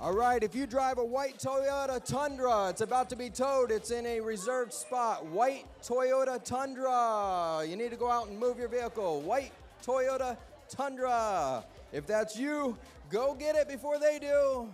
All right, if you drive a white Toyota Tundra, it's about to be towed. It's in a reserved spot. White Toyota Tundra. You need to go out and move your vehicle. White Toyota Tundra. If that's you, go get it before they do.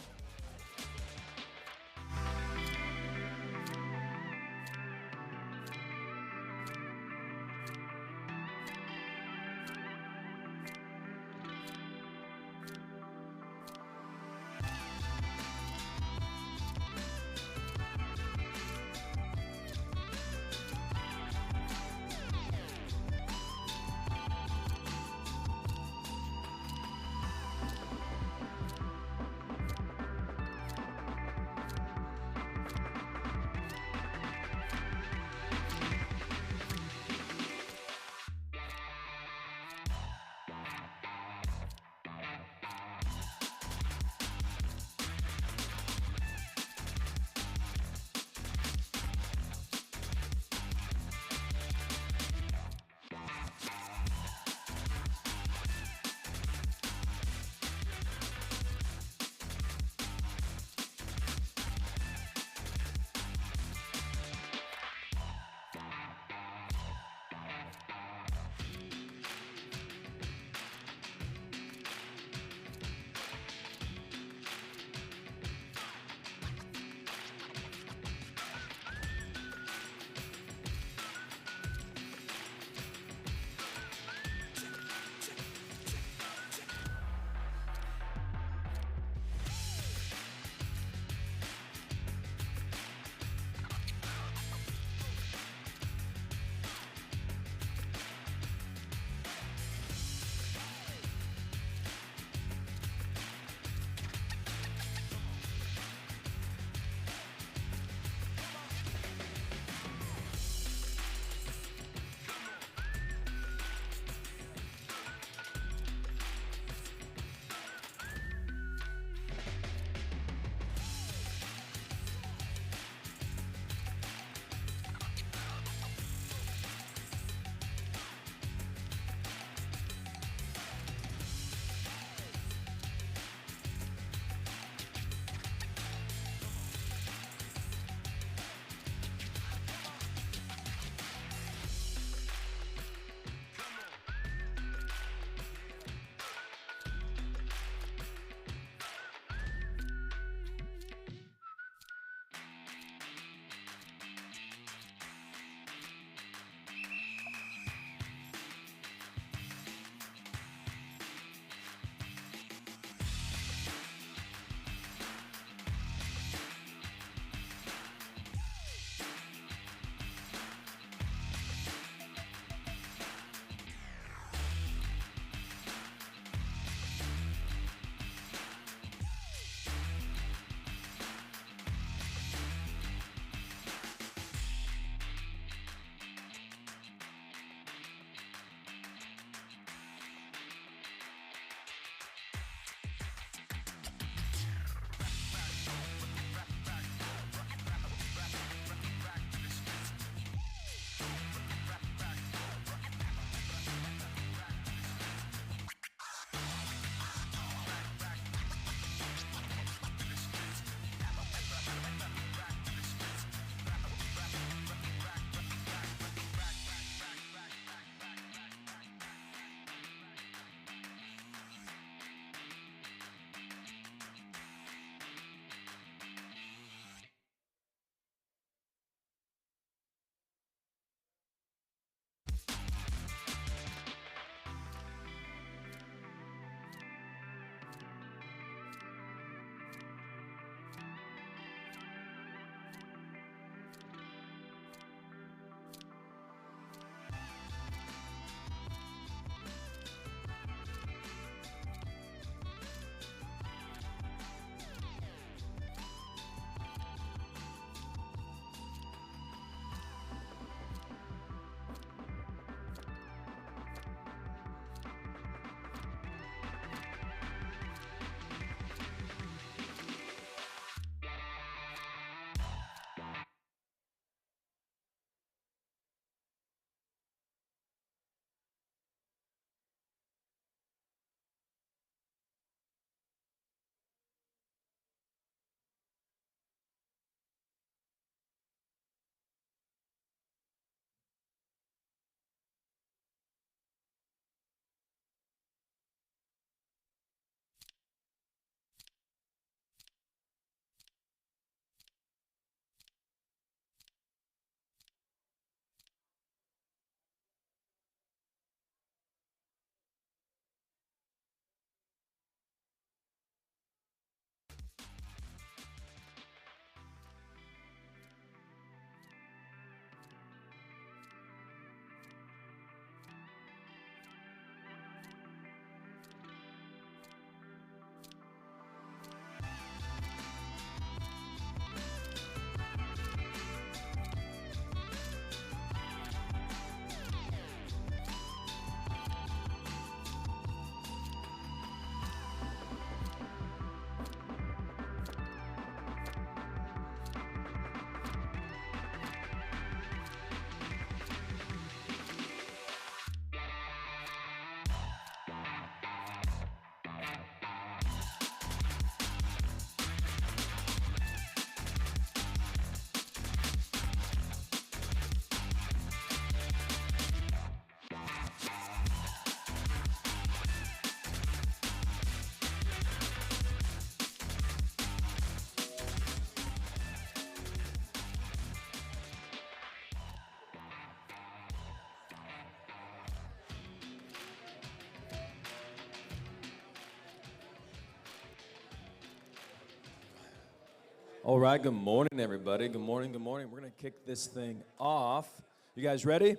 All right, good morning, everybody. Good morning, good morning. We're going to kick this thing off. You guys ready?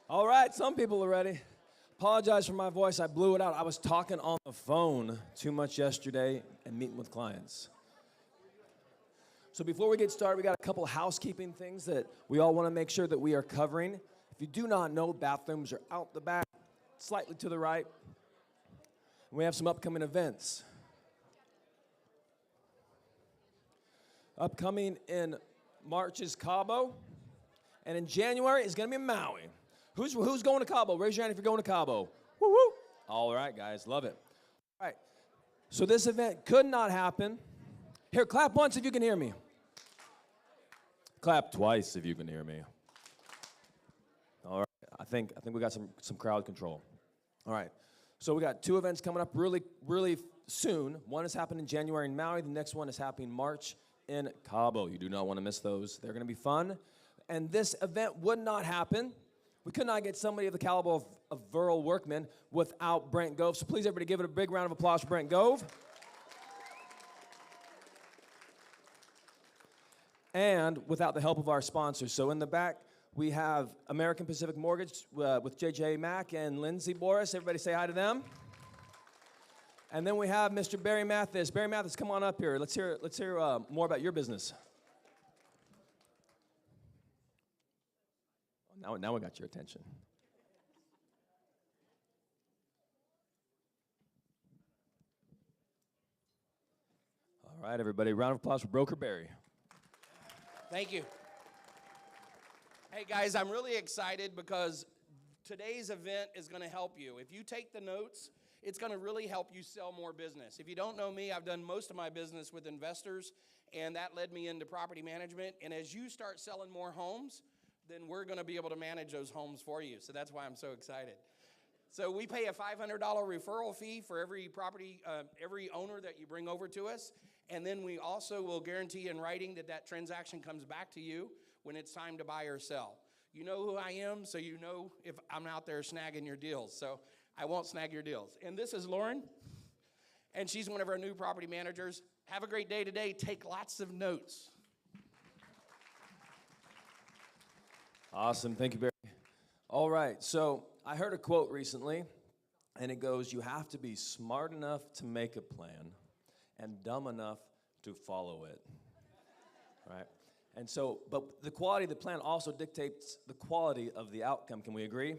All right, some people are ready. Apologize for my voice. I blew it out. I was talking on the phone too much yesterday and meeting with clients. So before we get started, we got a couple housekeeping things that we all want to make sure that we are covering. If you do not know, bathrooms are out the back, slightly to the right. And we have some upcoming events. Upcoming in March is Cabo, and in January is going to be Maui. Who's going to Cabo? Raise your hand if you're going to Cabo. Woo woo! All right, guys, love it. All right, so this event could not happen. Here, clap once if you can hear me. Clap twice if you can hear me. All right, I think we got some crowd control. All right, so we got two events coming up really soon. One is happening in January in Maui. The next one is happening March in Cabo. You do not want to miss those. They're going to be fun. And this event would not happen. We could not get somebody of the caliber of Verl Workman without Brent Gove. So please, everybody, give it a big round of applause for Brent Gove. And without the help of our sponsors. So in the back, we have American Pacific Mortgage with JJ Mack and Lindsay Boris. Everybody say hi to them. And then we have Mr. Barry Mathis. Barry Mathis, come on up here. Let's hear more about your business. Now we got your attention. All right, everybody. Round of applause for Broker Barry. Thank you. Hey, guys, I'm really excited because today's event is going to help you. If you take the notes, it's going to really help you sell more business. If you don't know me, I've done most of my business with investors, and that led me into property management. And as you start selling more homes, then we're going to be able to manage those homes for you. So that's why I'm so excited. So we pay a $500 referral fee for every property, every owner that you bring over to us. And then we also will guarantee in writing that transaction comes back to you when it's time to buy or sell. You know who I am, so you know if I'm out there snagging your deals. So I won't snag your deals. And this is Lauren, and she's one of our new property managers. Have a great day today. Take lots of notes. Awesome. Thank you, Barry. All right. So I heard a quote recently, and it goes, "You have to be smart enough to make a plan and dumb enough to follow it." Right? And so, but the quality of the plan also dictates the quality of the outcome. Can we agree?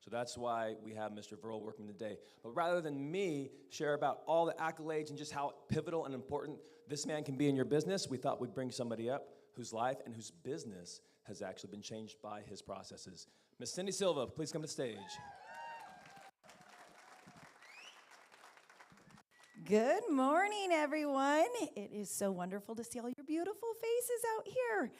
So that's why we have Mr. Verl Workman today. But rather than me share about all the accolades and just how pivotal and important this man can be in your business, we thought we'd bring somebody up whose life and whose business has actually been changed by his processes. Miss Cindy Silva, please come to the stage. Good morning, everyone. It is so wonderful to see all your beautiful faces out here.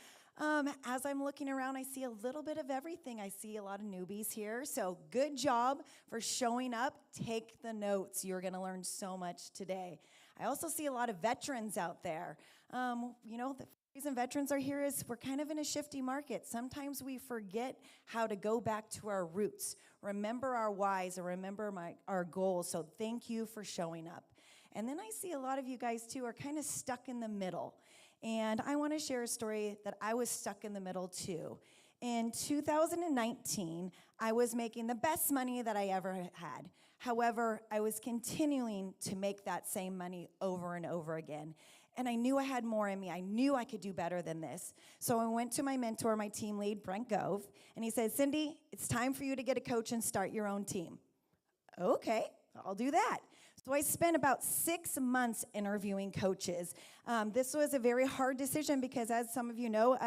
As I'm looking around, I see a little bit of everything. I see a lot of newbies here, so good job for showing up. Take the notes. You're going to learn so much today. I also see a lot of veterans out there. The reason veterans are here is we're kind of in a shifty market. Sometimes we forget how to go back to our roots, remember our whys, or remember our goals, so thank you for showing up. And then I see a lot of you guys, too, are kind of stuck in the middle. And I want to share a story that I was stuck in the middle, too. In 2019, I was making the best money that I ever had. However, I was continuing to make that same money over and over again. And I knew I had more in me. I knew I could do better than this. So I went to my mentor, my team lead, Brent Gove, and he said, "Cindy, it's time for you to get a coach and start your own team." Okay, I'll do that. So I spent about 6 months interviewing coaches. This was a very hard decision because, as some of you know,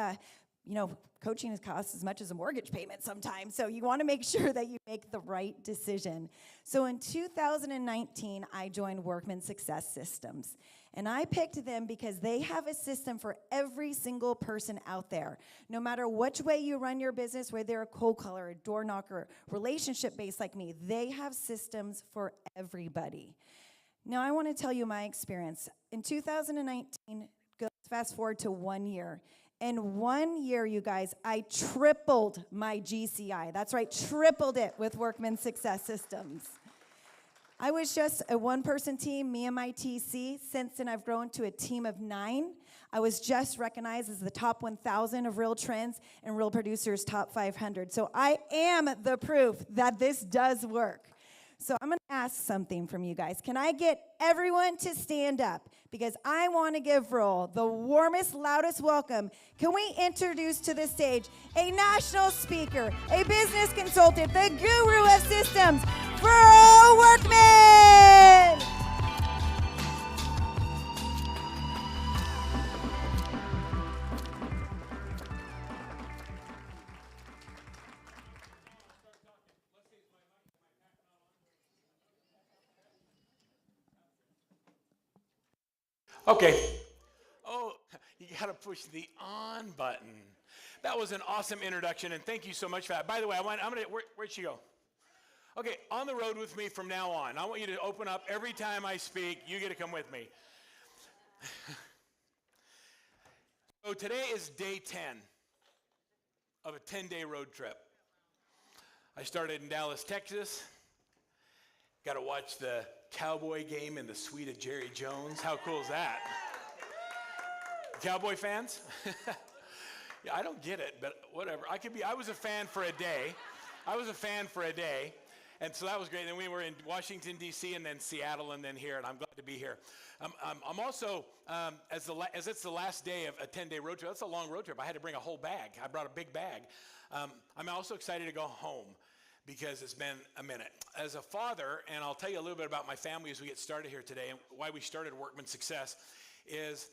coaching costs as much as a mortgage payment sometimes. So you want to make sure that you make the right decision. So in 2019, I joined Workman Success Systems. And I picked them because they have a system for every single person out there. No matter which way you run your business, whether they're a cold caller, a door knocker, relationship-based like me, they have systems for everybody. Now, I want to tell you my experience. In 2019, fast forward to 1 year. In 1 year, you guys, I tripled my GCI. That's right, tripled it with Workman Success Systems. I was just a one-person team, me and my TC. Since then, I've grown to a team of 9. I was just recognized as the top 1,000 of Real Trends and Real Producers Top 500. So I am the proof that this does work. So I'm going to ask something from you guys. Can I get everyone to stand up? Because I want to give Verl the warmest, loudest welcome. Can we introduce to the stage a national speaker, a business consultant, the guru of systems, Verl Workman! Okay. Oh, you got to push the on button. That was an awesome introduction, and thank you so much for that. By the way, where'd she go? Okay, on the road with me from now on. I want you to open up every time I speak. You get to come with me. So today is day 10 of a 10-day road trip. I started in Dallas, Texas. Got to watch the Cowboy game in the suite of Jerry Jones. How cool is that? Cowboy fans? Yeah, I don't get it, but whatever. I was a fan for a day. And so that was great. Then we were in Washington, D.C., and then Seattle, and then here, and I'm glad to be here. I'm also, as it's the last day of a 10-day road trip, that's a long road trip. I had to bring a whole bag. I brought a big bag. I'm also excited to go home because it's been a minute. As a father, and I'll tell you a little bit about my family as we get started here today, and why we started Workman Success, is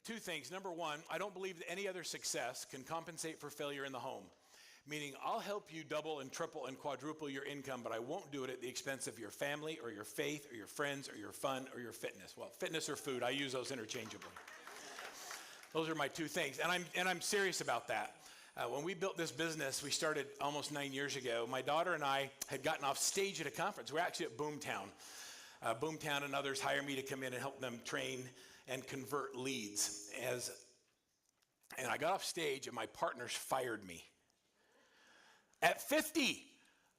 2 things. Number 1, I don't believe that any other success can compensate for failure in the home. Meaning, I'll help you double and triple and quadruple your income, but I won't do it at the expense of your family or your faith or your friends or your fun or your fitness. Well, fitness or food, I use those interchangeably. Those are my 2 things, and I'm serious about that. When we built this business, we started almost 9 years ago. My daughter and I had gotten off stage at a conference. We're actually at Boomtown. Boomtown and others hire me to come in and help them train and convert leads. And I got off stage, and my partners fired me. At 50,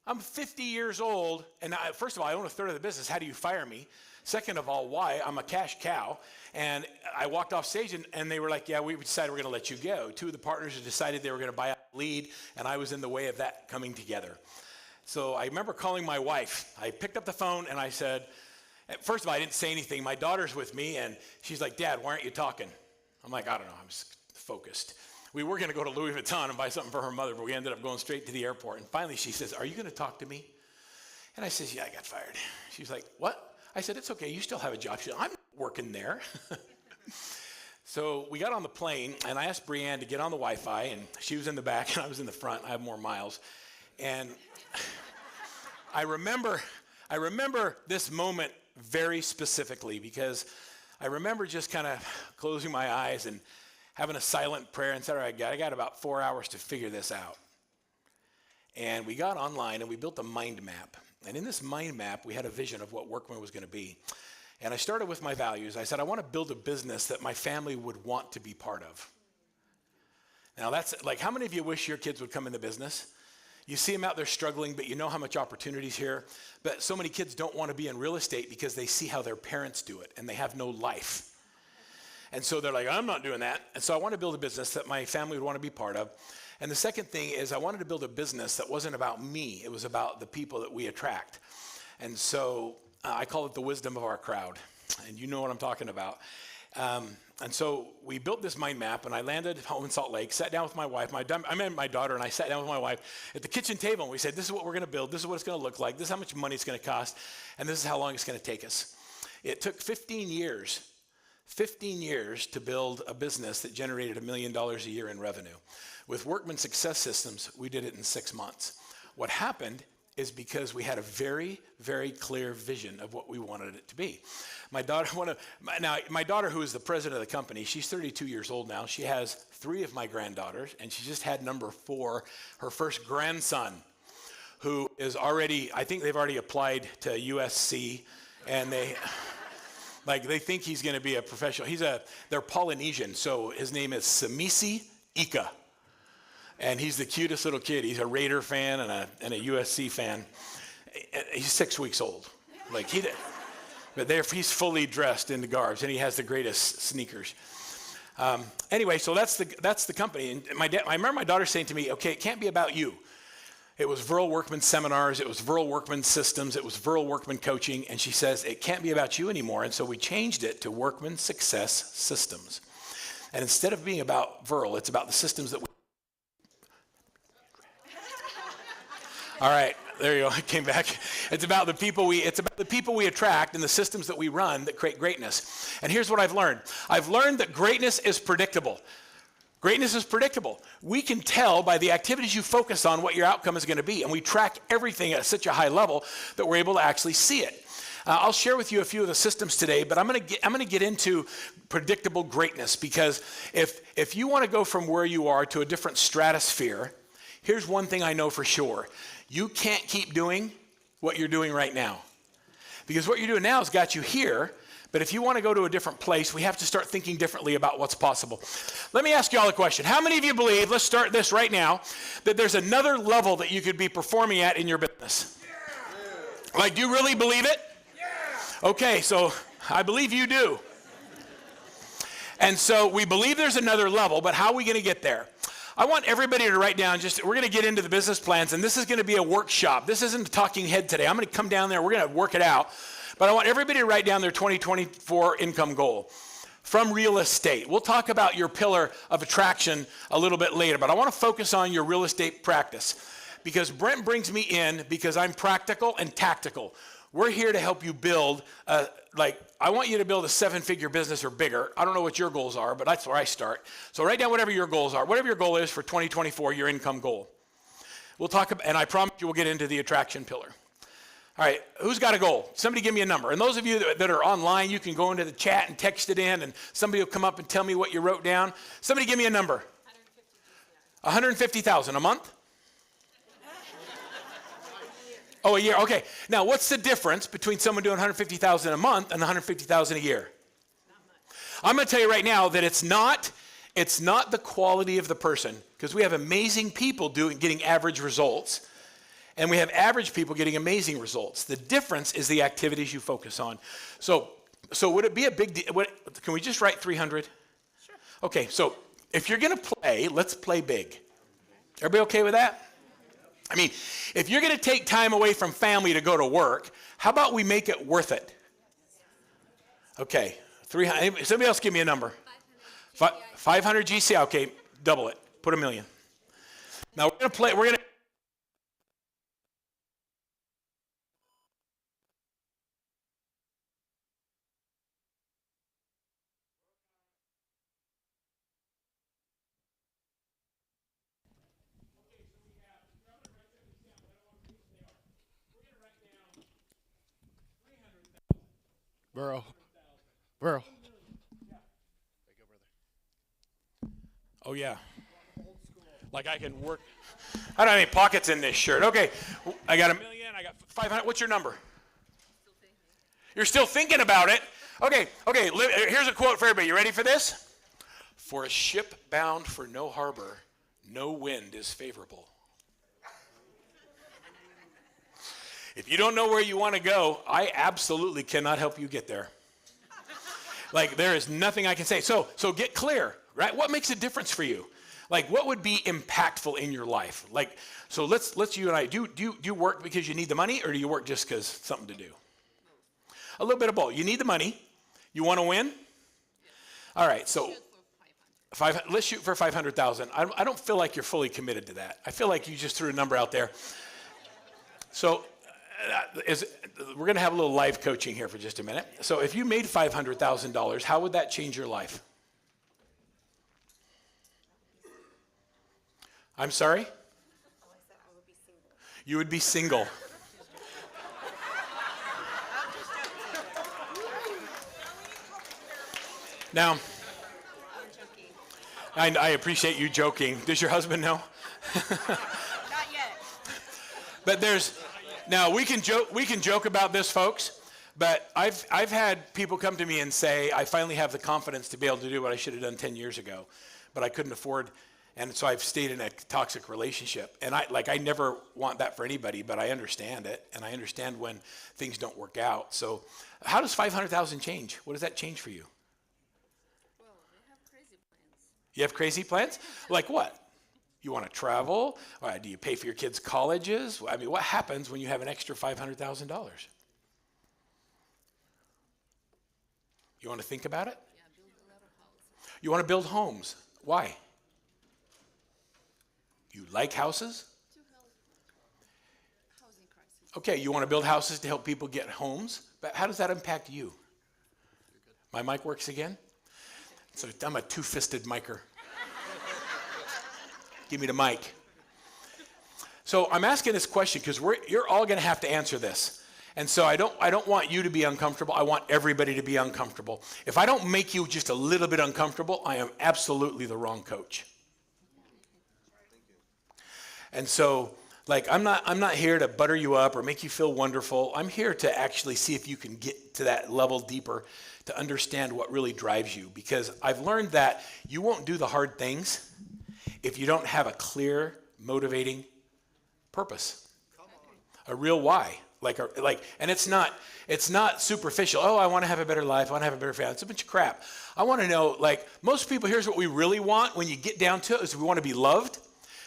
I'm 50 years old, and first of all, I own a third of the business. How do you fire me? Second of all, why? I'm a cash cow. And I walked off stage, and they were like, yeah, we decided we're going to let you go. 2 of the partners had decided they were going to buy out the lead, and I was in the way of that coming together. So I remember calling my wife. I picked up the phone, and I said, first of all, I didn't say anything. My daughter's with me, and she's like, Dad, why aren't you talking? I'm like, I don't know. I'm just focused. We were going to go to Louis Vuitton and buy something for her mother, but we ended up going straight to the airport. And finally, she says, are you going to talk to me? And I says, yeah, I got fired. She's like, what? I said, it's okay. You still have a job. She said, I'm not working there. So we got on the plane, and I asked Brianne to get on the Wi-Fi, and she was in the back, and I was in the front. I have more miles. And I remember this moment very specifically because I remember just kind of closing my eyes and having a silent prayer and said, all right, God, I got about 4 hours to figure this out. And we got online and we built a mind map. And in this mind map, we had a vision of what Workman was going to be. And I started with my values. I said, I want to build a business that my family would want to be part of. Now that's like, how many of you wish your kids would come in the business? You see them out there struggling, but you know how much opportunity's here. But so many kids don't want to be in real estate because they see how their parents do it and they have no life. And so they're like, I'm not doing that. And so I want to build a business that my family would want to be part of. And the second thing is I wanted to build a business that wasn't about me. It was about the people that we attract. And so I call it the wisdom of our crowd. And you know what I'm talking about. And so we built this mind map, and I landed home in Salt Lake, sat down with my wife. I met my daughter, and I sat down with my wife at the kitchen table, and we said, this is what we're going to build. This is what it's going to look like. This is how much money it's going to cost. And this is how long it's going to take us. It took 15 years to build a business that generated $1 million a year in revenue. With Workman Success Systems, we did it in 6 months. What happened is because we had a very, very clear vision of what we wanted it to be. My daughter, who is the president of the company, she's 32 years old now. She has 3 of my granddaughters, and she just had number 4, her first grandson, who is already, I think they've already applied to USC, and they think he's going to be a professional. They're Polynesian, so his name is Samisi Ika. And he's the cutest little kid. He's a Raider fan and a USC fan. He's 6 weeks old. Like but he's fully dressed in the garbs, and he has the greatest sneakers. Anyway, so that's the company. And I remember my daughter saying to me, okay, it can't be about you. It was Verl Workman seminars, it was Verl Workman systems, it was Verl Workman coaching, and she says, it can't be about you anymore, and so we changed it to Workman Success Systems. And instead of being about Verl, it's about the systems that we... All right, there you go, I came back. It's about the people we attract and the systems that we run that create greatness. And here's what I've learned. I've learned that greatness is predictable. Greatness is predictable. We can tell by the activities you focus on what your outcome is going to be, and we track everything at such a high level that we're able to actually see it. I'll share with you a few of the systems today, but I'm going to get into predictable greatness, because if you want to go from where you are to a different stratosphere, here's one thing I know for sure. You can't keep doing what you're doing right now, because what you're doing now has got you here. But if you want to go to a different place, we have to start thinking differently about what's possible. Let me ask you all a question. How many of you believe, let's start this right now, that there's another level that you could be performing at in your business? Yeah. Like, do you really believe it? Yeah. Okay, so I believe you do. And so we believe there's another level, but how are we going to get there? I want everybody to write down, we're going to get into the business plans, and this is going to be a workshop. This isn't a talking head today. I'm going to come down there, we're going to work it out. But I want everybody to write down their 2024 income goal from real estate. We'll talk about your pillar of attraction a little bit later, but I want to focus on your real estate practice, because Brent brings me in because I'm practical and tactical. We're here to help you build, I want you to build a 7-figure business or bigger. I don't know what your goals are, but that's where I start. So write down whatever your goals are. Whatever your goal is for 2024, your income goal. We'll talk about, and I promise you we'll get into the attraction pillar. All right, who's got a goal? Somebody give me a number. And those of you that are online, you can go into the chat and text it in, and somebody will come up and tell me what you wrote down. Somebody give me a number. 150,000 a month? Oh, a year. Okay. Now, what's the difference between someone doing 150,000 a month and 150,000 a year? I'm going to tell you right now that it's not the quality of the person, because we have amazing people getting average results. And we have average people getting amazing results. The difference is the activities you focus on. So would it be a big deal? Can we just write 300? Sure. Okay, so if you're going to play, let's play big. Everybody okay with that? I mean, if you're going to take time away from family to go to work, how about we make it worth it? Okay, 300. Somebody else give me a number. 500 GCI. Okay, double it. Put $1 million. Now we're going to play. Verl. Oh, yeah. Like I can work. I don't have any pockets in this shirt. Okay, I got $1 million, I got 500. What's your number? You're still thinking about it? Okay, here's a quote for everybody. You ready for this? For a ship bound for no harbor, no wind is favorable. If you don't know where you want to go, I absolutely cannot help you get there. Like, there is nothing I can say. So get clear, right? What makes a difference for you? Like, what would be impactful in your life? Like, so let's you and I, do you work because you need the money, or do you work just because something to do? A little bit of both. You need the money. You want to win? All right, so let's shoot for 500,000. I don't feel like you're fully committed to that. I feel like you just threw a number out there. So we're going to have a little live coaching here for just a minute. So if you made $500,000, how would that change your life? I'm sorry? I would be single. You would be single. Now, I appreciate you joking. Does your husband know? Not yet. But now we can joke about this, folks, but I've had people come to me and say, I finally have the confidence to be able to do what I should have done 10 years ago, but I couldn't afford And so I've stayed in a toxic relationship. And I never want that for anybody, but I understand it. And I understand when things don't work out. So how does 500,000 change? What does that change for you? Well, I have crazy plans. You have crazy plans? Like what? You want to travel? Or do you pay for your kids' colleges? I mean, what happens when you have an extra $500,000? You want to think about it? Yeah, build a lot of houses. You want to build homes. Why? You like houses? To help housing crisis. Okay, you want to build houses to help people get homes, but how does that impact you? My mic works again? So I'm a two-fisted micer. Give me the mic. So I'm asking this question because you're all going to have to answer this. And so I don't want you to be uncomfortable. I want everybody to be uncomfortable. If I don't make you just a little bit uncomfortable, I am absolutely the wrong coach. And so, I'm not here to butter you up or make you feel wonderful. I'm here to actually see if you can get to that level deeper to understand what really drives you. Because I've learned that you won't do the hard things if you don't have a clear, motivating purpose. A real why. And it's not superficial. Oh, I want to have a better life. I want to have a better family. It's a bunch of crap. I want to know, most people, here's what we really want when you get down to it, is we want to be loved.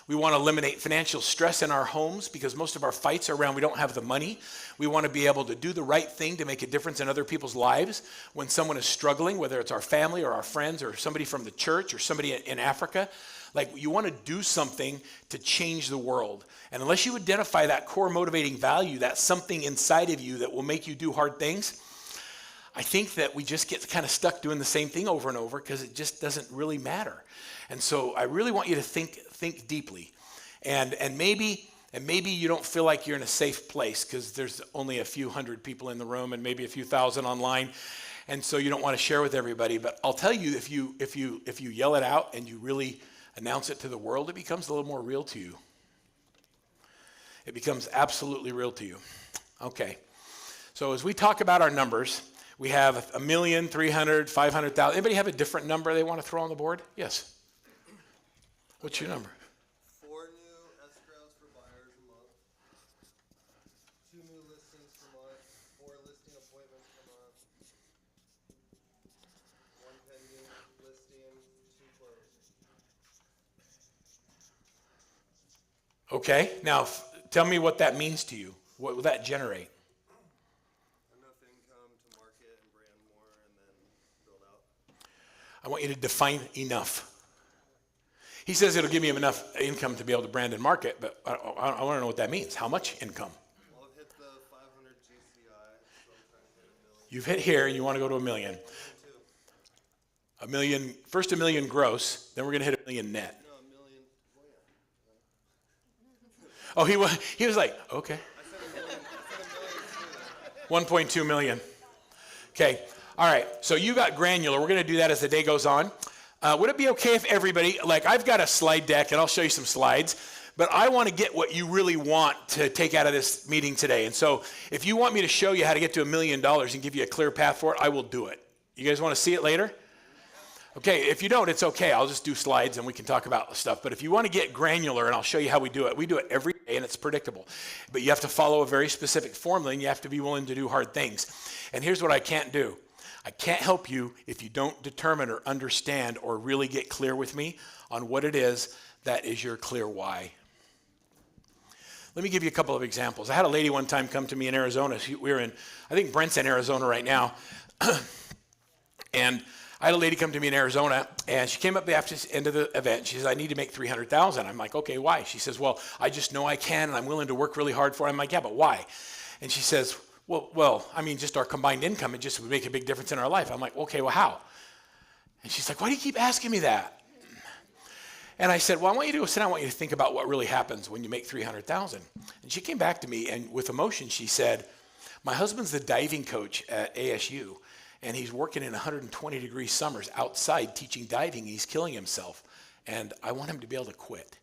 We want to eliminate financial stress in our homes because most of our fights are around we don't have the money. We want to be able to do the right thing to make a difference in other people's lives when someone is struggling, whether it's our family or our friends or somebody from the church or somebody in Africa. You want to do something to change the world. And unless you identify that core motivating value, that something inside of you that will make you do hard things, I think that we just get kind of stuck doing the same thing over and over because it just doesn't really matter. And so I really want you to think deeply. And maybe you don't feel like you're in a safe place because there's only a few hundred people in the room and maybe a few thousand online. And so you don't want to share with everybody. But I'll tell you, if you yell it out and you really announce it to the world, it becomes a little more real to you. It becomes absolutely real to you. Okay. So as we talk about our numbers, we have 1 million, 300, 500,000. Anybody have a different number they want to throw on the board? Yes. What's your number? 4 new escrows for buyers a month. 2 new listings per month. 4 listing appointments per month. 1 pending listing, 2 closed. Okay. Now, tell me what that means to you. What will that generate? Enough income to market and brand more and then build out. I want you to define enough. He says it'll give me enough income to be able to brand and market, but I want to know what that means. How much income? Well, I've hit the 500 GCI, so I'm trying to hit $1 million. You've hit here and you want to go to 1 million. $1 million, first $1 million gross, then we're going to hit $1 million net. No, $1 million. Oh, he was like, okay. I said $1 million. 1.2 million. Okay. All right. So you got granular. We're going to do that as the day goes on. Would it be okay if everybody, I've got a slide deck and I'll show you some slides, but I want to get what you really want to take out of this meeting today. And so if you want me to show you how to get to $1 million and give you a clear path for it, I will do it. You guys want to see it later? Okay, if you don't, it's okay. I'll just do slides and we can talk about the stuff. But if you want to get granular, and I'll show you how we do it every day and it's predictable. But you have to follow a very specific formula and you have to be willing to do hard things. And here's what I can't do. I can't help you if you don't determine or understand or really get clear with me on what it is that is your clear why. Let me give you a couple of examples. I had a lady one time come to me in Arizona. We were in, I think Brent's in Arizona right now. And I had a lady come to me in Arizona, and she came up after the end of the event. She says, I need to make $300,000. I'm like, okay, why? She says, well, I just know I can, and I'm willing to work really hard for it. I'm like, yeah, but why? And she says, well, I mean, just our combined income, it just would make a big difference in our life. I'm like, okay, well, how? And she's like, why do you keep asking me that? And I said, well, I want you to go sit down. I want you to think about what really happens when you make $300,000. And she came back to me, and with emotion, she said, my husband's the diving coach at ASU, and he's working in 120-degree summers outside teaching diving, and he's killing himself. And I want him to be able to quit.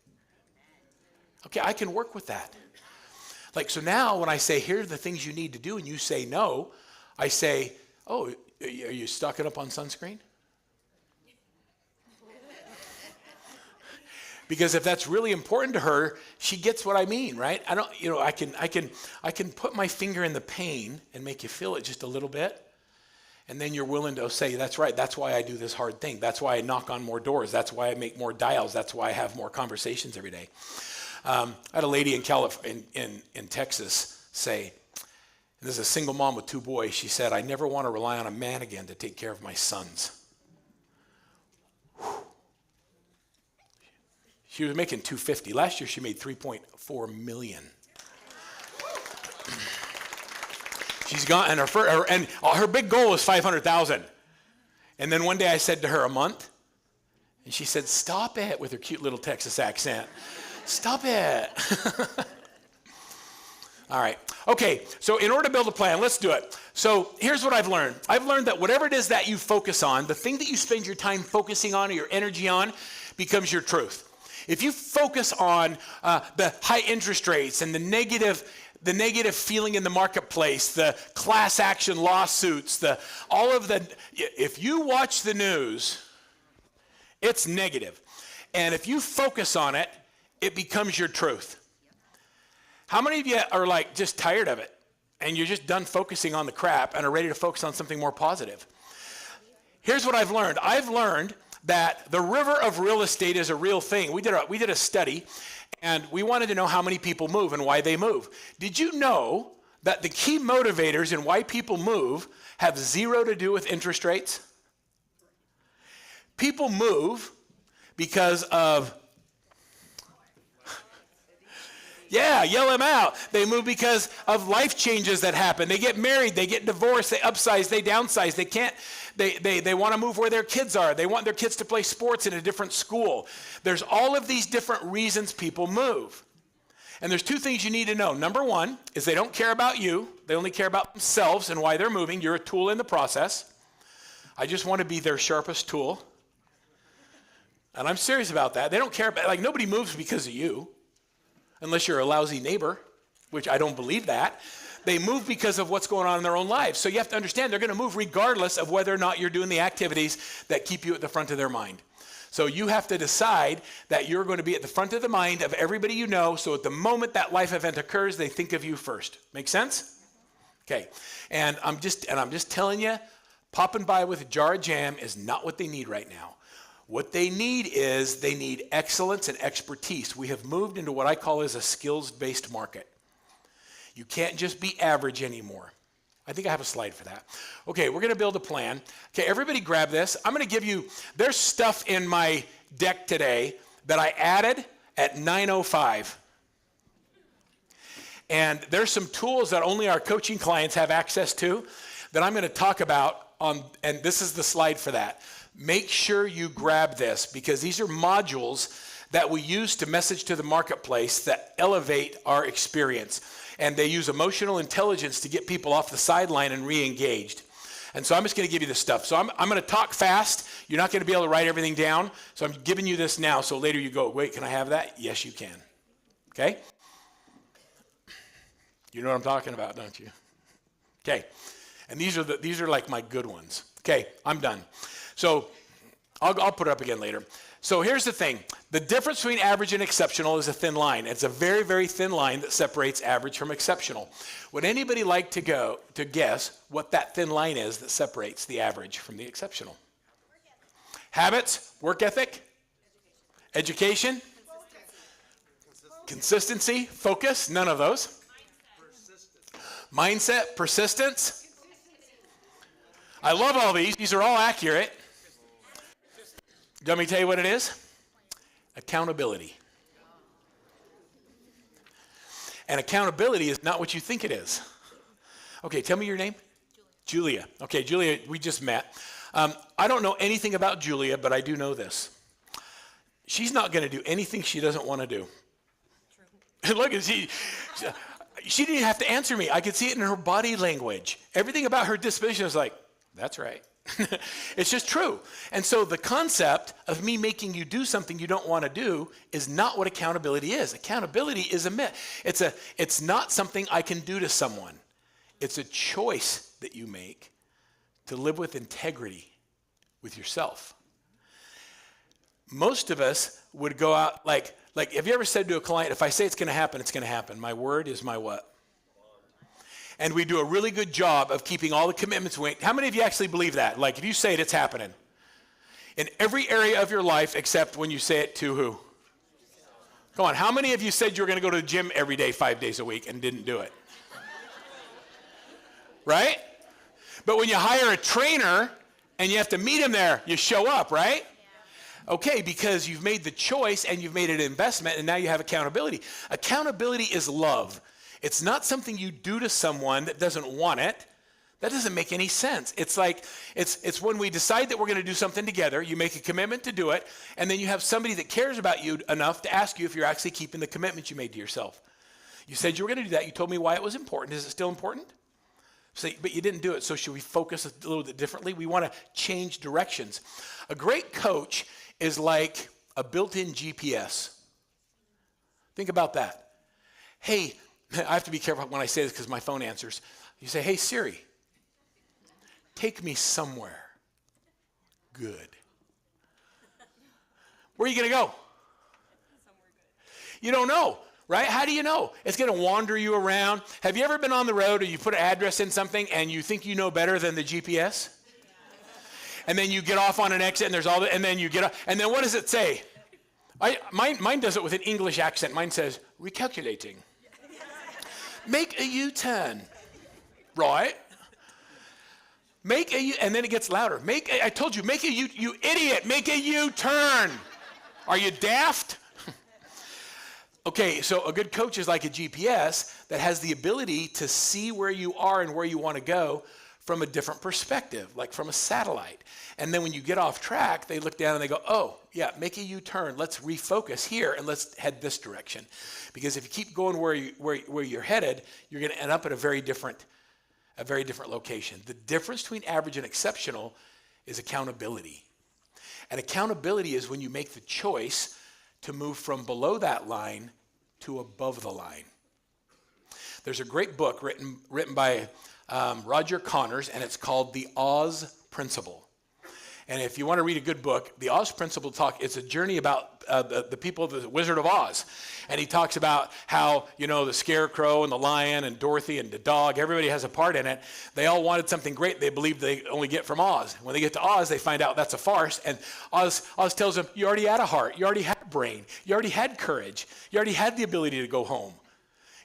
Okay, I can work with that. So now when I say, here are the things you need to do, and you say no, I say, oh, are you stocking up on sunscreen? Because if that's really important to her, she gets what I mean, right? I can put my finger in the pain and make you feel it just a little bit. And then you're willing to say, that's right, that's why I do this hard thing. That's why I knock on more doors. That's why I make more dials. That's why I have more conversations every day. I had a lady in Texas say, and this is a single mom with 2 boys, she said, I never want to rely on a man again to take care of my sons. Whew. She was making $250. Last year she made $3.4 million. She's gone, and her big goal was $500,000. And then one day I said to her, a month? And she said, stop it, with her cute little Texas accent. Stop it. All right. Okay, so in order to build a plan, let's do it. So here's what I've learned. I've learned that whatever it is that you focus on, the thing that you spend your time focusing on or your energy on becomes your truth. If you focus on the high interest rates and the negative feeling in the marketplace, the class action lawsuits, if you watch the news, it's negative. And if you focus on it, it becomes your truth. How many of you are like just tired of it and you're just done focusing on the crap and are ready to focus on something more positive? Here's what I've learned. I've learned that the river of real estate is a real thing. We did a study, and we wanted to know how many people move and why they move. Did you know that the key motivators in why people move have zero to do with interest rates? People move because of, yeah, yell them out. They move because of life changes that happen. They get married, they get divorced, they upsize, they downsize. They want to move where their kids are. They want their kids to play sports in a different school. There's all of these different reasons people move. And there's 2 things you need to know. Number 1 is they don't care about you. They only care about themselves and why they're moving. You're a tool in the process. I just want to be their sharpest tool. And I'm serious about that. They don't care about, nobody moves because of you. Unless you're a lousy neighbor, which I don't believe that. They move because of what's going on in their own lives. So you have to understand they're going to move regardless of whether or not you're doing the activities that keep you at the front of their mind. So you have to decide that you're going to be at the front of the mind of everybody you know, so at the moment that life event occurs, they think of you first. Make sense? Okay. And I'm just telling you, popping by with a jar of jam is not what they need right now. What they need is they need excellence and expertise. We have moved into what I call as a skills-based market. You can't just be average anymore. I think I have a slide for that. Okay, we're going to build a plan. Okay, everybody grab this. I'm going to give you, there's stuff in my deck today that I added at 9:05. And there's some tools that only our coaching clients have access to that I'm going to talk about and this is the slide for that. Make sure you grab this because these are modules that we use to message to the marketplace that elevate our experience. And they use emotional intelligence to get people off the sideline and re-engaged. And so I'm just going to give you this stuff. So I'm going to talk fast. You're not going to be able to write everything down. So I'm giving you this now. So later you go, wait, can I have that? Yes, you can. Okay? You know what I'm talking about, don't you? Okay. And these are like my good ones. Okay, I'm done. So I'll put it up again later. So here's the thing. The difference between average and exceptional is a thin line. It's a very, very thin line that separates average from exceptional. Would anybody like to guess what that thin line is that separates the average from the exceptional? Habits, work ethic, education, consistency, focus, none of those. Mindset, persistence. I love all these. These are all accurate. Let me tell you what it is. Accountability. And accountability is not what you think it is. Okay, tell me your name. Julia. Okay, Julia, we just met. I don't know anything about Julia, but I do know this. She's not going to do anything she doesn't want to do. True. Look, she didn't even have to answer me. I could see it in her body language. Everything about her disposition was like, that's right. It's just true. And so the concept of me making you do something you don't want to do is not what accountability is. Accountability is a myth. It's not something I can do to someone. It's a choice that you make to live with integrity with yourself. most of us would go out like have you ever said to a client, if I say it's going to happen, it's going to happen. My word is my what? And we do a really good job of keeping all the commitments. How many of you actually believe that? Like if you say it, it's happening. In every area of your life except when you say it to who? Come on, how many of you said you were going to go to the gym every day, 5 days a week, and didn't do it? Right? But when you hire a trainer and you have to meet him there, you show up, right? Okay, because you've made the choice and you've made an investment and now you have accountability. Accountability is love. It's not something you do to someone that doesn't want it. That doesn't make any sense. It's like, it's when we decide that we're going to do something together, you make a commitment to do it, and then you have somebody that cares about you enough to ask you if you're actually keeping the commitment you made to yourself. You said you were going to do that. You told me why it was important. Is it still important? So, but you didn't do it, so should we focus a little bit differently? We want to change directions. A great coach is like a built-in GPS. Think about that. Hey, I have to be careful when I say this because my phone answers. You say, hey, Siri, take me somewhere good. Where are you going to go? Somewhere good. You don't know, right? How do you know? It's going to wander you around. Have you ever been on the road or you put an address in something and you think you know better than the GPS? And then you get off on an exit and there's all the, and then you get off, and then what does it say? Mine does it with an English accent. Mine says, recalculating. Make a U-turn, right? Make a U, and then it gets louder. I told you, make a U, you idiot, make a U-turn. Are you daft? Okay, so a good coach is like a GPS that has the ability to see where you are and where you want to go from a different perspective, like from a satellite. And then when you get off track, they look down and they go, oh, yeah, make a U-turn. Let's refocus here and let's head this direction. Because if you keep going where you're headed, you're going to end up at a very different location. The difference between average and exceptional is accountability. And accountability is when you make the choice to move from below that line to above the line. There's a great book written by Roger Connors, and it's called The Oz Principle. And if you want to read a good book, The Oz Principle it's a journey about the people of the Wizard of Oz. And he talks about how, the Scarecrow and the Lion and Dorothy and the dog, everybody has a part in it. They all wanted something great they believed they only get from Oz. When they get to Oz, they find out that's a farce. And Oz tells them, you already had a heart. You already had a brain. You already had courage. You already had the ability to go home.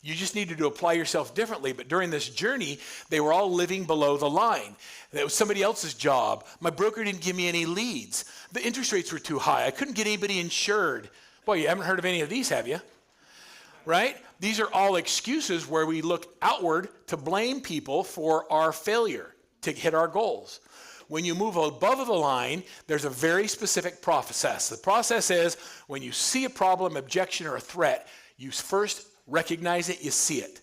You just needed to apply yourself differently. But during this journey, they were all living below the line. It was somebody else's job. My broker didn't give me any leads. The interest rates were too high. I couldn't get anybody insured. Boy, you haven't heard of any of these, have you? Right? These are all excuses where we look outward to blame people for our failure to hit our goals. When you move above the line, there's a very specific process. The process is when you see a problem, objection, or a threat, you first recognize it, you see it.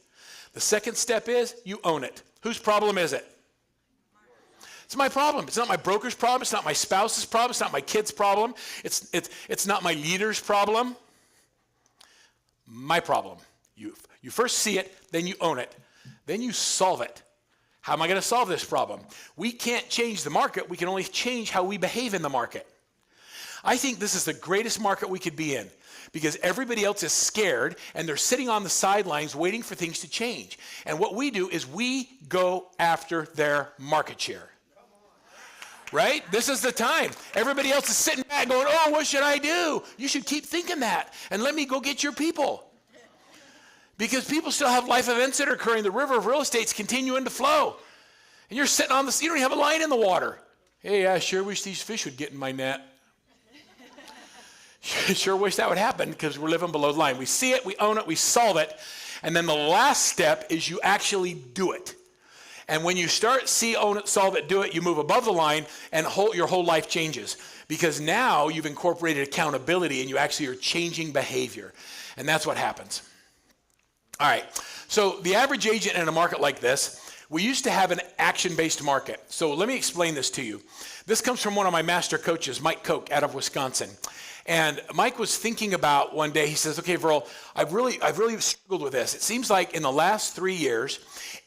The second step is you own it. Whose problem is it? It's my problem. It's not my broker's problem. It's not my spouse's problem. It's not my kid's problem. It's not my leader's problem. My problem. You first see it, then you own it. Then you solve it. How am I going to solve this problem? We can't change the market. We can only change how we behave in the market. I think this is the greatest market we could be in because everybody else is scared and they're sitting on the sidelines waiting for things to change. And what we do is we go after their market share. Right? This is the time. Everybody else is sitting back going, oh, what should I do? You should keep thinking that and let me go get your people. Because people still have life events that are occurring. The river of real estate's continuing to flow. And you're sitting on you don't even have a line in the water. Hey, I sure wish these fish would get in my net. Sure wish that would happen because we're living below the line. We see it, we own it, we solve it. And then the last step is you actually do it. And when you start see, own it, solve it, do it, you move above the line and your whole life changes. Because now you've incorporated accountability and you actually are changing behavior. And that's what happens. All right, so the average agent in a market like this, we used to have an action-based market. So let me explain this to you. This comes from one of my master coaches, Mike Koch, out of Wisconsin. And Mike was thinking about one day, he says, okay, Verl, I've really struggled with this. It seems like in the last 3 years,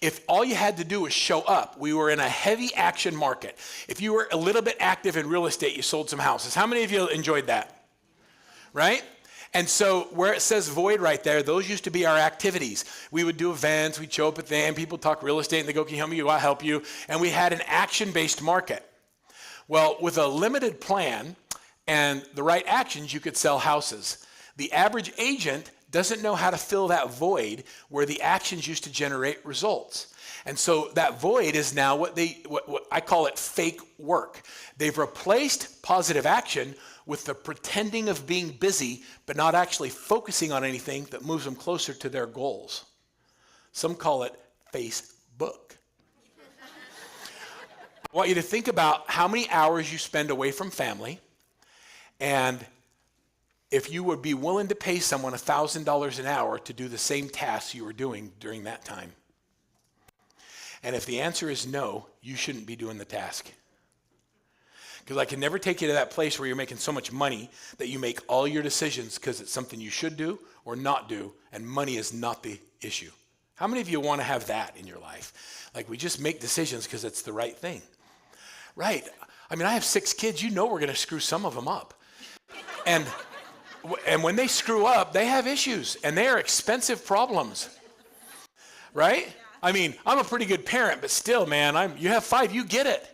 if all you had to do was show up, we were in a heavy action market. If you were a little bit active in real estate, you sold some houses. How many of you enjoyed that? right? And so where it says void right there, those used to be our activities. We would do events, we'd show up at the end, people talk real estate, and they go, can you help me? I'll help you. And we had an action-based market. Well, with a limited plan and the right actions, you could sell houses. The average agent doesn't know how to fill that void where the actions used to generate results. And so that void is now what I call it fake work. They've replaced positive action with the pretending of being busy, but not actually focusing on anything that moves them closer to their goals. Some call it Facebook. I want you to think about how many hours you spend away from family, and if you would be willing to pay someone $1,000 an hour to do the same tasks you were doing during that time. And if the answer is no, you shouldn't be doing the task. Because I can never take you to that place where you're making so much money that you make all your decisions because it's something you should do or not do, and money is not the issue. How many of you want to have that in your life? Like, we just make decisions because it's the right thing. Right. I mean, I have 6 kids. You know we're going to screw some of them up. And when they screw up, they have issues, and they are expensive problems. Right? I mean, I'm a pretty good parent, but still, man, you have 5, you get it.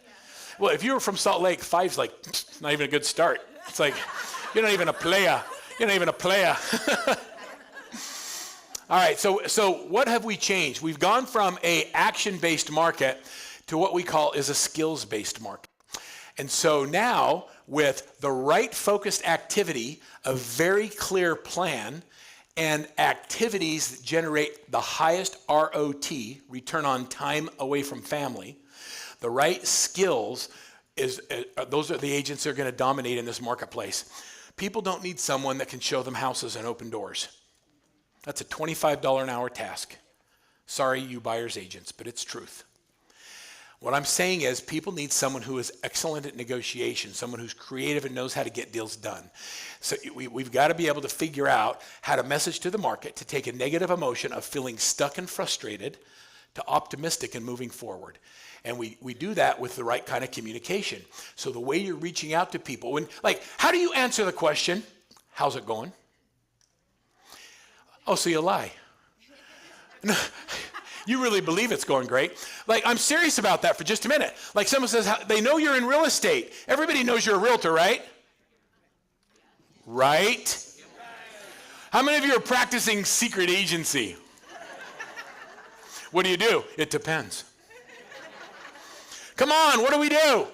Well, if you were from Salt Lake, 5's like not even a good start. It's like, you're not even a playa. You're not even a playa. All right, so what have we changed? We've gone from a action-based market to what we call is a skills-based market. And so now, with the right focused activity, a very clear plan, and activities that generate the highest ROT, return on time away from family, the right skills, those are the agents that are going to dominate in this marketplace. People don't need someone that can show them houses and open doors. That's a $25 an hour task. Sorry, you buyer's agents, but it's truth. What I'm saying is people need someone who is excellent at negotiation, someone who's creative and knows how to get deals done. So we've got to be able to figure out how to message to the market to take a negative emotion of feeling stuck and frustrated to optimistic and moving forward. And we do that with the right kind of communication. So the way you're reaching out to people, how do you answer the question, how's it going? Oh, so you lie. No, you really believe it's going great. I'm serious about that for just a minute. Like someone says, they know you're in real estate. Everybody knows you're a realtor, right? Right? How many of you are practicing secret agency? What do? It depends. Come on, what do?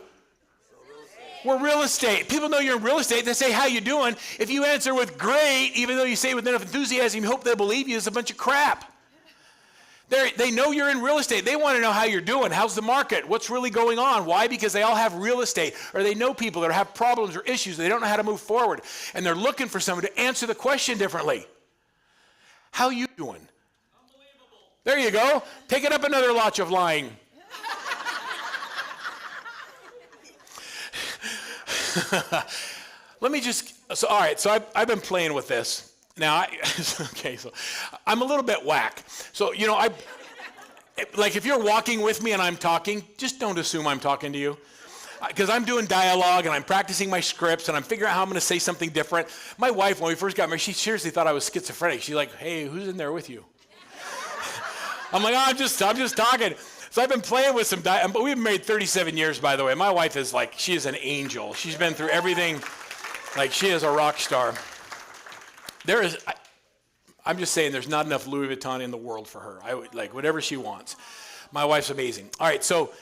We're real estate. People know you're in real estate. They say, how you doing? If you answer with great, even though you say it with enough enthusiasm, you hope they'll believe you, it's a bunch of crap. They know you're in real estate. They want to know how you're doing. How's the market? What's really going on? Why? Because they all have real estate, or they know people that have problems or issues. They don't know how to move forward, and they're looking for someone to answer the question differently. How you doing? Unbelievable. There you go. Take it up another notch of lying. All right, so I've been playing with this. Now, so I'm a little bit whack. So, if you're walking with me and I'm talking, just don't assume I'm talking to you. Because I'm doing dialogue and I'm practicing my scripts and I'm figuring out how I'm going to say something different. My wife, when we first got married, she seriously thought I was schizophrenic. She's like, hey, who's in there with you? I'm like, I'm just talking. So I've been playing with some but we've been married 37 years, by the way. My wife is she is an angel. She's been through everything. She is a rock star. I'm just saying there's not enough Louis Vuitton in the world for her. I would whatever she wants. My wife's amazing. All right, so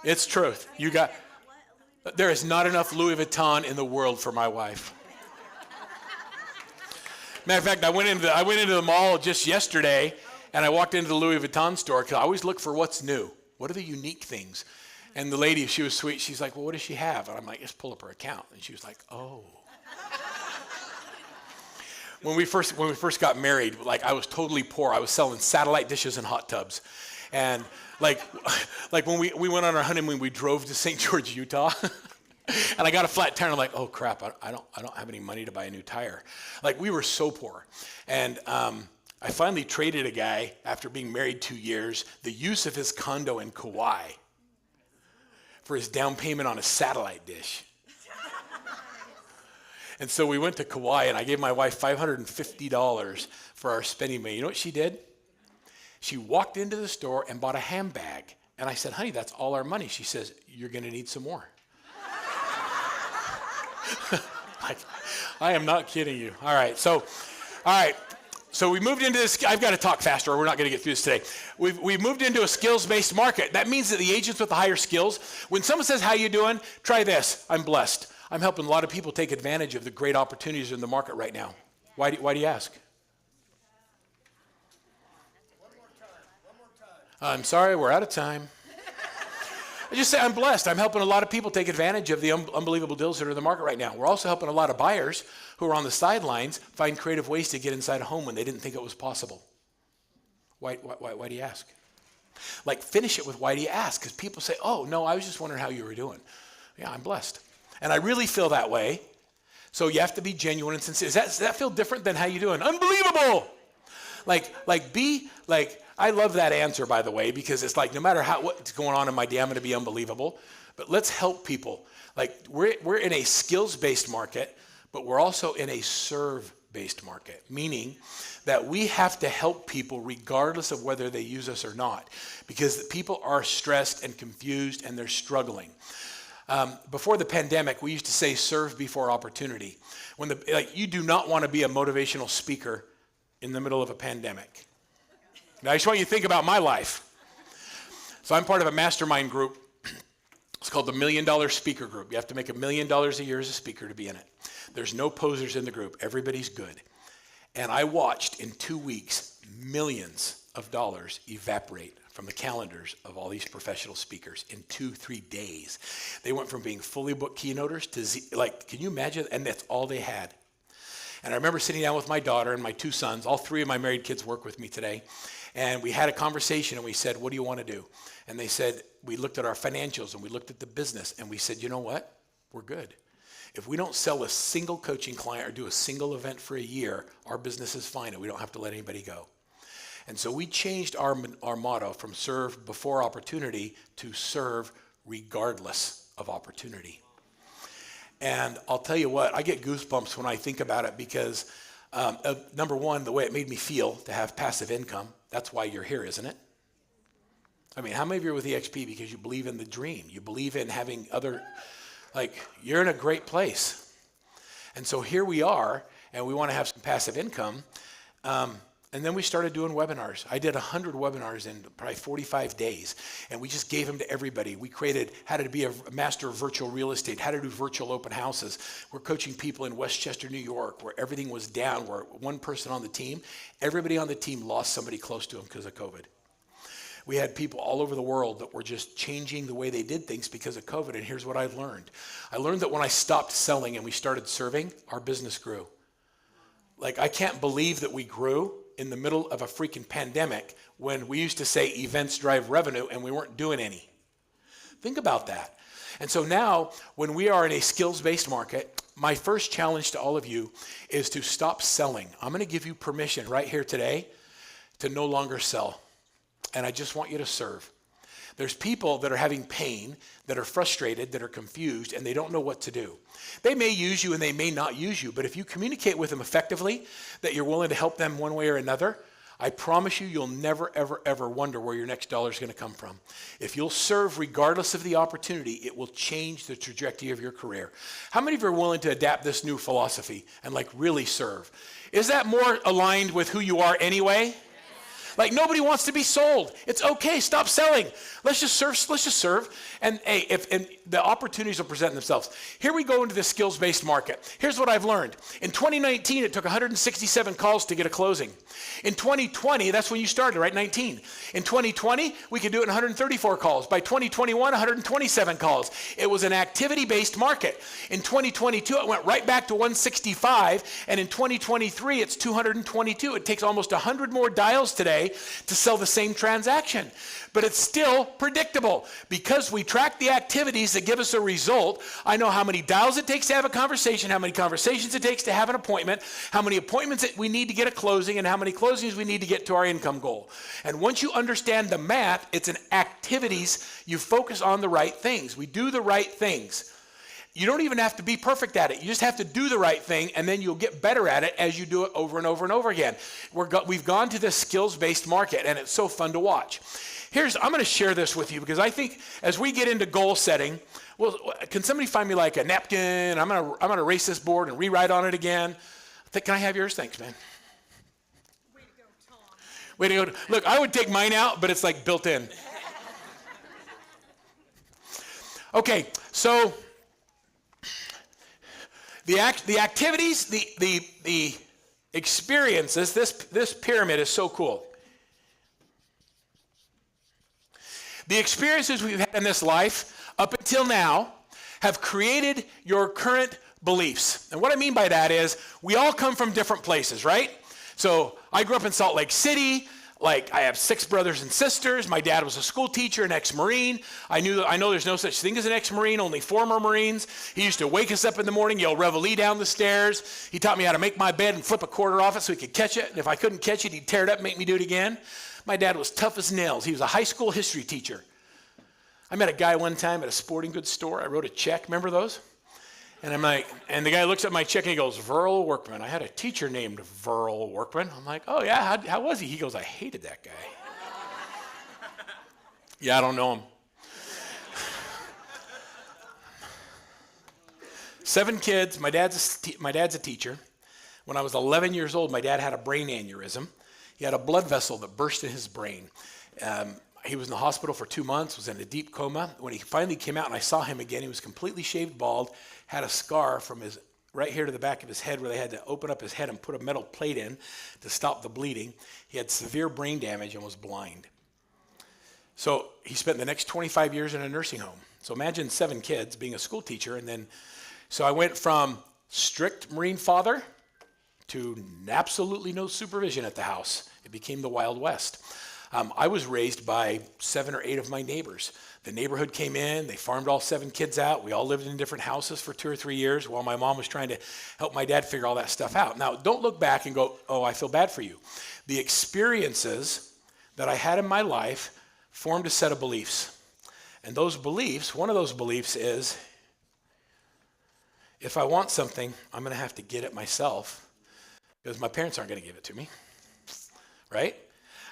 it's truth. There is not enough Louis Vuitton in the world for my wife. Matter of fact, I went into the mall just yesterday, and I walked into the Louis Vuitton store because I always look for what's new. What are the unique things? And the lady, she was sweet. She's like, well, what does she have? And I'm like, just pull up her account. And she was like, oh. When we first got married, I was totally poor. I was selling satellite dishes and hot tubs. And when we went on our honeymoon, we drove to St. George, Utah. And I got a flat tire, and I'm like, oh crap, I don't have any money to buy a new tire. We were so poor. And I finally traded a guy, after being married 2 years, the use of his condo in Kauai for his down payment on a satellite dish. And so we went to Kauai, and I gave my wife $550 for our spending money. You know what she did? She walked into the store and bought a handbag. And I said, honey, that's all our money. She says, you're going to need some more. Like, I am not kidding you. All right. So we moved into this. I've got to talk faster or we're not going to get through this today. We've moved into a skills-based market. That means that the agents with the higher skills, when someone says, how you doing? Try this. I'm blessed. I'm helping a lot of people take advantage of the great opportunities in the market right now. Why do you ask? I'm sorry, we're out of time. I just say I'm blessed. I'm helping a lot of people take advantage of the unbelievable deals that are in the market right now. We're also helping a lot of buyers who are on the sidelines find creative ways to get inside a home when they didn't think it was possible. Why do you ask? Like, finish it with why do you ask? Because people say, oh, no, I was just wondering how you were doing. Yeah, I'm blessed. And I really feel that way. So you have to be genuine and sincere. Does that feel different than how you doing? Unbelievable. I love that answer, by the way, because it's like no matter what's going on in my day, I'm going to be unbelievable. But let's help people. Like we're in a skills-based market, but we're also in a serve-based market, meaning that we have to help people regardless of whether they use us or not, because people are stressed and confused and they're struggling. Before the pandemic, we used to say serve before opportunity. You do not want to be a motivational speaker in the middle of a pandemic. Now, I just want you to think about my life. So I'm part of a mastermind group. It's called the $1 Million Speaker Group. You have to make $1 million a year as a speaker to be in it. There's no posers in the group. Everybody's good. And I watched in 2 weeks millions of dollars evaporate from the calendars of all these professional speakers in 2-3 days. They went from being fully booked keynoters to can you imagine? And that's all they had. And I remember sitting down with my daughter and my 2 sons. All 3 of my married kids work with me today. And we had a conversation and we said, what do you want to do? And they said, we looked at our financials and we looked at the business and we said, you know what? We're good. If we don't sell a single coaching client or do a single event for a year, our business is fine and we don't have to let anybody go. And so we changed our motto from serve before opportunity to serve regardless of opportunity. And I'll tell you what, I get goosebumps when I think about it because number one, the way it made me feel to have passive income. That's why you're here, isn't it? I mean, how many of you are with EXP because you believe in the dream? You believe in having you're in a great place. And so here we are, and we want to have some passive income. And then we started doing webinars. I did 100 webinars in probably 45 days, and we just gave them to everybody. We created how to be a master of virtual real estate, how to do virtual open houses. We're coaching people in Westchester, New York, where everything was down, where one person on the team, everybody on the team lost somebody close to them because of COVID. We had people all over the world that were just changing the way they did things because of COVID, and here's what I've learned. I learned that when I stopped selling and we started serving, our business grew. I can't believe that we grew in the middle of a freaking pandemic when we used to say events drive revenue and we weren't doing any. Think about that. And so now when we are in a skills-based market, my first challenge to all of you is to stop selling. I'm going to give you permission right here today to no longer sell. And I just want you to serve. There's people that are having pain, that are frustrated, that are confused, and they don't know what to do. They may use you and they may not use you, but if you communicate with them effectively, that you're willing to help them one way or another, I promise you, you'll never, ever, ever wonder where your next dollar is going to come from. If you'll serve regardless of the opportunity, it will change the trajectory of your career. How many of you are willing to adapt this new philosophy and really serve? Is that more aligned with who you are anyway? Nobody wants to be sold. It's okay. Stop selling. Let's just serve. And hey, and the opportunities will present themselves. Here we go into the skills-based market. Here's what I've learned. In 2019, it took 167 calls to get a closing. In 2020, that's when you started, right? 19. In 2020, we could do it in 134 calls. By 2021, 127 calls. It was an activity-based market. In 2022, it went right back to 165. And in 2023, it's 222. It takes almost 100 more dials today to sell the same transaction. But it's still predictable because we track the activities that give us a result. I know how many dials it takes to have a conversation, how many conversations it takes to have an appointment, how many appointments that we need to get a closing, and how many closings we need to get to our income goal. And once you understand the math, it's an activities. You focus on the right things. We do the right things. You don't even have to be perfect at it. You just have to do the right thing, and then you'll get better at it as you do it over and over and over again. We've gone to this skills-based market, and it's so fun to watch. I'm going to share this with you because I think as we get into goal setting, well, can somebody find me like a napkin? I'm going to erase this board and rewrite on it again. Can I have yours? Thanks, man. Way to go, Tom. Way to go. Look, I would take mine out, but it's like built in. Okay, so the activities, the experiences, this pyramid is so cool. The experiences we've had in this life up until now have created your current beliefs. And what I mean by that is we all come from different places, right? So I grew up in Salt Lake City. Like, I have 6 brothers and sisters. My dad was a school teacher, an ex-Marine. I know there's no such thing as an ex-Marine, only former Marines. He used to wake us up in the morning, yell reveille down the stairs. He taught me how to make my bed and flip a quarter off it so he could catch it. And if I couldn't catch it, he'd tear it up and make me do it again. My dad was tough as nails. He was a high school history teacher. I met a guy one time at a sporting goods store. I wrote a check. Remember those? And I'm like, and the guy looks at my check and he goes, Verl Workman. I had a teacher named Verl Workman. I'm like, oh yeah, how was he? He goes, I hated that guy. Yeah, I don't know him. 7 kids. My dad's a teacher. When I was 11 years old, my dad had a brain aneurysm. He had a blood vessel that burst in his brain. He was in the hospital for 2 months, was in a deep coma. When he finally came out and I saw him again, he was completely shaved bald, had a scar from his right here to the back of his head where they had to open up his head and put a metal plate in to stop the bleeding. He had severe brain damage and was blind. So he spent the next 25 years in a nursing home. So imagine 7 kids, being a school teacher, and then, so I went from strict Marine father to absolutely no supervision at the house. It became the Wild West. I was raised by 7 or 8 of my neighbors. The neighborhood came in, they farmed all 7 kids out. We all lived in different houses for 2 or 3 years while my mom was trying to help my dad figure all that stuff out. Now, don't look back and go, oh, I feel bad for you. The experiences that I had in my life formed a set of beliefs. And those beliefs, one of those beliefs is, if I want something, I'm going to have to get it myself because my parents aren't going to give it to me, right?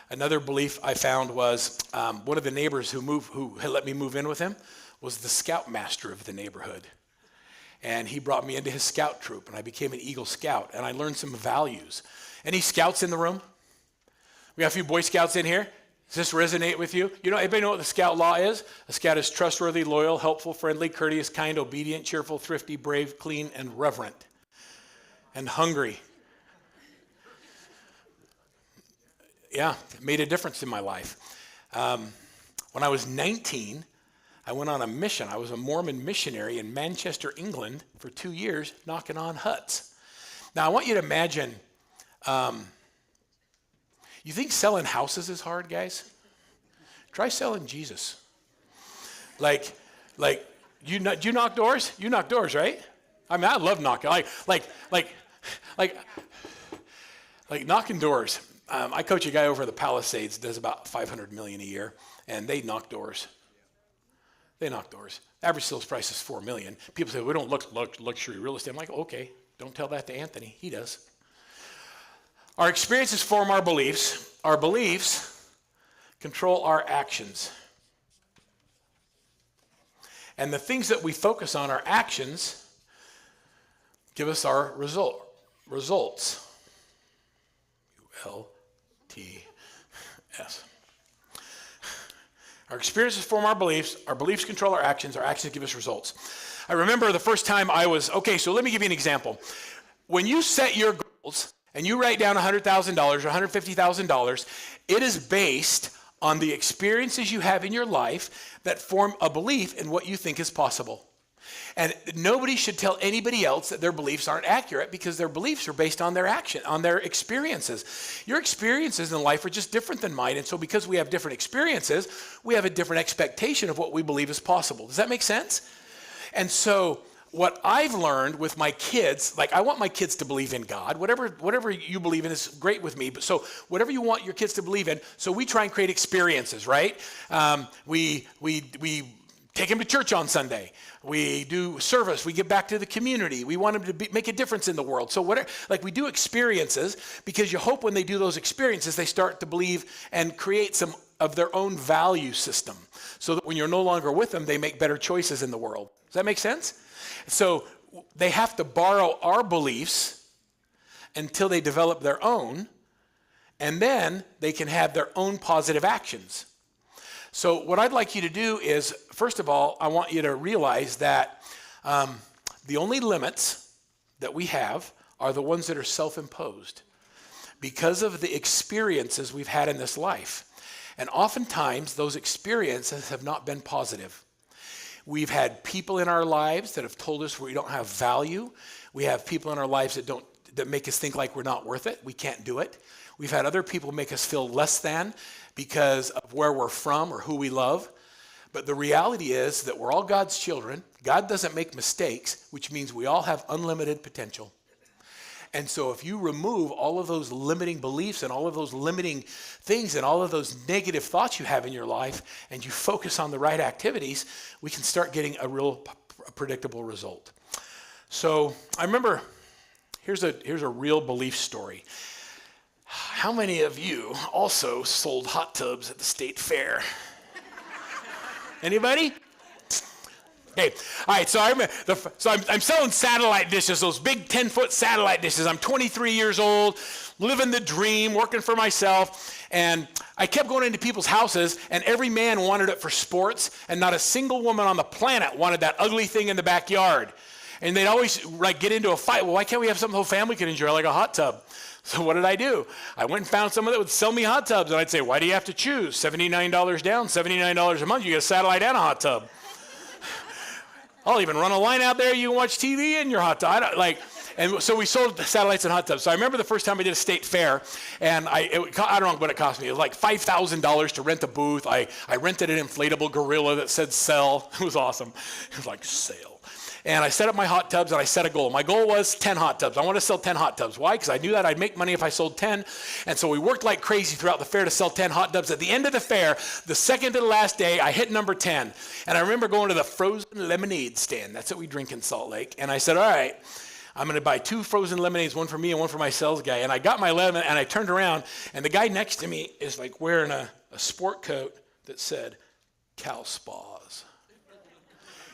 Another belief I found was one of the neighbors who had let me move in with him was the scoutmaster of the neighborhood. And he brought me into his scout troop, and I became an Eagle Scout, and I learned some values. Any scouts in the room? We got a few Boy Scouts in here. Does this resonate with you? Anybody know what the scout law is? A scout is trustworthy, loyal, helpful, friendly, courteous, kind, obedient, cheerful, thrifty, brave, clean, and reverent, and hungry. Yeah, it made a difference in my life. When I was 19, I went on a mission. I was a Mormon missionary in Manchester, England for 2 years, knocking on huts. Now, I want you to imagine, you think selling houses is hard, guys? Try selling Jesus. Like, you knock doors? You knock doors, right? I mean, I love knocking. Like knocking doors. I coach a guy over at the Palisades, does about $500 million a year, and they knock doors. They knock doors. Average sales price is $4 million. People say, we don't look luxury real estate. I'm like, okay, don't tell that to Anthony. He does. Our experiences form our beliefs. Our beliefs control our actions. And the things that we focus on, our actions, give us our results. U-L-T-S. Our experiences form our beliefs control our actions give us results. I remember the first time so let me give you an example. When you set your goals and you write down $100,000 or $150,000, it is based on the experiences you have in your life that form a belief in what you think is possible. And nobody should tell anybody else that their beliefs aren't accurate because their beliefs are based on their action, on their experiences. Your experiences in life are just different than mine. And so because we have different experiences, we have a different expectation of what we believe is possible. Does that make sense? And so what I've learned with my kids, like I want my kids to believe in God. Whatever you believe in is great with me. But so whatever you want your kids to believe in, so we try and create experiences, right? We take them to church on Sunday. We do service. We give back to the community. We want them to make a difference in the world. So whatever, like we do experiences because you hope when they do those experiences, they start to believe and create some of their own value system so that when you're no longer with them, they make better choices in the world. Does that make sense? So they have to borrow our beliefs until they develop their own, and then they can have their own positive actions. So what I'd like you to do is, first of all, I want you to realize that the only limits that we have are the ones that are self-imposed because of the experiences we've had in this life. And oftentimes, those experiences have not been positive. We've had people in our lives that have told us we don't have value. We have people in our lives that make us think like we're not worth it. We can't do it. We've had other people make us feel less than because of where we're from or who we love. But the reality is that we're all God's children. God doesn't make mistakes, which means we all have unlimited potential. And so if you remove all of those limiting beliefs and all of those limiting things and all of those negative thoughts you have in your life and you focus on the right activities, we can start getting a real predictable result. So I remember, here's a real belief story. How many of you also sold hot tubs at the state fair? Anybody? Okay, all right, so I'm selling satellite dishes, those big 10-foot satellite dishes. I'm 23 years old, living the dream, working for myself, and I kept going into people's houses, and every man wanted it for sports, and not a single woman on the planet wanted that ugly thing in the backyard. And they'd always get into a fight. Well, why can't we have something the whole family can enjoy, like a hot tub? So what did I do? I went and found someone that would sell me hot tubs, and I'd say, why do you have to choose? $79 down, $79 a month, you get a satellite and a hot tub. I'll even run a line out there, you can watch TV in your hot tub. And so we sold satellites and hot tubs. So I remember the first time I did a state fair, and I don't know what it cost me. It was like $5,000 to rent a booth. I rented an inflatable gorilla that said sell. It was awesome. It was like sale. And I set up my hot tubs, and I set a goal. My goal was 10 hot tubs. I wanted to sell 10 hot tubs. Why? Because I knew that I'd make money if I sold 10. And so we worked like crazy throughout the fair to sell 10 hot tubs. At the end of the fair, the second to the last day, I hit number 10. And I remember going to the frozen lemonade stand. That's what we drink in Salt Lake. And I said, all right, I'm going to buy 2 frozen lemonades, one for me and one for my sales guy. And I got my lemon, and I turned around, and the guy next to me is like wearing a sport coat that said Cal Spas.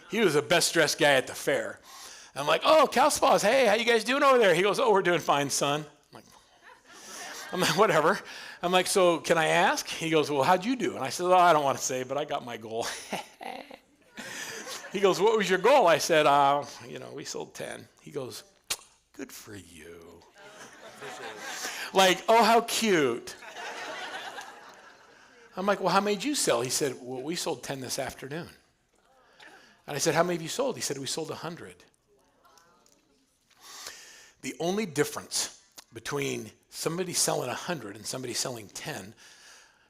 He was the best dressed guy at the fair. I'm like, oh, Cal Spas, hey, how you guys doing over there? He goes, oh, we're doing fine, son. I'm like, whatever. I'm like, so can I ask? He goes, well, how'd you do? And I said, oh, I don't want to say, but I got my goal. He goes, what was your goal? I said, we sold 10. He goes, good for you. Like, oh, how cute. I'm like, well, how many did you sell? He said, well, we sold 10 this afternoon. And I said, how many have you sold? He said, we sold 100. The only difference between somebody selling 100 and somebody selling 10,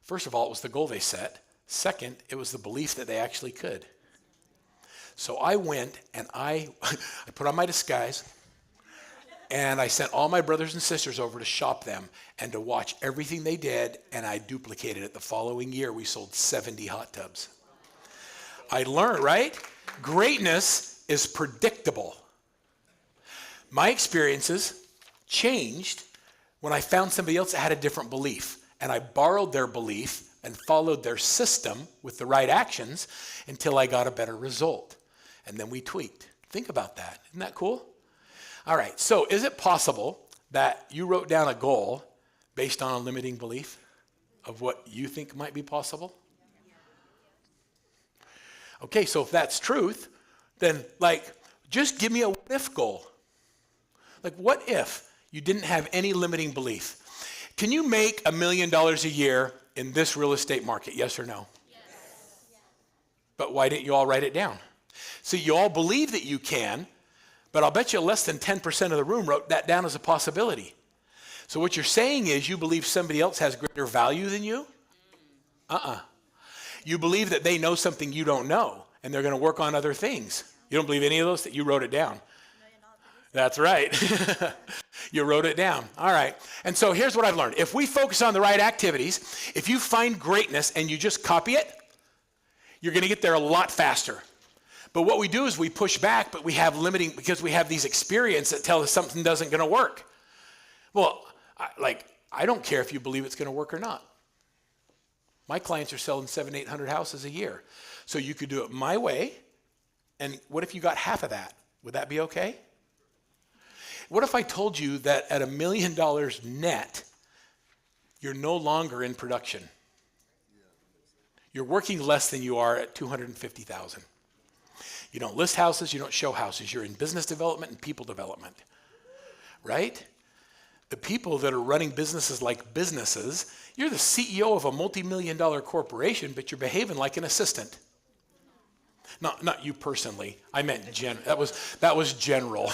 first of all, it was the goal they set. Second, it was the belief that they actually could. So I went and I put on my disguise, and I sent all my brothers and sisters over to shop them and to watch everything they did, and I duplicated it. The following year, we sold 70 hot tubs. I learned, right? Greatness is predictable. My experiences changed when I found somebody else that had a different belief, and I borrowed their belief and followed their system with the right actions until I got a better result. And then we tweaked. Think about that. Isn't that cool? All right, so is it possible that you wrote down a goal based on a limiting belief of what you think might be possible? Okay, so if that's truth, then just give me a what-if goal. Like, what if you didn't have any limiting belief? Can you make $1 million a year in this real estate market, yes or no? Yes. But why didn't you all write it down? So you all believe that you can, but I'll bet you less than 10% of the room wrote that down as a possibility. So what you're saying is you believe somebody else has greater value than you? You believe that they know something you don't know, and they're going to work on other things. You don't believe any of those? That you wrote it down. That's right. You wrote it down. All right. And so here's what I've learned. If we focus on the right activities, if you find greatness and you just copy it, you're going to get there a lot faster. But what we do is we push back, but we have limiting, because we have these experiences that tell us something doesn't going to work. Well, I don't care if you believe it's going to work or not. My clients are selling 700, 800 houses a year. So you could do it my way, and what if you got half of that? Would that be okay? What if I told you that at $1 million net, you're no longer in production? You're working less than you are at 250,000. You don't list houses, you don't show houses. You're in business development and people development, right? The people that are running businesses like businesses, you're the CEO of a multi-million-dollar corporation, but you're behaving like an assistant. Not you personally. I meant that was general.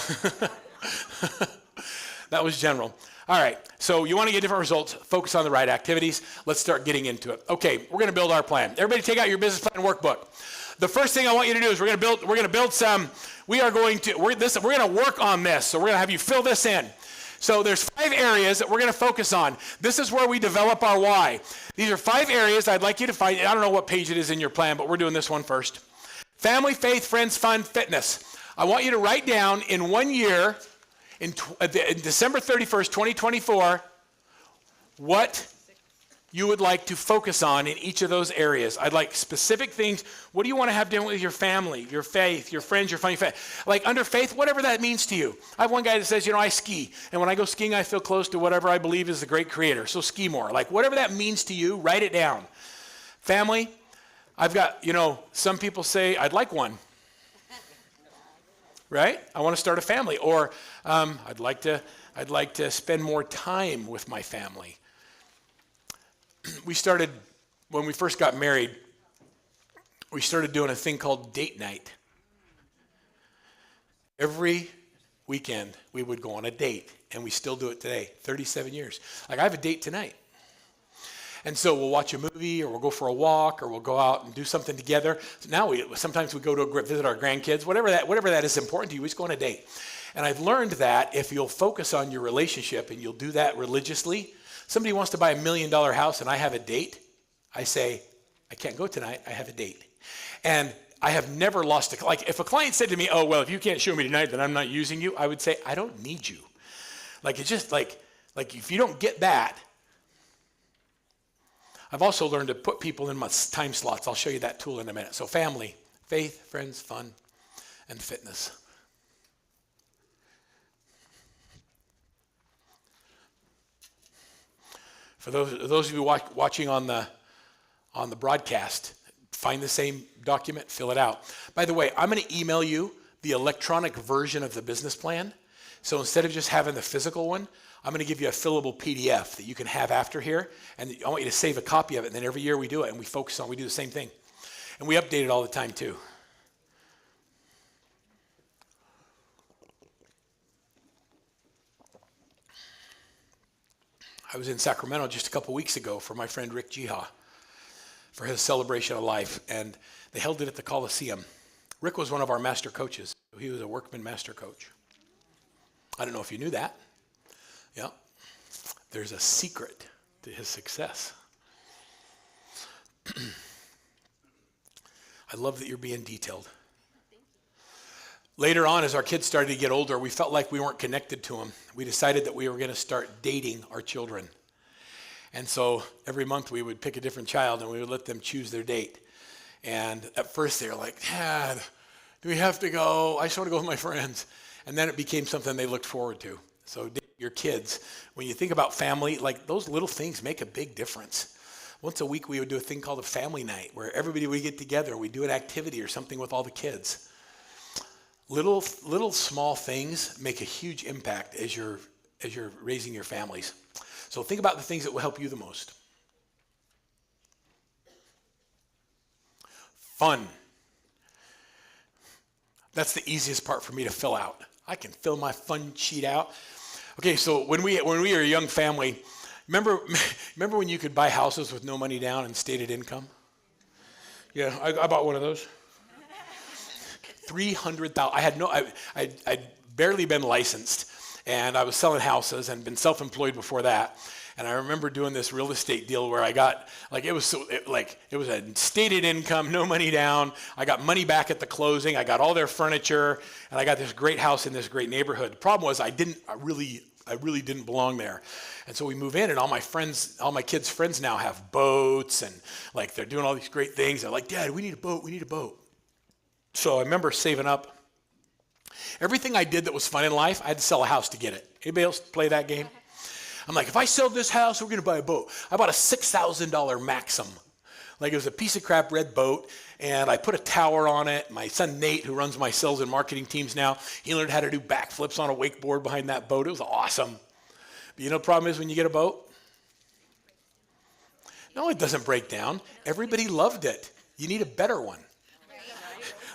That was general. All right, so you want to get different results, focus on the right activities. Let's start getting into it. Okay, we're going to build our plan. Everybody take out your business plan workbook. The first thing I want you to do is we're going to build some, we're going to work on this. So we're going to have you fill this in. So there's 5 areas that we're going to focus on. This is where we develop our why. These are 5 areas I'd like you to find. I don't know what page it is in your plan, but we're doing this one first. Family, faith, friends, fun, fitness. I want you to write down in 1 year, in December 31st, 2024, what you would like to focus on in each of those areas. I'd like specific things. What do you want to have done with your family, your faith, your friends, your fun, your faith? Like under faith, whatever that means to you. I have one guy that says, I ski. And when I go skiing, I feel close to whatever I believe is the great creator. So ski more. Like whatever that means to you, write it down. Family, I've got, some people say, I'd like one. Right? I want to start a family. Or I'd like to spend more time with my family. We started, when we first got married, we started doing a thing called date night. Every weekend, we would go on a date, and we still do it today, 37 years. Like, I have a date tonight. And so we'll watch a movie, or we'll go for a walk, or we'll go out and do something together. So now sometimes we go to visit our grandkids, whatever that is important to you, we just go on a date. And I've learned that if you'll focus on your relationship and you'll do that religiously, somebody wants to buy $1 million house and I have a date, I say, I can't go tonight, I have a date. And I have never lost like if a client said to me, oh, well, if you can't show me tonight, then I'm not using you, I would say, I don't need you. Like, it's just like if you don't get that. I've also learned to put people in my time slots. I'll show you that tool in a minute. So family, faith, friends, fun, and fitness. For those of you watching on the broadcast, find the same document, fill it out. By the way, I'm going to email you the electronic version of the business plan. So instead of just having the physical one, I'm going to give you a fillable PDF that you can have after here. And I want you to save a copy of it. And then every year we do it, and we do the same thing. And we update it all the time too. I was in Sacramento just a couple weeks ago for my friend Rick Jiha for his celebration of life, and they held it at the Coliseum. Rick was one of our master coaches. He was a Workman master coach. I don't know if you knew that. Yeah. There's a secret to his success. I love that you're being detailed. Later on, as our kids started to get older, we felt like we weren't connected to them. We decided that we were going to start dating our children. And so every month we would pick a different child and we would let them choose their date. And at first they were like, Dad, do we have to go? I just want to go with my friends. And then it became something they looked forward to. So your kids, when you think about family, like those little things make a big difference. Once a week we would do a thing called a family night where everybody would get together. We'd do an activity or something with all the kids. Little small things make a huge impact as you're raising your families. So think about the things that will help you the most. Fun. That's the easiest part for me to fill out. I can fill my fun sheet out. Okay, so when we were a young family, remember when you could buy houses with no money down and stated income? Yeah, I bought one of those. 300,000. I'd barely been licensed, and I was selling houses and been self-employed before that. And I remember doing this real estate deal where I got, like, it was a stated income, no money down. I got money back at the closing. I got all their furniture, and I got this great house in this great neighborhood. The problem was I really didn't belong there. And so we move in, and all my kids' friends now have boats, and like they're doing all these great things. They're like, Dad, we need a boat. So I remember saving up. Everything I did that was fun in life, I had to sell a house to get it. Anybody else play that game? I'm like, if I sell this house, we're going to buy a boat. I bought a $6,000 Maxim. Like, it was a piece of crap red boat, and I put a tower on it. My son Nate, who runs my sales and marketing teams now, he learned how to do backflips on a wakeboard behind that boat. It was awesome. But you know the problem is when you get a boat? No, it doesn't break down. Everybody loved it. You need a better one.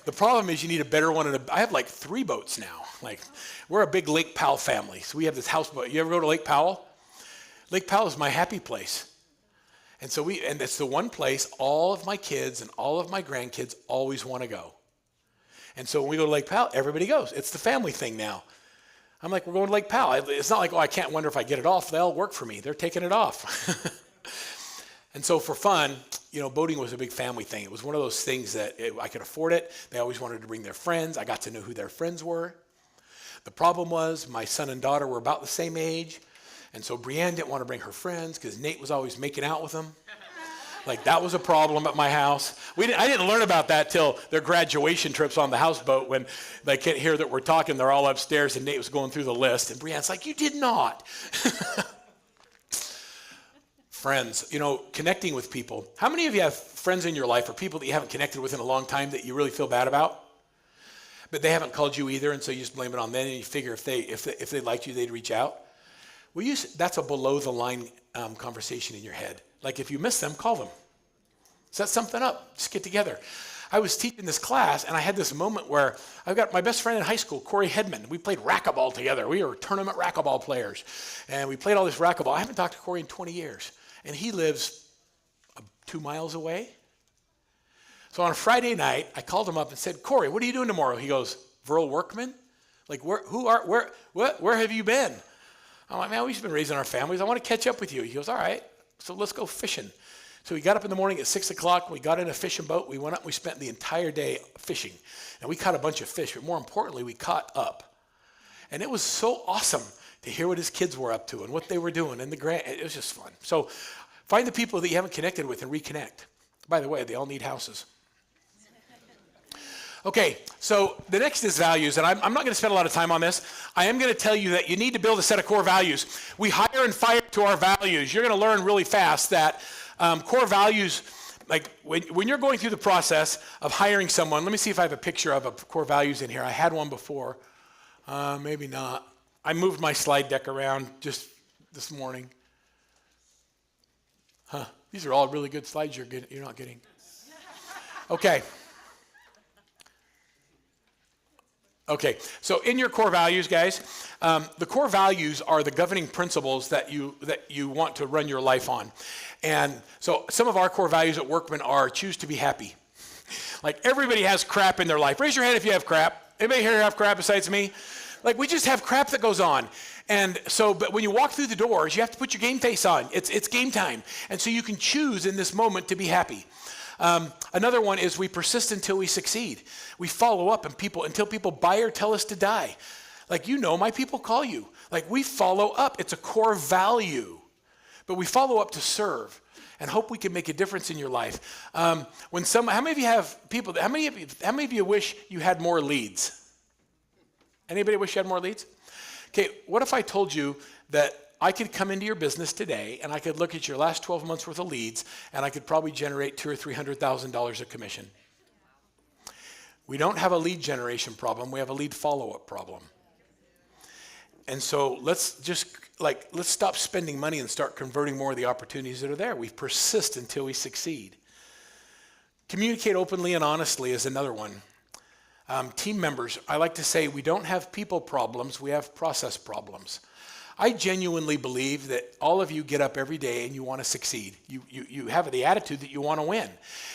The problem is you need a better one. And I have like 3 boats now. Like, we're a big Lake Powell family. So we have this houseboat. You ever go to Lake Powell? Lake Powell is my happy place. And so and it's the one place all of my kids and all of my grandkids always want to go. And so when we go to Lake Powell, everybody goes. It's the family thing now. I'm like, we're going to Lake Powell. It's not like, I can't wonder if I get it off. They all work for me. They're taking it off. And so for fun, boating was a big family thing. It was one of those things that I could afford it. They always wanted to bring their friends. I got to know who their friends were. The problem was my son and daughter were about the same age. And so Brienne didn't want to bring her friends because Nate was always making out with them. Like, that was a problem at my house. I didn't learn about that till their graduation trips on the houseboat when they can't hear that we're talking. They're all upstairs, and Nate was going through the list. And Brienne's like, you did not. Friends, connecting with people. How many of you have friends in your life or people that you haven't connected with in a long time that you really feel bad about? But they haven't called you either, and so you just blame it on them, and you figure if they liked you, they'd reach out. Well, that's a below-the-line conversation in your head. Like, if you miss them, call them. Set something up. Just get together. I was teaching this class, and I had this moment where I've got my best friend in high school, Corey Hedman. We played racquetball together. We were tournament racquetball players, and we played all this racquetball. I haven't talked to Corey in 20 years, and he lives 2 miles away. So on a Friday night, I called him up and said, Corey, what are you doing tomorrow? He goes, Verl Workman? Like, where have you been? I'm like, man, we've been raising our families. I want to catch up with you. He goes, all right, so let's go fishing. So we got up in the morning at 6 o'clock. We got in a fishing boat. We went up. We spent the entire day fishing. And we caught a bunch of fish. But more importantly, we caught up. And it was so awesome to hear what his kids were up to and what they were doing. And it was just fun. So find the people that you haven't connected with and reconnect. By the way, they all need houses. Okay, so the next is values, and I'm not going to spend a lot of time on this. I am going to tell you that you need to build a set of core values. We hire and fire to our values. You're going to learn really fast that core values, like when you're going through the process of hiring someone, let me see if I have a picture of a core values in here. I had one before, maybe not. I moved my slide deck around just this morning. These are all really good slides you're not getting. Okay. Okay, so in your core values, guys, the core values are the governing principles that you want to run your life on. And so some of our core values at Workman are choose to be happy. Like, everybody has crap in their life. Raise your hand if you have crap. Anybody here have crap besides me? Like, we just have crap that goes on. And so, but when you walk through the doors, you have to put your game face on. It's game time. And so you can choose in this moment to be happy. Another one is we persist until we succeed. We follow up until people buy or tell us to die. Like, my people call you. Like, we follow up. It's a core value. But we follow up to serve and hope we can make a difference in your life. How many of you have people, how many of you wish you had more leads? Anybody wish you had more leads? Okay, what if I told you that I could come into your business today and I could look at your last 12 months worth of leads and I could probably generate $200,000 or $300,000 of commission. We don't have a lead generation problem. We have a lead follow-up problem. And so let's stop spending money and start converting more of the opportunities that are there. We persist until we succeed. Communicate openly and honestly is another one. Team members, I like to say we don't have people problems, we have process problems. I genuinely believe that all of you get up every day and you want to succeed. You have the attitude that you want to win.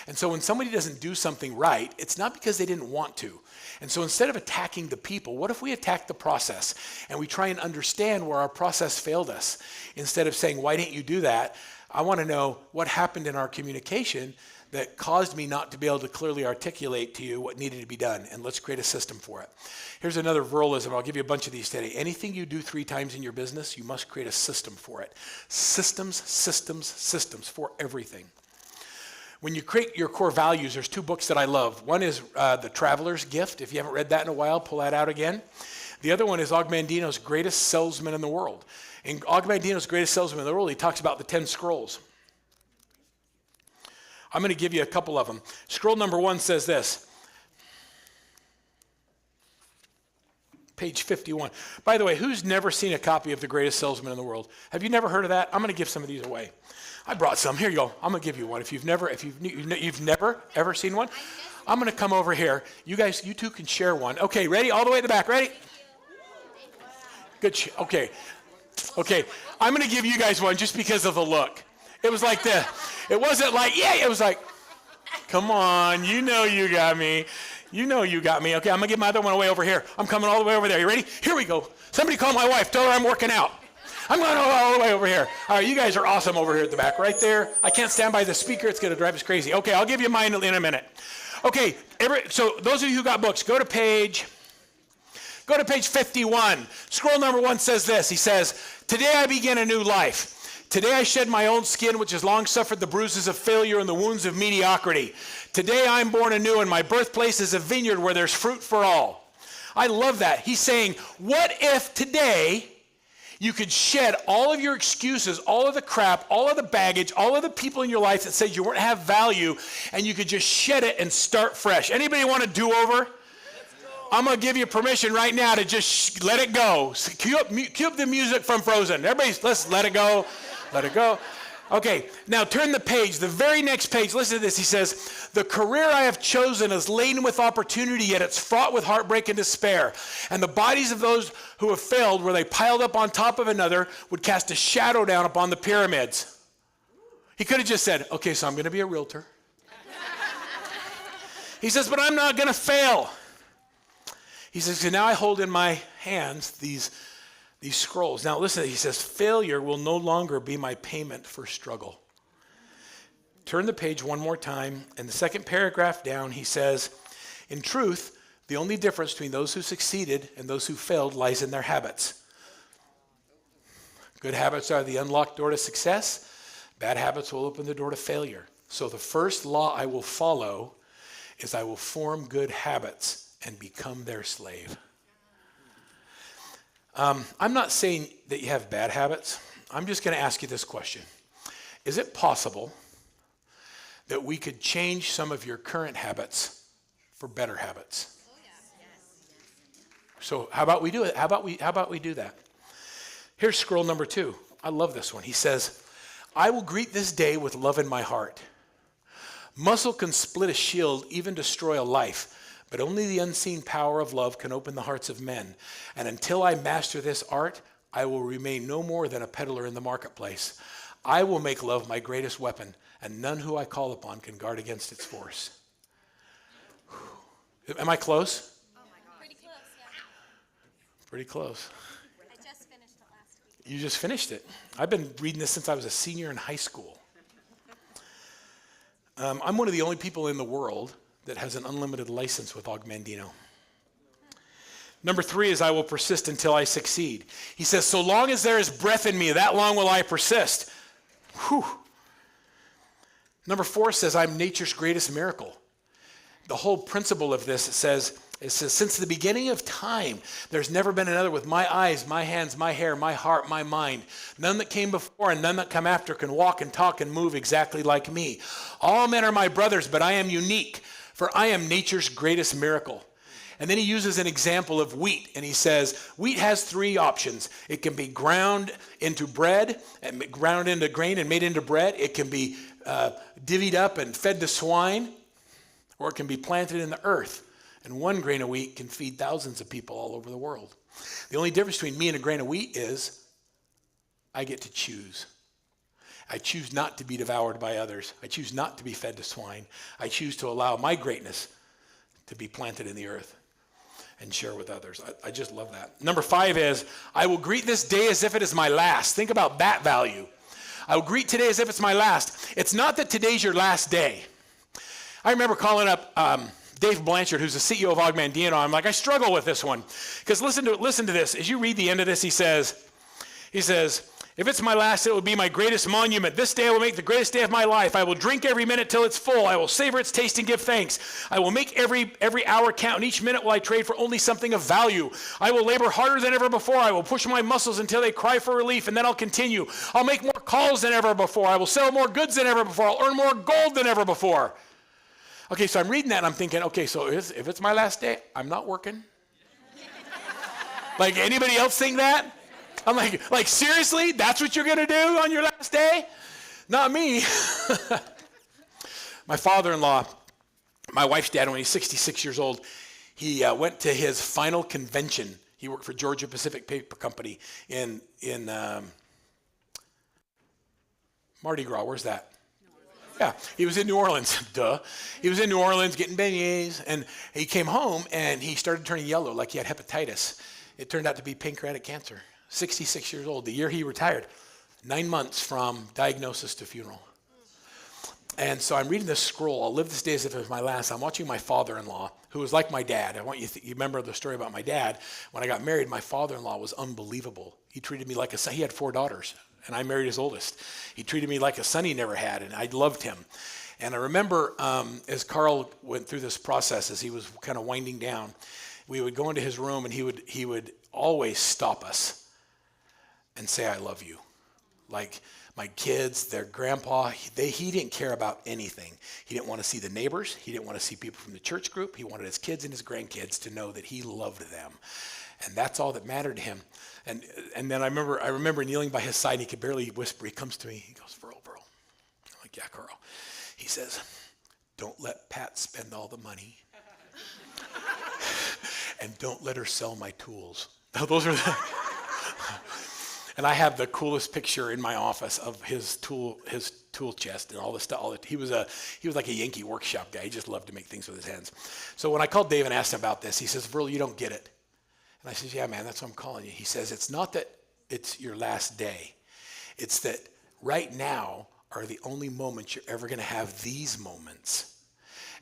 And so when somebody doesn't do something right, it's not because they didn't want to. And so instead of attacking the people, what if we attack the process and we try and understand where our process failed us? Instead of saying, why didn't you do that? I want to know what happened in our communication that caused me not to be able to clearly articulate to you what needed to be done, and let's create a system for it. Here's another Verlism. I'll give you a bunch of these today. Anything you do 3 times in your business, you must create a system for it. Systems, systems, systems for everything. When you create your core values, there's 2 books that I love. One is The Traveler's Gift. If you haven't read that in a while, pull that out again. The other one is Og Mandino's Greatest Salesman in the World. In Og Mandino's Greatest Salesman in the World, he talks about the 10 scrolls. I'm going to give you a couple of them. Scroll number 1 says this. Page 51. By the way, who's never seen a copy of The Greatest Salesman in the World? Have you never heard of that? I'm going to give some of these away. I brought some. Here you go. I'm going to give you one. If you've never ever seen one, I'm going to come over here. You guys, you 2 can share one. Okay, ready? All the way to the back. Ready? Good. Okay. I'm going to give you guys one just because of the look. It was like it wasn't like, yeah, it was like, come on, you know you got me. You know you got me. Okay, I'm going to give my other one away over here. I'm coming all the way over there. You ready? Here we go. Somebody call my wife. Tell her I'm working out. I'm going all the way over here. All right, you guys are awesome over here at the back, right there. I can't stand by the speaker. It's going to drive us crazy. Okay, I'll give you mine in a minute. Okay, so those of you who got books, go to page 51. Scroll number 1 says this. He says, today I begin a new life. Today I shed my own skin, which has long suffered the bruises of failure and the wounds of mediocrity. Today I am born anew, and my birthplace is a vineyard where there's fruit for all. I love that. He's saying, what if today you could shed all of your excuses, all of the crap, all of the baggage, all of the people in your life that said you weren't have value, and you could just shed it and start fresh. Anybody want a do-over? I'm going to give you permission right now to just let it go. Cue up the music from Frozen. Everybody, let's let it go. Let it go. Okay, now turn the page. The very next page, listen to this. He says, the career I have chosen is laden with opportunity, yet it's fraught with heartbreak and despair. And the bodies of those who have failed, where they piled up on top of another, would cast a shadow down upon the pyramids. He could have just said, okay, so I'm going to be a realtor. He says, but I'm not going to fail. He says, so now I hold in my hands these scrolls. Now listen, he says, failure will no longer be my payment for struggle. Turn the page one more time, and the second paragraph down, he says, in truth, the only difference between those who succeeded and those who failed lies in their habits. Good habits are the unlocked door to success. Bad habits will open the door to failure. So the first law I will follow is I will form good habits and become their slave. I'm not saying that you have bad habits. I'm just going to ask you this question. Is it possible that we could change some of your current habits for better habits? So how about we do it? How about we do that? Here's scroll number 2. I love this one. He says, I will greet this day with love in my heart. Muscle can split a shield, even destroy a life, but only the unseen power of love can open the hearts of men. And until I master this art, I will remain no more than a peddler in the marketplace. I will make love my greatest weapon, and none who I call upon can guard against its force. Am I close? Oh my God. Pretty close, yeah. Pretty close. I just finished it last week. You just finished it. I've been reading this since I was a senior in high school. I'm one of the only people in the world that has an unlimited license with Og Mandino. Number 3 is I will persist until I succeed. He says, so long as there is breath in me, that long will I persist. Whew. Number 4 says, I'm nature's greatest miracle. The whole principle of this, it says, since the beginning of time, there's never been another with my eyes, my hands, my hair, my heart, my mind. None that came before and none that come after can walk and talk and move exactly like me. All men are my brothers, but I am unique, for I am nature's greatest miracle. And then he uses an example of wheat, and he says, wheat has 3 options. It can be ground into bread, and ground into grain and made into bread. It can be divvied up and fed to swine, or it can be planted in the earth. And 1 grain of wheat can feed thousands of people all over the world. The only difference between me and a grain of wheat is I get to choose. I choose not to be devoured by others. I choose not to be fed to swine. I choose to allow my greatness to be planted in the earth and share with others. I just love that. Number 5 is, I will greet this day as if it is my last. Think about that value. I will greet today as if it's my last. It's not that today's your last day. I remember calling up Dave Blanchard, who's the CEO of Workman. I'm like, I struggle with this one. Because listen to this. As you read the end of this, he says, if it's my last, it will be my greatest monument. This day I will make the greatest day of my life. I will drink every minute till it's full. I will savor its taste and give thanks. I will make every hour count, and each minute will I trade for only something of value. I will labor harder than ever before. I will push my muscles until they cry for relief, and then I'll continue. I'll make more calls than ever before. I will sell more goods than ever before. I'll earn more gold than ever before. Okay, so I'm reading that, and I'm thinking, okay, so if it's my last day, I'm not working. Like, anybody else think that? I'm like, seriously? That's what you're going to do on your last day? Not me. My father-in-law, my wife's dad, when he's 66 years old, he went to his final convention. He worked for Georgia Pacific Paper Company in Mardi Gras. Where's that? Yeah, he was in New Orleans. Duh. He was in New Orleans getting beignets, and he came home, and he started turning yellow like he had hepatitis. It turned out to be pancreatic cancer. 66 years old, the year he retired, 9 months from diagnosis to funeral. And so I'm reading this scroll. I'll live this day as if it was my last. I'm watching my father-in-law, who was like my dad. I want you you remember the story about my dad. When I got married, my father-in-law was unbelievable. He treated me like a son. He had 4 daughters, and I married his oldest. He treated me like a son he never had, and I loved him. And I remember as Carl went through this process, as he was kind of winding down, we would go into his room, and he would always stop us and say, I love you. Like my kids, their grandpa, he didn't care about anything. He didn't want to see the neighbors. He didn't want to see people from the church group. He wanted his kids and his grandkids to know that he loved them. And that's all that mattered to him. And then I remember kneeling by his side, and he could barely whisper. He comes to me, he goes, Verl. I'm like, yeah, Carl. He says, don't let Pat spend all the money. And don't let her sell my tools. Now, those are the... And I have the coolest picture in my office of his tool chest and all this stuff. He was like a Yankee workshop guy. He just loved to make things with his hands. So when I called Dave and asked him about this, he says, Verl, you don't get it. And I said, yeah, man, that's what I'm calling you. He says, it's not that it's your last day. It's that right now are the only moments you're ever going to have these moments.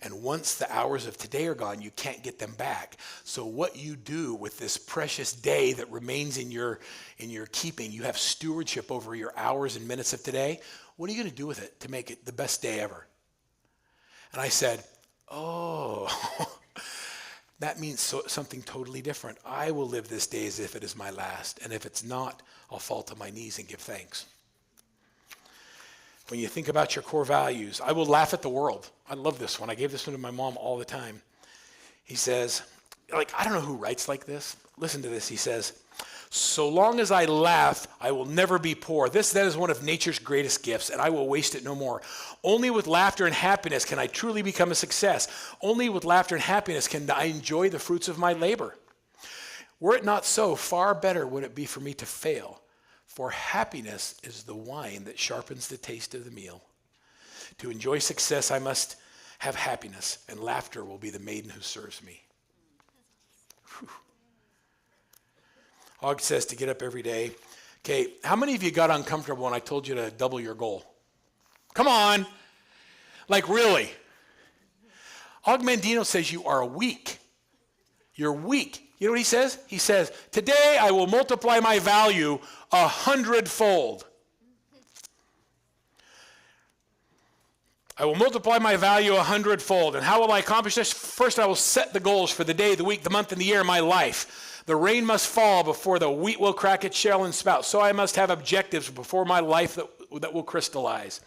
And once the hours of today are gone, you can't get them back. So what you do with this precious day that remains in your keeping, you have stewardship over your hours and minutes of today. What are you going to do with it to make it the best day ever? And I said, oh, that means something totally different. I will live this day as if it is my last. And if it's not, I'll fall to my knees and give thanks. When you think about your core values, I will laugh at the world. I love this one. I gave this one to my mom all the time. He says, I don't know who writes like this. Listen to this. He says, so long as I laugh, I will never be poor. That is one of nature's greatest gifts, and I will waste it no more. Only with laughter and happiness can I truly become a success. Only with laughter and happiness can I enjoy the fruits of my labor. Were it not so, far better would it be for me to fail. For happiness is the wine that sharpens the taste of the meal. To enjoy success, I must have happiness, and laughter will be the maiden who serves me. Whew. Hogg says to get up every day. Okay, how many of you got uncomfortable when I told you to double your goal? Come on. Like, really? Og Mandino says you are weak. You're weak. You know what he says? He says, today I will multiply my value 100-fold. I will multiply my value 100-fold. And how will I accomplish this? First, I will set the goals for the day, the week, the month, and the year of my life. The rain must fall before the wheat will crack its shell and sprout. So I must have objectives before my life that will crystallize.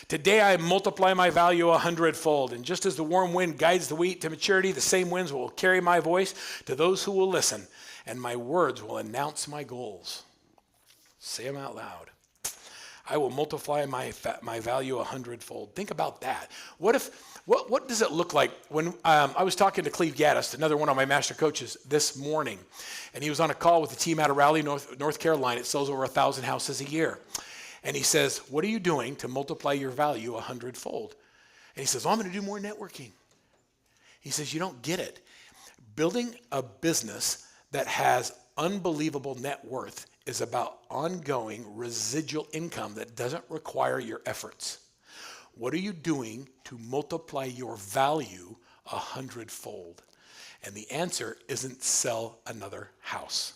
Today I multiply my value 100-fold. And just as the warm wind guides the wheat to maturity, the same winds will carry my voice to those who will listen. And my words will announce my goals. Say them out loud. I will multiply my value 100-fold. Think about that. What What does it look like? When I was talking to Cleve Gaddis, another one of my master coaches, this morning, and he was on a call with a team out of Raleigh, North Carolina. It sells over 1,000 houses a year. And he says, what are you doing to multiply your value 100-fold? And he says, I'm going to do more networking. He says, you don't get it. Building a business that has unbelievable net worth is about ongoing residual income that doesn't require your efforts. What are you doing to multiply your value 100-fold? And the answer isn't sell another house.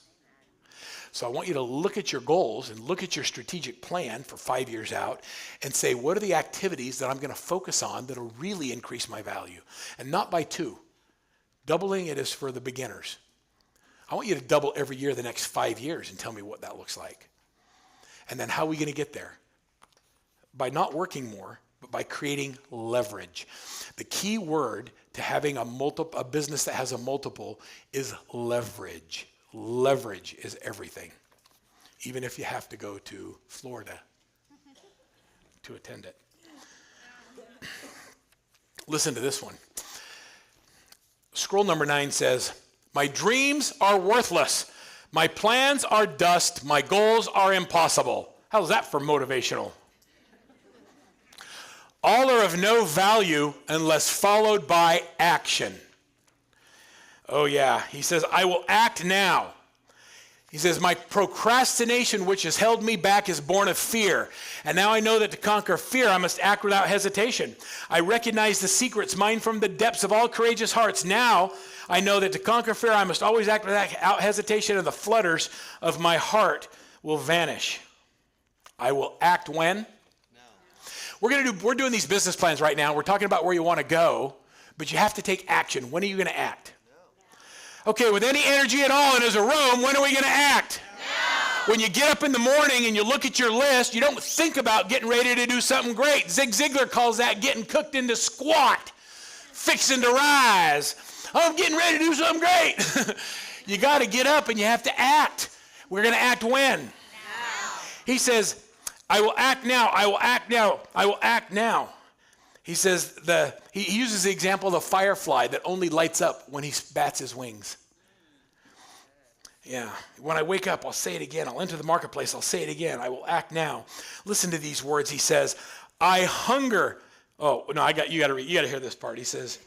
So I want you to look at your goals and look at your strategic plan for 5 years out and say, what are the activities that I'm going to focus on that will really increase my value? And not by 2. Doubling it is for the beginners. I want you to double every year the next 5 years and tell me what that looks like. And then how are we going to get there? By not working more, but by creating leverage. The key word to having a business that has a multiple is leverage. Leverage is everything, even if you have to go to Florida to attend it. Listen to this one. Scroll number 9 says, my dreams are worthless. My plans are dust. My goals are impossible. How's that for motivational? All are of no value unless followed by action. Oh yeah, he says, I will act now. He says, my procrastination which has held me back is born of fear. And now I know that to conquer fear, I must act without hesitation. I recognize the secrets mined from the depths of all courageous hearts. Now I know that to conquer fear, I must always act without hesitation, and the flutters of my heart will vanish. I will act when? We're doing these business plans right now. We're talking about where you want to go, but you have to take action. When are you going to act? Okay, with any energy at all and as a room, when are we going to act? Now. When you get up in the morning and you look at your list, you don't think about getting ready to do something great. Zig Ziglar calls that getting cooked into squat, fixing to rise. I'm getting ready to do something great. You got to get up and you have to act. We're going to act when? Now. He says, I will act now, I will act now, I will act now. He says, he uses the example of the firefly that only lights up when he bats his wings. Yeah, when I wake up, I'll say it again. I'll enter the marketplace, I'll say it again. I will act now. Listen to these words. He says, I hunger. Oh, no, you got to hear this part. He says,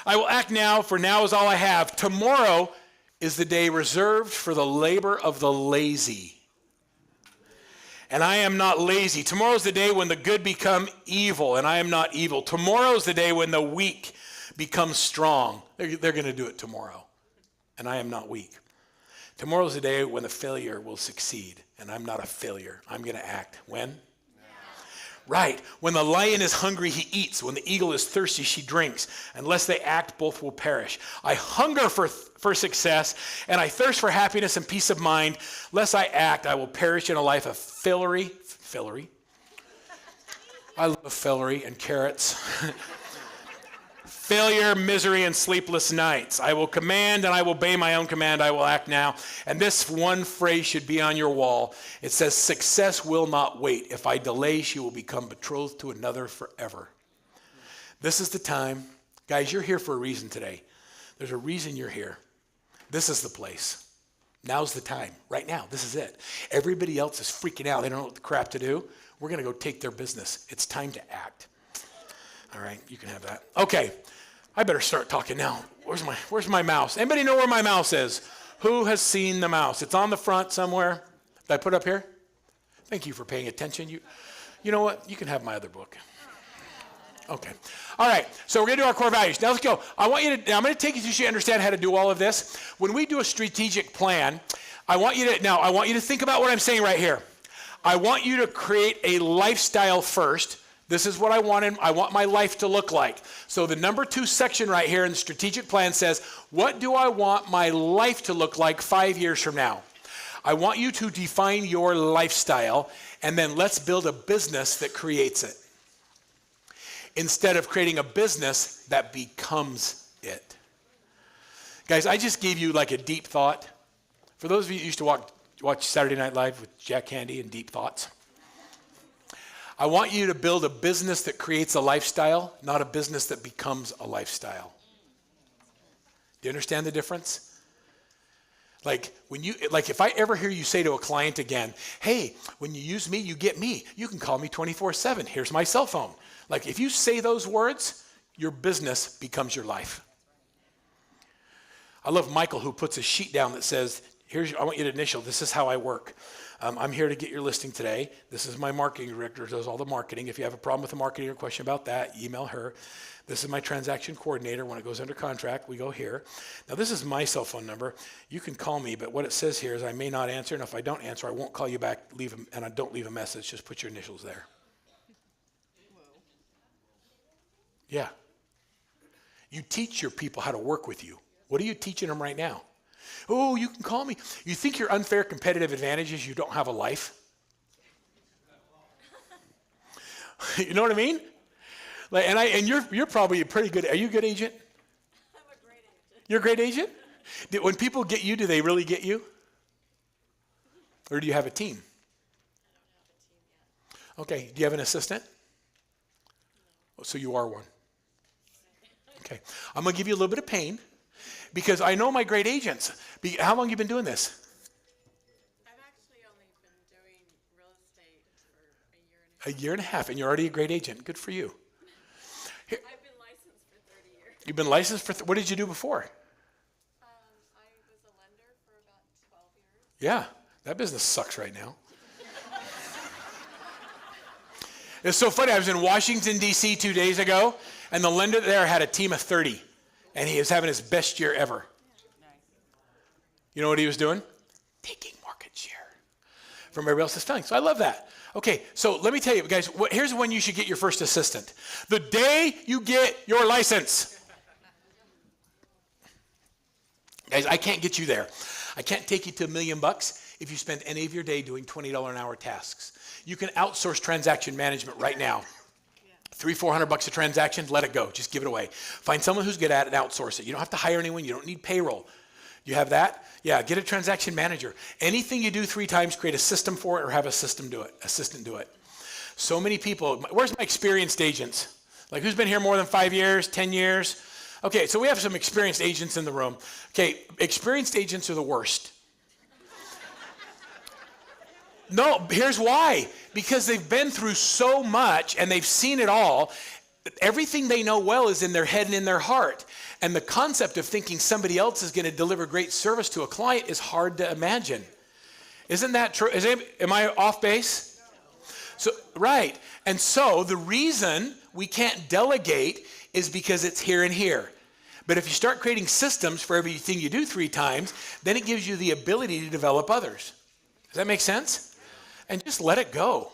I will act now, for now is all I have. Tomorrow is the day reserved for the labor of the lazy. And I am not lazy. Tomorrow's the day when the good become evil, and I am not evil. Tomorrow's the day when the weak become strong. They're going to do it tomorrow, and I am not weak. Tomorrow's the day when the failure will succeed, and I'm not a failure. I'm going to act. When? Now. Right. When the lion is hungry, he eats. When the eagle is thirsty, she drinks. Unless they act, both will perish. I hunger for success, and I thirst for happiness and peace of mind. Lest I act, I will perish in a life of fillery. I love fillery and carrots. Failure, misery, and sleepless nights. I will command, and I will obey my own command. I will act now. And this one phrase should be on your wall. It says, success will not wait. If I delay, she will become betrothed to another forever. This is the time. Guys, you're here for a reason today. There's a reason you're here. This is the place. Now's the time. Right now. This is it. Everybody else is freaking out. They don't know what the crap to do. We're going to go take their business. It's time to act. All right, you can have that. Okay, I better start talking now. Where's my mouse? Anybody know where my mouse is? Who has seen the mouse? It's on the front somewhere. Did I put it up here? Thank you for paying attention. You know what? You can have my other book. Okay. All right. So we're going to do our core values. Now let's go. I'm going to take you so you understand how to do all of this. When we do a strategic plan, I want you to think about what I'm saying right here. I want you to create a lifestyle first. This is what I want my life to look like. So the number 2 section right here in the strategic plan says, what do I want my life to look like 5 years from now? I want you to define your lifestyle, and then let's build a business that creates it, instead of creating a business that becomes it. Guys, I just gave you like a deep thought. For those of you who used to watch Saturday Night Live with Jack Candy and Deep Thoughts, I want you to build a business that creates a lifestyle, not a business that becomes a lifestyle. Do you understand the difference? Like if I ever hear you say to a client again, hey, when you use me, you get me. You can call me 24/7. Here's my cell phone. Like if you say those words, your business becomes your life. I love Michael who puts a sheet down that says, I want you to initial, this is how I work. I'm here to get your listing today. This is my marketing director, does all the marketing. If you have a problem with the marketing or question about that, email her. This is my transaction coordinator. When it goes under contract, we go here. Now, this is my cell phone number. You can call me, but what it says here is I may not answer, and if I don't answer, I won't call you back, and I don't leave a message. Just put your initials there. Yeah. You teach your people how to work with you. What are you teaching them right now? Oh, you can call me. You think your unfair competitive advantage is you don't have a life? You know what I mean? Like, and you're probably a pretty good. Are you a good agent? I'm a great agent. You're a great agent? When people get you, do they really get you? Or do you have a team? I don't have a team yet. Okay. Do you have an assistant? No. So you are one. Okay. I'm going to give you a little bit of pain because I know my great agents. How long have you been doing this? I've actually only been doing real estate for A year and a half, and you're already a great agent. Good for you. I've been licensed for 30 years. You've been licensed for, what did you do before? I was a lender for about 12 years. Yeah, that business sucks right now. It's so funny. I was in Washington, D.C. 2 days ago, and the lender there had a team of 30, and he was having his best year ever. You know what he was doing? Taking market share from everybody else's selling. So I love that. Okay, so let me tell you, guys, here's when you should get your first assistant. The day you get your license. Guys, I can't get you there. I can't take you to $1 million if you spend any of your day doing $20 an hour tasks. You can outsource transaction management right now. $300-400 a transaction, let it go. Just give it away. Find someone who's good at it and outsource it. You don't have to hire anyone. You don't need payroll. You have that? Yeah, get a transaction manager. Anything you do 3 times, create a system for it or have assistant do it. So many people, where's my experienced agents? Like who's been here more than 5 years, 10 years? Okay, so we have some experienced agents in the room. Okay, experienced agents are the worst. No, here's why. Because they've been through so much and they've seen it all. Everything they know well is in their head and in their heart. And the concept of thinking somebody else is going to deliver great service to a client is hard to imagine. Isn't that true? Am I off base? So, right. And so the reason we can't delegate is because it's here and here. But if you start creating systems for everything you do 3 times, then it gives you the ability to develop others. Does that make sense? And just let it go.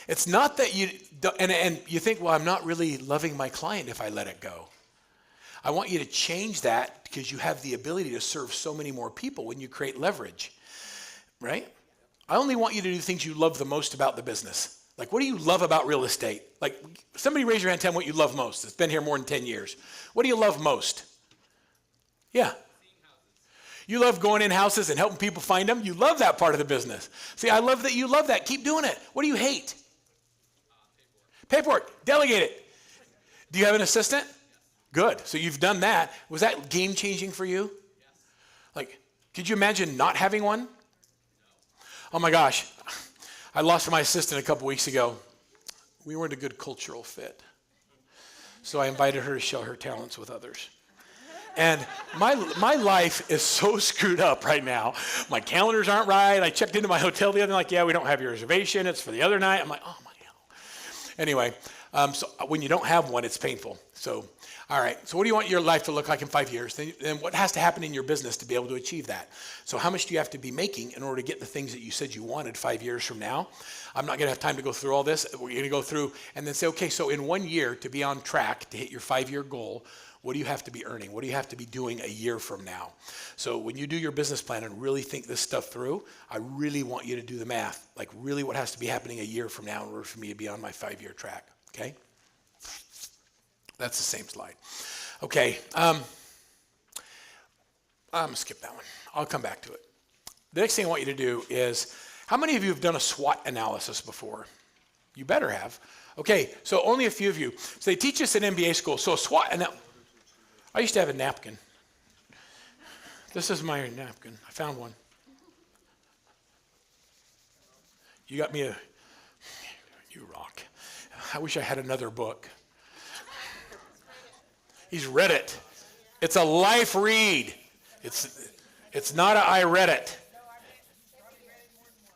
It's not that you, and you think, well, I'm not really loving my client if I let it go. I want you to change that because you have the ability to serve so many more people when you create leverage, right? I only want you to do things you love the most about the business. Like, what do you love about real estate? Like, somebody raise your hand and tell me what you love most. It's been here more than 10 years. What do you love most? Yeah. You love going in houses and helping people find them. You love that part of the business. See, I love that you love that. Keep doing it. What do you hate? Paperwork. Delegate it. Do you have an assistant? Good. So you've done that. Was that game-changing for you? Yes. Like, could you imagine not having one? No. Oh my gosh. I lost my assistant a couple weeks ago. We weren't a good cultural fit. So I invited her to share her talents with others. And my life is so screwed up right now. My calendars aren't right. I checked into my hotel the other night, like, yeah, we don't have your reservation. It's for the other night. I'm like, oh my God. Anyway, so when you don't have one, it's painful. So, all right. So what do you want your life to look like in 5 years? Then what has to happen in your business to be able to achieve that? So how much do you have to be making in order to get the things that you said you wanted 5 years from now? I'm not going to have time to go through all this. We're going to go through and then say, okay, so in 1 year to be on track to hit your 5-year goal, what do you have to be earning? What do you have to be doing a year from now? So when you do your business plan and really think this stuff through, I really want you to do the math. Like really what has to be happening a year from now in order for me to be on my 5-year track, okay? That's the same slide. Okay, I'm going to skip that one. I'll come back to it. The next thing I want you to do is, How many of you have done a SWOT analysis before? You better have. Okay, so only a few of you. So they teach us at MBA school. So a SWOT I used to have a napkin. This is my napkin. I found one. You got me you rock. I wish I had another book. He's read it. It's a life read. It's not a I read it.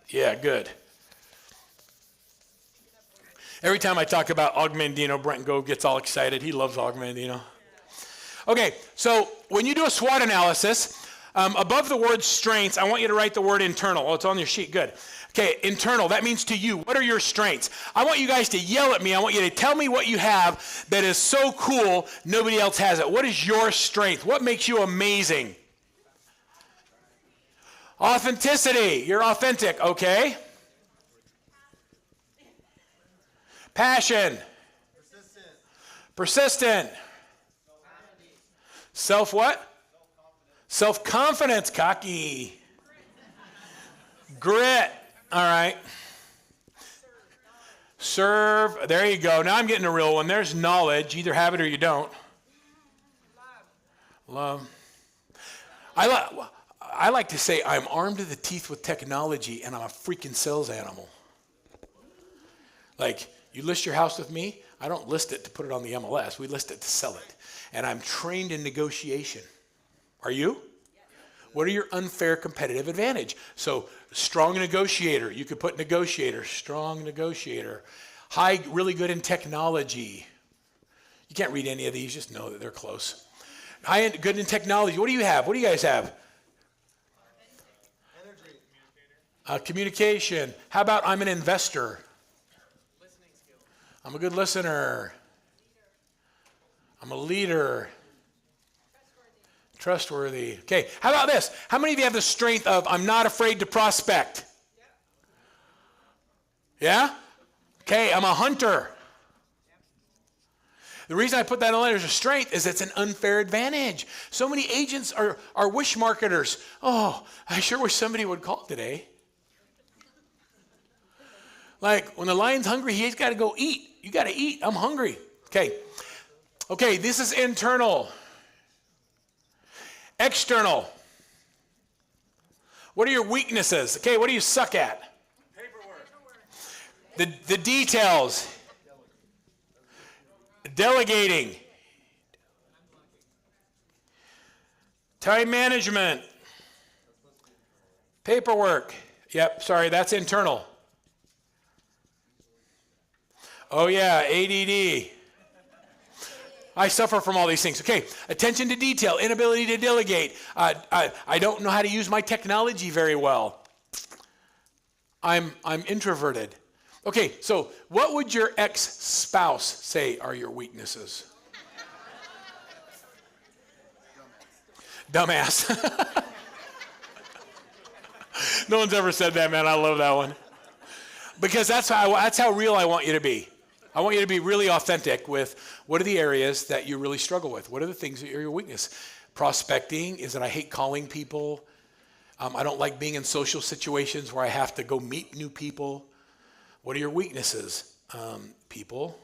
Yeah, good. Every time I talk about Augmandino, Brent Gove gets all excited. He loves Augmandino. Okay, so when you do a SWOT analysis, above the word strengths, I want you to write the word internal. Oh, it's on your sheet. Good. Okay, internal. That means to you. What are your strengths? I want you guys to yell at me. I want you to tell me what you have that is so cool nobody else has it. What is your strength? What makes you amazing? Authenticity. You're authentic. Okay. Passion. Persistent. Self what? Self-confidence. Cocky. Grit. All right. Serve. There you go. Now I'm getting a real one. There's knowledge. Either have it or you don't. Love. I like to say I'm armed to the teeth with technology and I'm a freaking sales animal. Like, you list your house with me, I don't list it to put it on the MLS. We list it to sell it. And I'm trained in negotiation. Are you? What are your unfair competitive advantage? So, strong negotiator. You could put negotiator, strong negotiator. High, really good in technology. You can't read any of these, just know that they're close. High, good in technology. What do you have? What do you guys have? Communication. How about I'm an investor? I'm a good listener. I'm a leader. Trustworthy. Okay, how about this? How many of you have the strength of I'm not afraid to prospect? Yeah? Okay, I'm a hunter. The reason I put that on there as a strength is it's an unfair advantage. So many agents are wish marketers. Oh, I sure wish somebody would call today. Like, when the lion's hungry, he's got to go eat. You got to eat. I'm hungry. Okay, this is internal. External. What are your weaknesses? Okay, what do you suck at? Paperwork. The details. Delegating. Time management. Paperwork. Yep, sorry, that's internal. Oh yeah, ADD. I suffer from all these things. Okay, attention to detail, inability to delegate. I don't know how to use my technology very well. I'm introverted. Okay, so what would your ex-spouse say are your weaknesses? Dumbass. No one's ever said that, man. I love that one. Because that's how real I want you to be. I want you to be really authentic with what are the areas that you really struggle with? What are the things that are your weakness? Prospecting is that I hate calling people. I don't like being in social situations where I have to go meet new people. What are your weaknesses? People.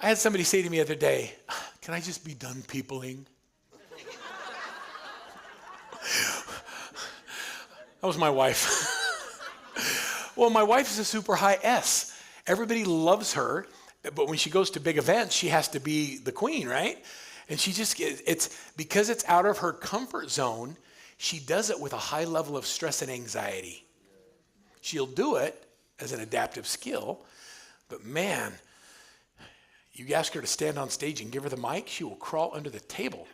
I had somebody say to me the other day, can I just be done peopling? That was my wife. Well, my wife is a super high S. Everybody loves her, but when she goes to big events, she has to be the queen, right? And she just, it's because it's out of her comfort zone, she does it with a high level of stress and anxiety. She'll do it as an adaptive skill, but man, you ask her to stand on stage and give her the mic, she will crawl under the table.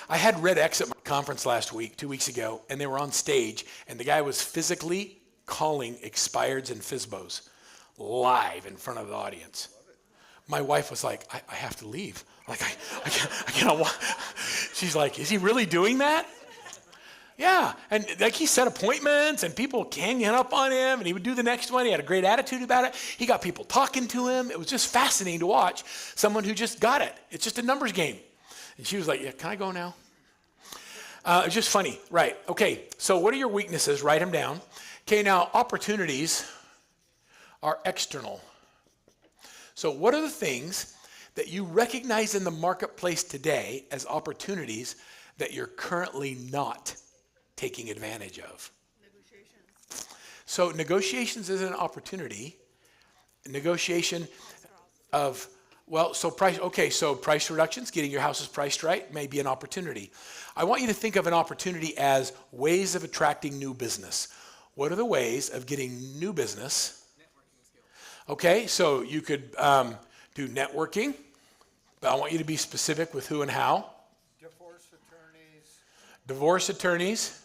I had Red X at my conference last week, 2 weeks ago, and they were on stage, and the guy was physically calling expireds and FSBOs live in front of the audience. My wife was like, I have to leave. Like, I can't. She's like, is he really doing that? Yeah, and like he set appointments and people ganging up on him and he would do the next one. He had a great attitude about it. He got people talking to him. It was just fascinating to watch someone who just got it. It's just a numbers game. And she was like, yeah, can I go now? Just funny, right? Okay, so what are your weaknesses? Write them down. Okay, now opportunities are external. So what are the things that you recognize in the marketplace today as opportunities that you're currently not taking advantage of? Negotiations. So negotiations is an opportunity. Negotiation of, well, so price reductions, getting your houses priced right may be an opportunity. I want you to think of an opportunity as ways of attracting new business. What are the ways of getting new business? Okay, so you could do networking, but I want you to be specific with who and how. Divorce attorneys.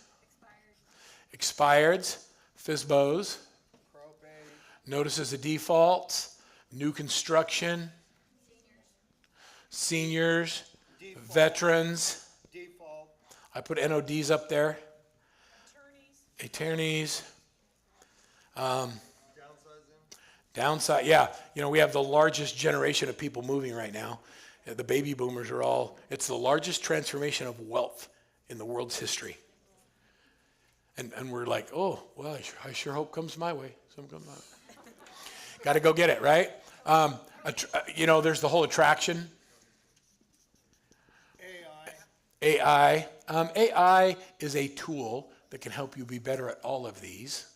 Expireds. FSBOs. Notices of default. New construction. Seniors. Veterans. I put NODs up there. Attorneys. Downside, yeah. You know, we have the largest generation of people moving right now. The baby boomers are all, it's the largest transformation of wealth in the world's history. And we're like, oh, well, I sure hope comes my way. Some comes my way. Got to go get it, right? You know, there's the whole attraction. AI. AI is a tool that can help you be better at all of these.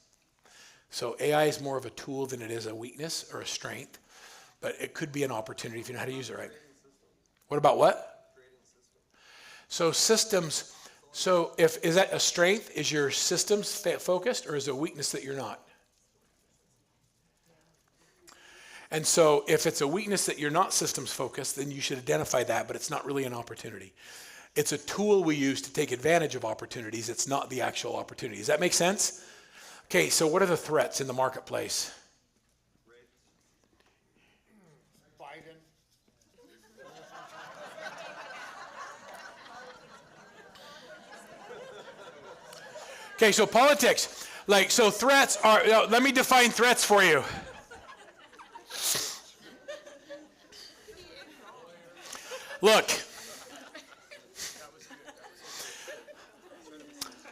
So AI is more of a tool than it is a weakness or a strength, but it could be an opportunity if you know how to use it right. What about what? So systems, so is that a strength? Is your systems focused, or is it a weakness that you're not? And so if it's a weakness that you're not systems focused, then you should identify that, but it's not really an opportunity. It's a tool we use to take advantage of opportunities. It's not the actual opportunity. Does that make sense? Okay, so what are the threats in the marketplace? Biden. Okay, so politics. Like, so threats are, let me define threats for you. Look,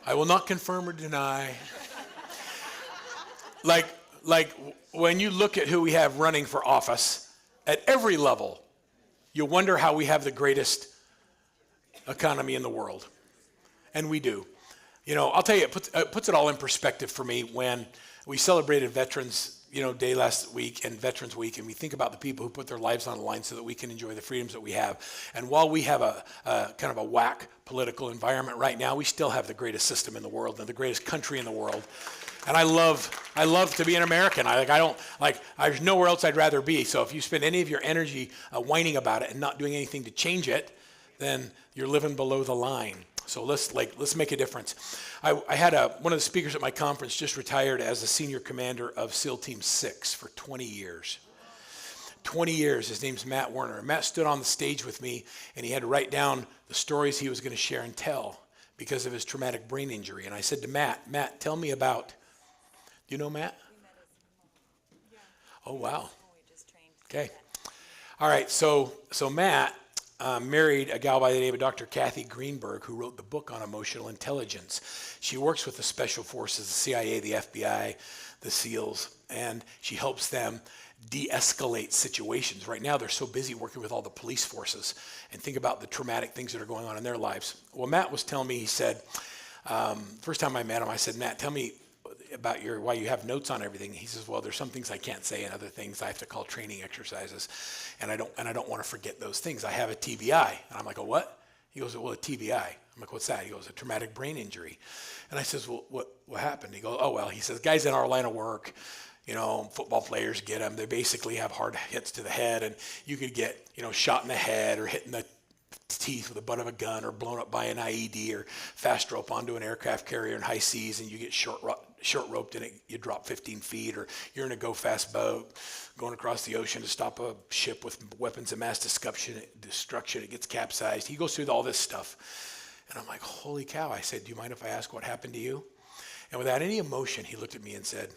I will not confirm or deny. Like when you look at who we have running for office at every level, you wonder how we have the greatest economy in the world. And we do. You know, I'll tell you, it puts it all in perspective for me when we celebrated Veterans, Day last week and Veterans Week, and we think about the people who put their lives on the line so that we can enjoy the freedoms that we have. And while we have a kind of a whack political environment right now, we still have the greatest system in the world and the greatest country in the world. And I love to be an American. There's nowhere else I'd rather be. So if you spend any of your energy whining about it and not doing anything to change it, then you're living below the line. So let's make a difference. I had one of the speakers at my conference just retired as the senior commander of SEAL Team 6 for 20 years. 20 years. His name's Matt Werner. Matt stood on the stage with me, and he had to write down the stories he was going to share and tell because of his traumatic brain injury. And I said to Matt, tell me about. Do you know Matt? Oh, wow. Okay. All right. So Matt married a gal by the name of Dr. Kathy Greenberg, who wrote the book on emotional intelligence. She works with the special forces, the CIA, the FBI, the SEALs, and she helps them de-escalate situations. Right now, they're so busy working with all the police forces and think about the traumatic things that are going on in their lives. Well, Matt was telling me, he said, first time I met him, I said, Matt, tell me about why you have notes on everything. He says, well, there's some things I can't say and other things I have to call training exercises. And I don't want to forget those things. I have a TBI. And I'm like, a what? He goes, well, a TBI. I'm like, what's that? He goes, a traumatic brain injury. And I says, well, what happened? He goes, oh, well, he says, guys in our line of work, football players get them. They basically have hard hits to the head, and you could get, shot in the head or hit in the teeth with the butt of a gun or blown up by an IED or fast rope onto an aircraft carrier in high seas, and you get short roped in it, you drop 15 feet, or you're in a go fast boat going across the ocean to stop a ship with weapons of mass destruction, it gets capsized. He goes through all this stuff. And I'm like, holy cow. I said, do you mind if I ask what happened to you? And without any emotion, he looked at me and said,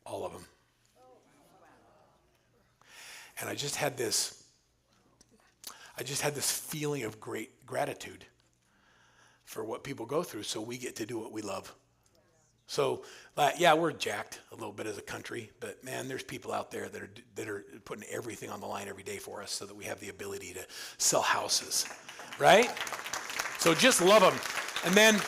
all of them. And I just had this feeling of great gratitude for what people go through so we get to do what we love. So, yeah, we're jacked a little bit as a country, but man, there's people out there that are putting everything on the line every day for us so that we have the ability to sell houses, right? So just love them. And then,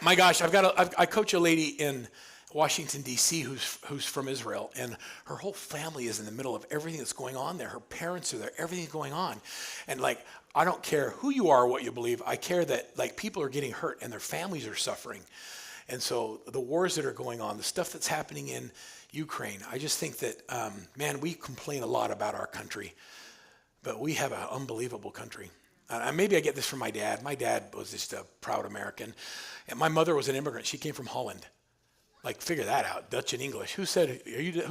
my gosh, I coach a lady in Washington, D.C. who's from Israel, and her whole family is in the middle of everything that's going on there. Her parents are there, everything's going on. And like, I don't care who you are or what you believe. I care that like people are getting hurt and their families are suffering. And so the wars that are going on, the stuff that's happening in Ukraine, I just think that, man, we complain a lot about our country, but we have an unbelievable country. Maybe I get this from my dad. My dad was just a proud American. And my mother was an immigrant. She came from Holland. Like, figure that out, Dutch and English. Who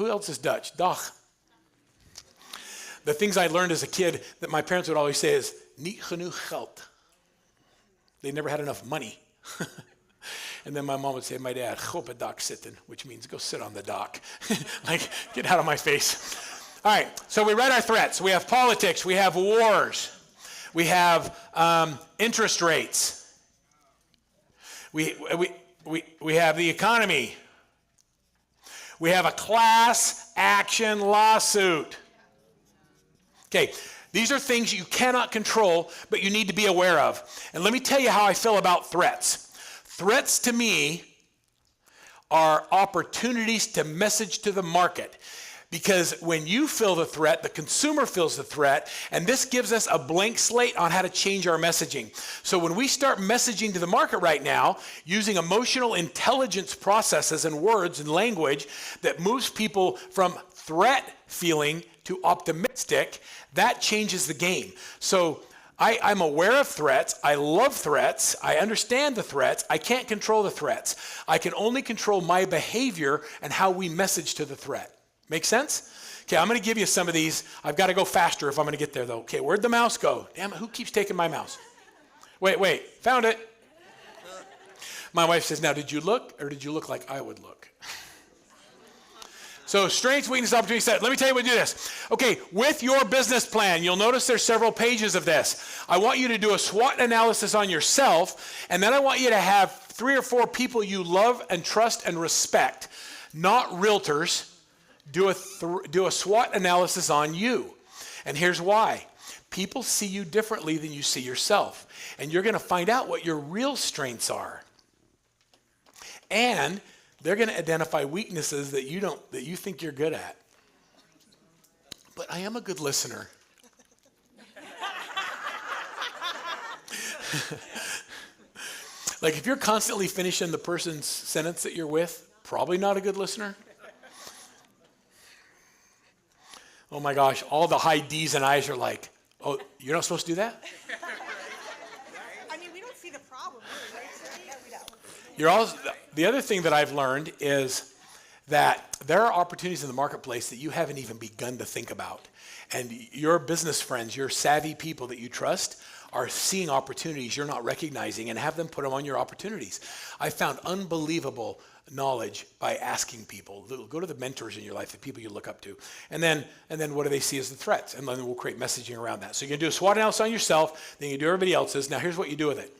else is Dutch? Dag. The things I learned as a kid that my parents would always say is, niet genoeg geld. They never had enough money. And then my mom would say to my dad, go op het dak zitten, which means go sit on the dock. Like, get out of my face. All right, so we read our threats. We have politics. We have wars. We have interest rates. We have the economy. We have a class action lawsuit. Okay, these are things you cannot control, but you need to be aware of. And let me tell you how I feel about threats. Threats to me are opportunities to message to the market. Because when you feel the threat, the consumer feels the threat, and this gives us a blank slate on how to change our messaging. So when we start messaging to the market right now, using emotional intelligence processes and words and language that moves people from threat feeling to optimistic, that changes the game. So I'm aware of threats. I love threats. I understand the threats. I can't control the threats. I can only control my behavior and how we message to the threat. Make sense? Okay, I'm going to give you some of these. I've got to go faster if I'm going to get there, though. Okay, where'd the mouse go? Damn it, who keeps taking my mouse? Wait, found it. My wife says, now, did you look, or did you look like I would look? So strengths, weakness, opportunity set. Let me tell you what to do this. Okay, with your business plan, you'll notice there's several pages of this. I want you to do a SWOT analysis on yourself, and then I want you to have 3 or 4 people you love and trust and respect, not realtors. Do a SWOT analysis on you. And here's why. People see you differently than you see yourself. And you're going to find out what your real strengths are. And they're going to identify weaknesses that you think you're good at. But I am a good listener. Like if you're constantly finishing the person's sentence that you're with, probably not a good listener. Oh my gosh, all the high D's and I's are like, oh, you're not supposed to do that? I mean, we don't see the problem, really, right? We don't. You're also, the other thing that I've learned is that there are opportunities in the marketplace that you haven't even begun to think about. And your business friends, your savvy people that you trust are seeing opportunities you're not recognizing and have them put them on your opportunities. I found unbelievable knowledge by asking people. Go to the mentors in your life, the people you look up to. And then what do they see as the threats? And then we'll create messaging around that. So you're going to do a SWOT analysis on yourself, then you do everybody else's. Now here's what you do with it.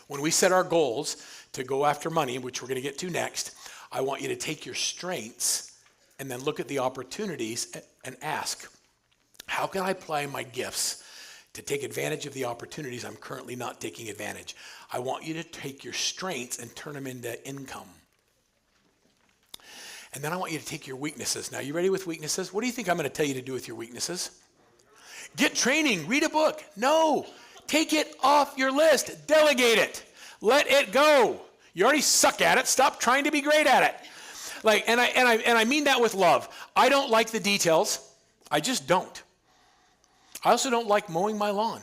When we set our goals to go after money, which we're going to get to next, I want you to take your strengths and then look at the opportunities and ask, how can I apply my gifts to take advantage of the opportunities I'm currently not taking advantage? I want you to take your strengths and turn them into income. And then I want you to take your weaknesses. Now, you ready with weaknesses? What do you think I'm going to tell you to do with your weaknesses? Get training, read a book. No, take it off your list. Delegate it. Let it go. You already suck at it. Stop trying to be great at it. And I mean that with love. I don't like the details. I just don't. I also don't like mowing my lawn.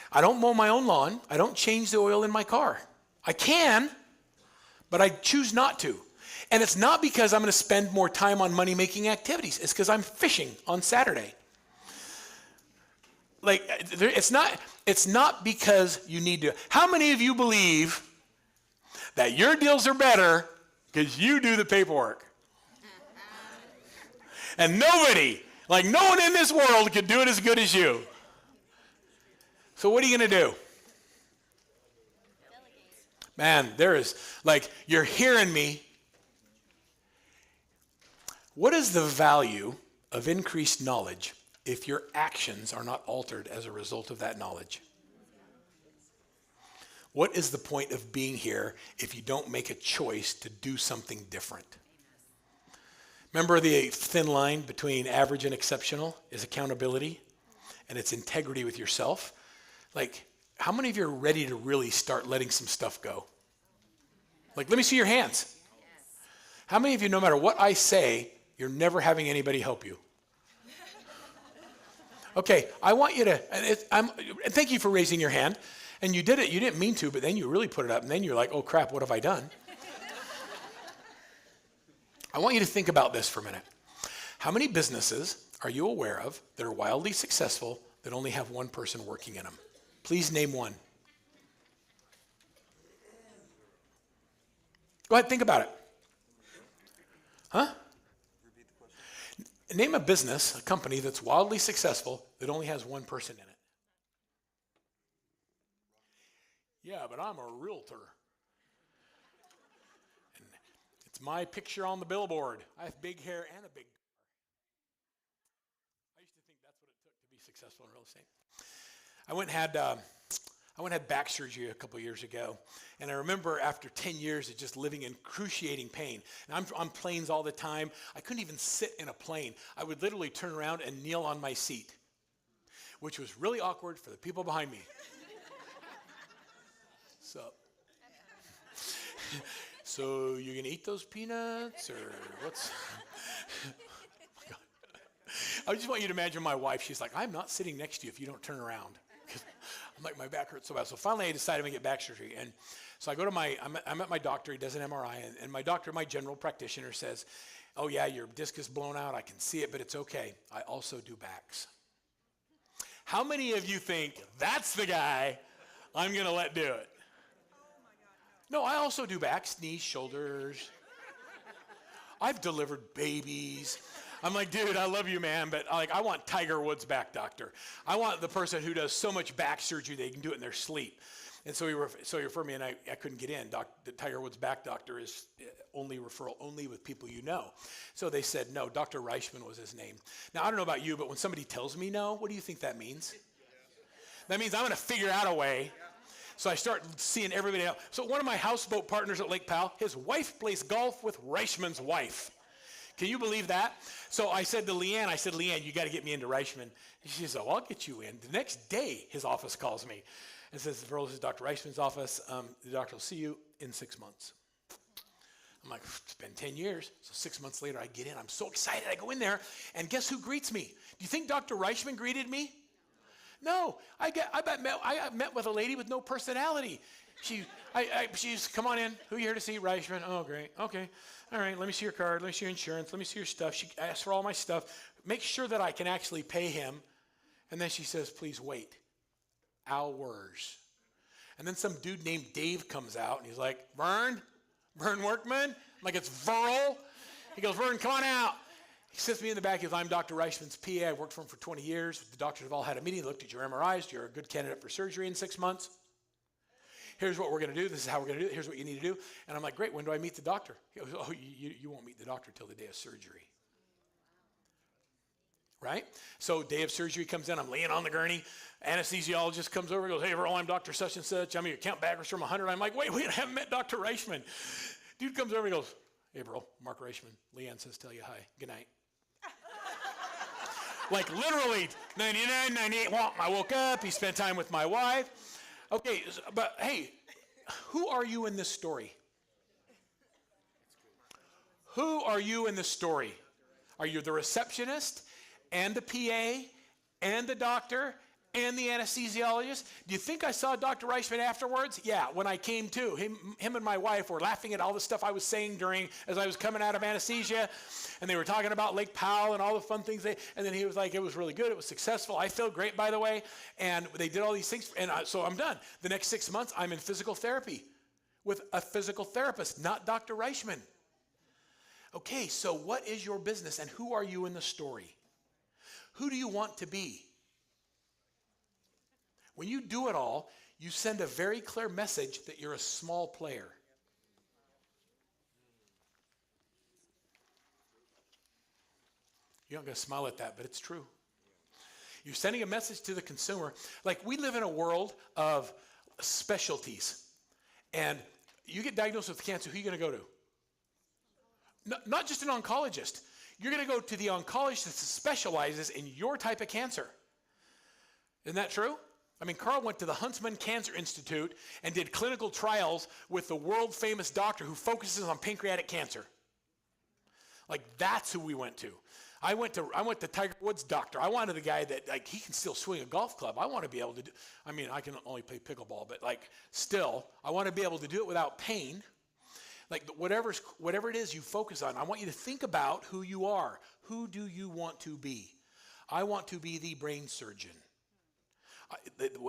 I don't mow my own lawn. I don't change the oil in my car. I can, but I choose not to. And it's not because I'm going to spend more time on money-making activities. It's because I'm fishing on Saturday. It's not because you need to. How many of you believe that your deals are better because you do the paperwork? And no one in this world could do it as good as you. So what are you going to do? Man, there is, like, you're hearing me. What is the value of increased knowledge if your actions are not altered as a result of that knowledge? What is the point of being here if you don't make a choice to do something different? Remember the thin line between average and exceptional is accountability, and it's integrity with yourself. Like, how many of you are ready to really start letting some stuff go? Like, let me see your hands. How many of you, no matter what I say, you're never having anybody help you? Okay, I want you to, and thank you for raising your hand. And you did it, you didn't mean to, but then you really put it up, and then you're like, oh crap, what have I done? I want you to think about this for a minute. How many businesses are you aware of that are wildly successful that only have one person working in them? Please name one. Go ahead, think about it. Huh? Name a business, a company that's wildly successful that only has one person in it. Yeah, but I'm a realtor. And it's my picture on the billboard. I have big hair and a big car. I used to think that's what it took to be successful in real estate. I went and had back surgery a couple years ago, and I remember after 10 years of just living in excruciating pain. And I'm on planes all the time. I couldn't even sit in a plane. I would literally turn around and kneel on my seat, which was really awkward for the people behind me. So you're gonna eat those peanuts, or what's? I just want you to imagine my wife. She's like, I'm not sitting next to you if you don't turn around. I'm like, my back hurts so bad. So finally I decided I'm gonna get back surgery. And so I go to I'm at my doctor, he does an MRI, and my doctor, my general practitioner says, oh yeah, your disc is blown out, I can see it, but it's okay. I also do backs. How many of you think that's the guy I'm gonna let do it? No, I also do backs, knees, shoulders. I've delivered babies. I'm like, dude, I love you, man, but I want Tiger Woods' back doctor. I want the person who does so much back surgery they can do it in their sleep. And so he referred me, and I couldn't get in. The Tiger Woods' back doctor is referral only with people you know. So they said no. Dr. Reichman was his name. Now, I don't know about you, but when somebody tells me no, what do you think that means? That means I'm going to figure out a way. So I start seeing everybody else. So one of my houseboat partners at Lake Powell, his wife plays golf with Reichman's wife. Can you believe that? So I said to Leanne, you got to get me into Reichman. And she said, oh, I'll get you in. The next day, his office calls me and says, Verl, this is Dr. Reichman's office. The doctor will see you in 6 months. I'm like, it's been 10 years. So 6 months later, I get in. I'm so excited. I go in there, and guess who greets me? Do you think Dr. Reichman greeted me? No, I met with a lady with no personality. She's, come on in. Who are you here to see? Reichman. Oh, great. Okay. All right. Let me see your card. Let me see your insurance. Let me see your stuff. She asked for all my stuff. Make sure that I can actually pay him. And then she says, please wait. Hours. And then some dude named Dave comes out, and he's like, Vern Workman? I'm like, it's Verl. He goes, Vern, come on out. He sits me in the back. He goes, I'm Dr. Reichman's PA. I've worked for him for 20 years. The doctors have all had a meeting, looked at your MRIs. You're a good candidate for surgery in 6 months. Here's what we're going to do. This is how we're going to do it. Here's what you need to do. And I'm like, great. When do I meet the doctor? He goes, oh, you won't meet the doctor till the day of surgery. Right? So day of surgery comes in. I'm laying on the gurney. Anesthesiologist comes over and goes, hey, Verl, I'm Dr. Such and Such. I'm your count backwards from 100. I'm like, wait, I haven't met Dr. Reichman. Dude comes over and goes, hey, Verl, Mark Reichman. Leanne says, tell you hi. Good night. Like literally 99, 98, I woke up, he spent time with my wife. Okay, but hey, who are you in this story? Who are you in this story? Are you the receptionist and the PA and the doctor and the anesthesiologist? Do you think I saw Dr. Reichman afterwards? Yeah, when I came to. Him and my wife were laughing at all the stuff I was saying as I was coming out of anesthesia. And they were talking about Lake Powell and all the fun things. And then he was like, it was really good. It was successful. I feel great, by the way. And they did all these things. And so I'm done. The next 6 months, I'm in physical therapy with a physical therapist, not Dr. Reichman. Okay, so what is your business and who are you in the story? Who do you want to be? When you do it all, you send a very clear message that you're a small player. You're not going to smile at that, but it's true. You're sending a message to the consumer. Like, we live in a world of specialties. And you get diagnosed with cancer, who are you going to go to? Not just an oncologist. You're going to go to the oncologist that specializes in your type of cancer. Isn't that true? I mean, Carl went to the Huntsman Cancer Institute and did clinical trials with the world-famous doctor who focuses on pancreatic cancer. Like, that's who we went to. I went to Tiger Woods' doctor. I wanted the guy that, like, he can still swing a golf club. I want to be able to do, I mean, I can only play pickleball, but, like, still, I want to be able to do it without pain. Like, whatever it is you focus on, I want you to think about who you are. Who do you want to be? I want to be the brain surgeon.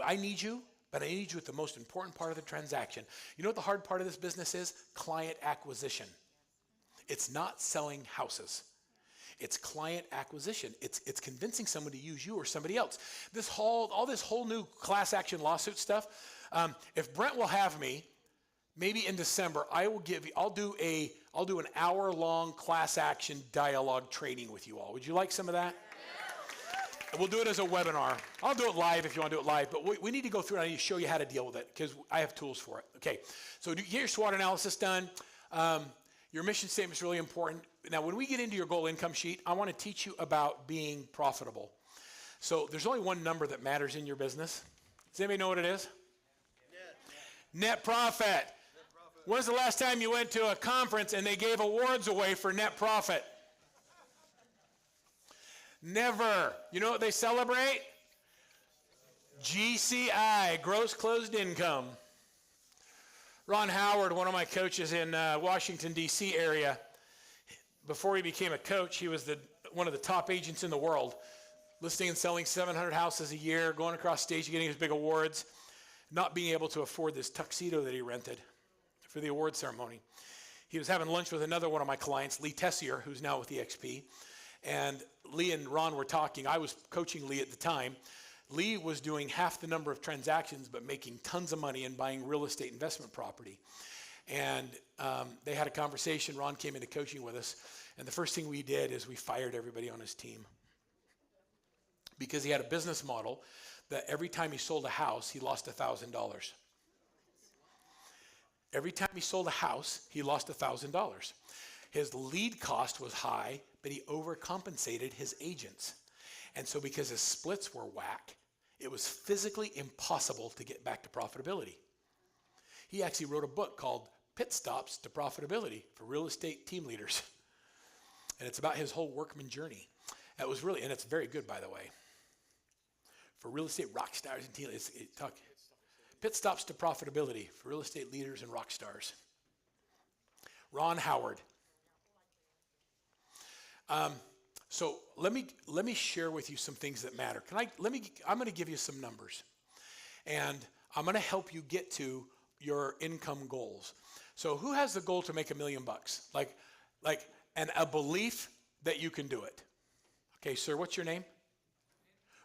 I need you, but I need you at the most important part of the transaction. You know what the hard part of this business is? Client acquisition. It's not selling houses. It's client acquisition. It's convincing someone to use you or somebody else. All this whole new class action lawsuit stuff. If Brent will have me, maybe in December, I'll do an hour-long class action dialogue training with you all. Would you like some of that? We'll do it as a webinar. I'll do it live if you want to do it live, but we need to go through it. I need to show you how to deal with it because I have tools for it. Okay, so get your SWOT analysis done. Your mission statement is really important. Now, when we get into your goal income sheet, I want to teach you about being profitable. So there's only one number that matters in your business. Does anybody know what it is? Net profit. When's the last time you went to a conference and they gave awards away for net profit? Never. You know what they celebrate? GCI, gross closed income. Ron Howard, one of my coaches in Washington, D.C. area, before he became a coach, he was one of the top agents in the world, listing and selling 700 houses a year, going across stage, getting his big awards, not being able to afford this tuxedo that he rented for the award ceremony. He was having lunch with another one of my clients, Lee Tessier, who's now with EXP. And Lee and Ron were talking. I was coaching Lee at the time. Lee was doing half the number of transactions but making tons of money and buying real estate investment property. And they had a conversation. Ron came into coaching with us. And the first thing we did is we fired everybody on his team. Because he had a business model that every time he sold a house, he lost $1,000. Every time he sold a house, he lost $1,000. His lead cost was high, but he overcompensated his agents. And so because his splits were whack, it was physically impossible to get back to profitability. He actually wrote a book called Pit Stops to Profitability for real estate team leaders. And it's about his whole Workman journey. That was really, and it's very good, by the way. For real estate rock stars and team leaders. Pit Stops to Profitability for real estate leaders and rock stars. Ron Howard. So let me share with you some things that matter. I'm going to give you some numbers, and I'm going to help you get to your income goals. So who has the goal to make $1 million? And a belief that you can do it. Okay, sir, what's your name?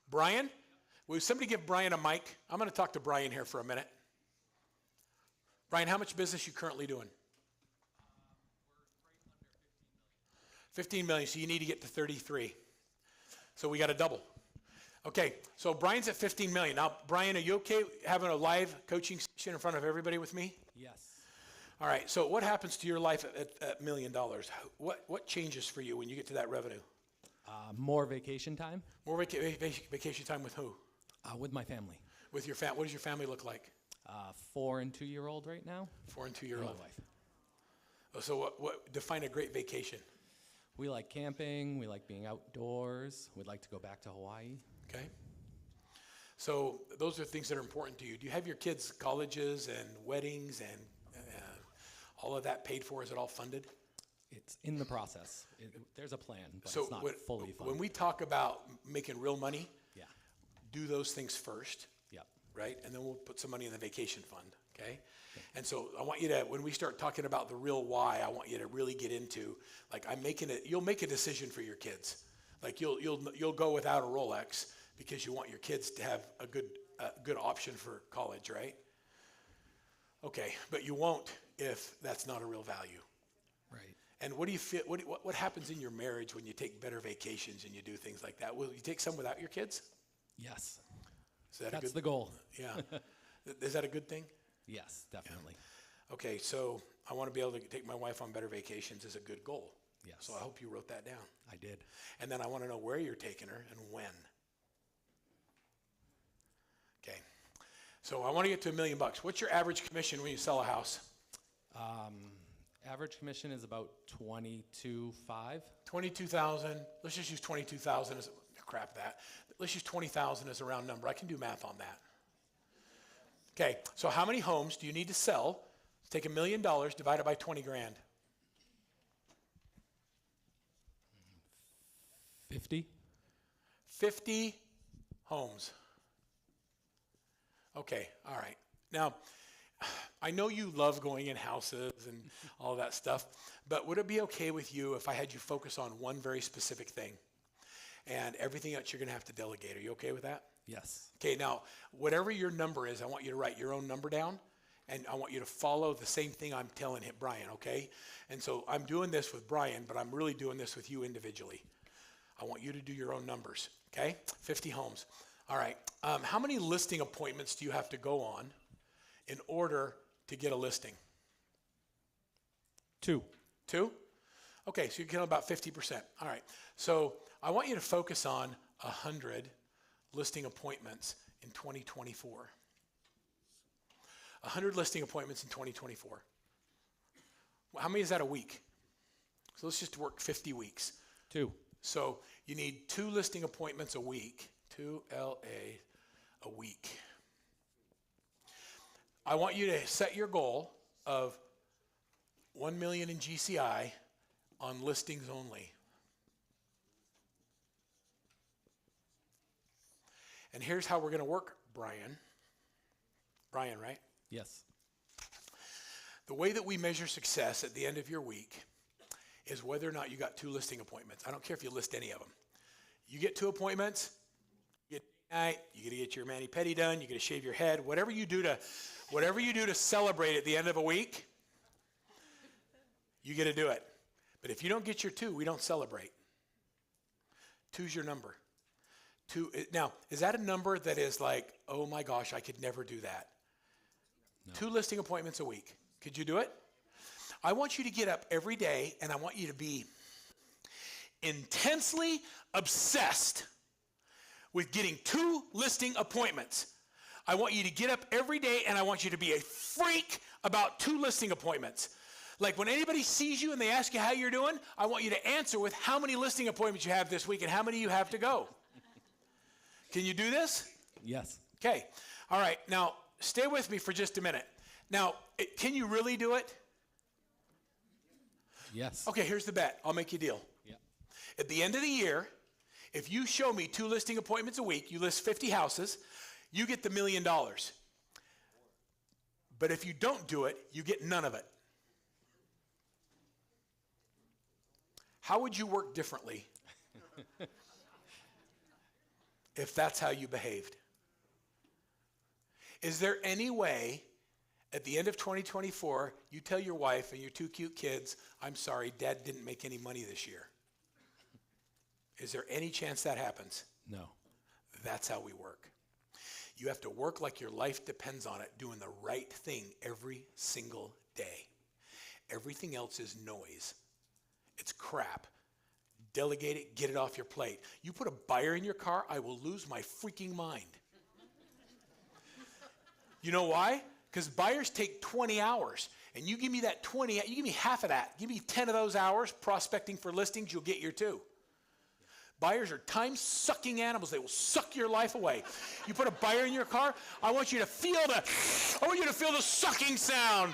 Brian? Will somebody give Brian a mic? I'm going to talk to Brian here for a minute. Brian, how much business you currently doing? 15 million, so you need to get to 33. So we got to double. Okay, so Brian's at 15 million. Now, Brian, are you okay having a live coaching session in front of everybody with me? Yes. All right, so what happens to your life at $1 million? What changes for you when you get to that revenue? More vacation time. More vacation time with who? With my family. With your family. What does your family look like? 4 and 2-year-old right now. 4 and 2-year-old. And my wife. Oh, so what define a great vacation? We like camping. We like being outdoors. We'd like to go back to Hawaii. Okay. So those are things that are important to you. Do you have your kids' colleges and weddings and all of that paid for? Is it all funded? It's in the process. There's a plan, but So it's not fully funded. when we talk about making real money, Yeah. do those things first, Yep. right? And then we'll put some money in the vacation fund, okay? And so I want you to, when we start talking about the real why, I want you to really get into, like, you'll make a decision for your kids. Like, you'll go without a Rolex because you want your kids to have a a good option for college, right? Okay, but you won't if that's not a real value. Right. And what do you feel? What happens in your marriage when you take better vacations and you do things like that? Will you take some without your kids? Yes. Is that That's a good? the goal. Yeah. Is that a good thing? Yes, definitely. Okay, so I want to be able to take my wife on better vacations is a good goal. Yes. So I hope you wrote that down. I did. And then I want to know where you're taking her and when. Okay. So I want to get to $1 million. What's your average commission when you sell a house? Average commission is about 22.5. 22,000. Let's just use 22,000 as crap that. Let's use 20,000 as a round number. I can do math on that. Okay. So how many homes do you need to sell? Take $1 million, divide it by 20 grand. 50. 50 homes. Okay, all right. Now, I know you love going in houses and all that stuff, but would it be okay with you if I had you focus on one very specific thing? And everything else you're going to have to delegate. Are you okay with that? Yes. Okay, now, whatever your number is, I want you to write your own number down, and I want you to follow the same thing I'm telling him, Brian, okay? And so I'm doing this with Brian, but I'm really doing this with you individually. I want you to do your own numbers, okay? 50 homes. All right. How many listing appointments do you have to go on in order to get a listing? 2. 2? Okay, so you get about 50%. All right. So I want you to focus on 100 listing appointments in 2024. 100 listing appointments in 2024. How many is that a week? So let's just work 50 weeks. 2. So you need 2 listing appointments a week, 2 LA a week. I want you to set your goal of 1 million in GCI on listings only. And here's how we're going to work, Brian. Brian, right? Yes. The way that we measure success at the end of your week is whether or not you got 2 listing appointments. I don't care if you list any of them. You get 2 appointments, you get night, you get to get your mani-pedi done, you get to shave your head, whatever you do to celebrate at the end of a week, you get to do it. But if you don't get your 2, we don't celebrate. 2's your number. 2. Now, is that a number that is like, oh my gosh, I could never do that? No. 2 listing appointments a week. Could you do it? I want you to get up every day, and I want you to be intensely obsessed with getting 2 listing appointments. I want you to get up every day, and I want you to be a freak about 2 listing appointments. Like when anybody sees you and they ask you how you're doing, I want you to answer with how many listing appointments you have this week and how many you have to go. Can you do this? Yes. Okay. All right. Now, stay with me for just a minute. Now, can you really do it? Yes. Okay, here's the bet. I'll make you a deal. Yeah. At the end of the year, if you show me 2 listing appointments a week, you list 50 houses, you get the $1 million. But if you don't do it, you get none of it. How would you work differently if that's how you behaved? Is there any way at the end of 2024, you tell your wife and your 2 cute kids, I'm sorry, Dad didn't make any money this year? Is there any chance that happens? No. That's how we work. You have to work like your life depends on it, doing the right thing every single day. Everything else is noise. It's crap. Delegate it, get it off your plate. You put a buyer in your car, I will lose my freaking mind. You know why? Because buyers take 20 hours, and you give me that 20, you give me half of that. Give me 10 of those hours prospecting for listings, you'll get your 2. Buyers are time-sucking animals. They will suck your life away. You put a buyer in your car, I want you to feel the sucking sound.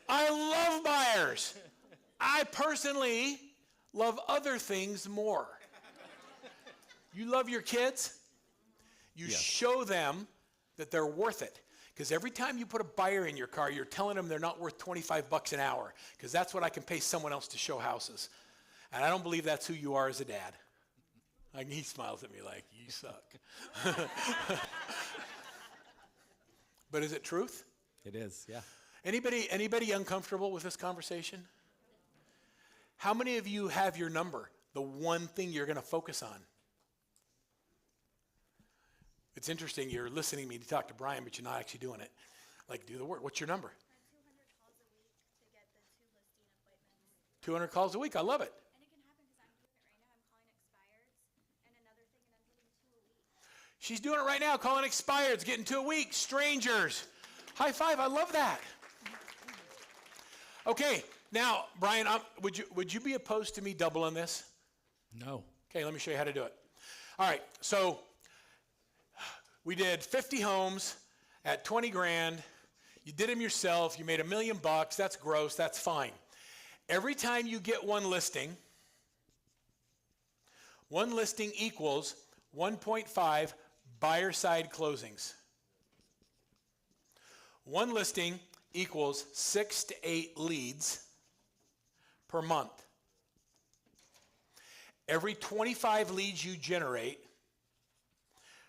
I love buyers. I personally love other things more. You love your kids? You Yes. show them that they're worth it. Because every time you put a buyer in your car, you're telling them they're not worth $25 an hour. Because that's what I can pay someone else to show houses. And I don't believe that's who you are as a dad. He smiles at me like, you suck. But is it truth? It is, yeah. Anybody uncomfortable with this conversation? How many of you have your number, the one thing you're going to focus on? It's interesting, you're listening to me to talk to Brian, but you're not actually doing it. Like, do the work. What's your number? 200 calls a week to get the 2 listing appointments. 200 calls a week. I love it. And it can happen because I'm doing it right now. I'm calling expireds and another thing, and I'm getting 2 a week. She's doing it right now, calling expireds, getting 2 a week, strangers. High five, I love that. Okay, now, Brian, would you be opposed to me doubling this? No. Okay, let me show you how to do it. All right, so we did 50 homes at 20 grand. You did them yourself. You made $1 million. That's gross. That's fine. Every time you get one listing equals 1.5 buyer side closings. One listing equals 6 to 8 leads per month. Every 25 leads you generate,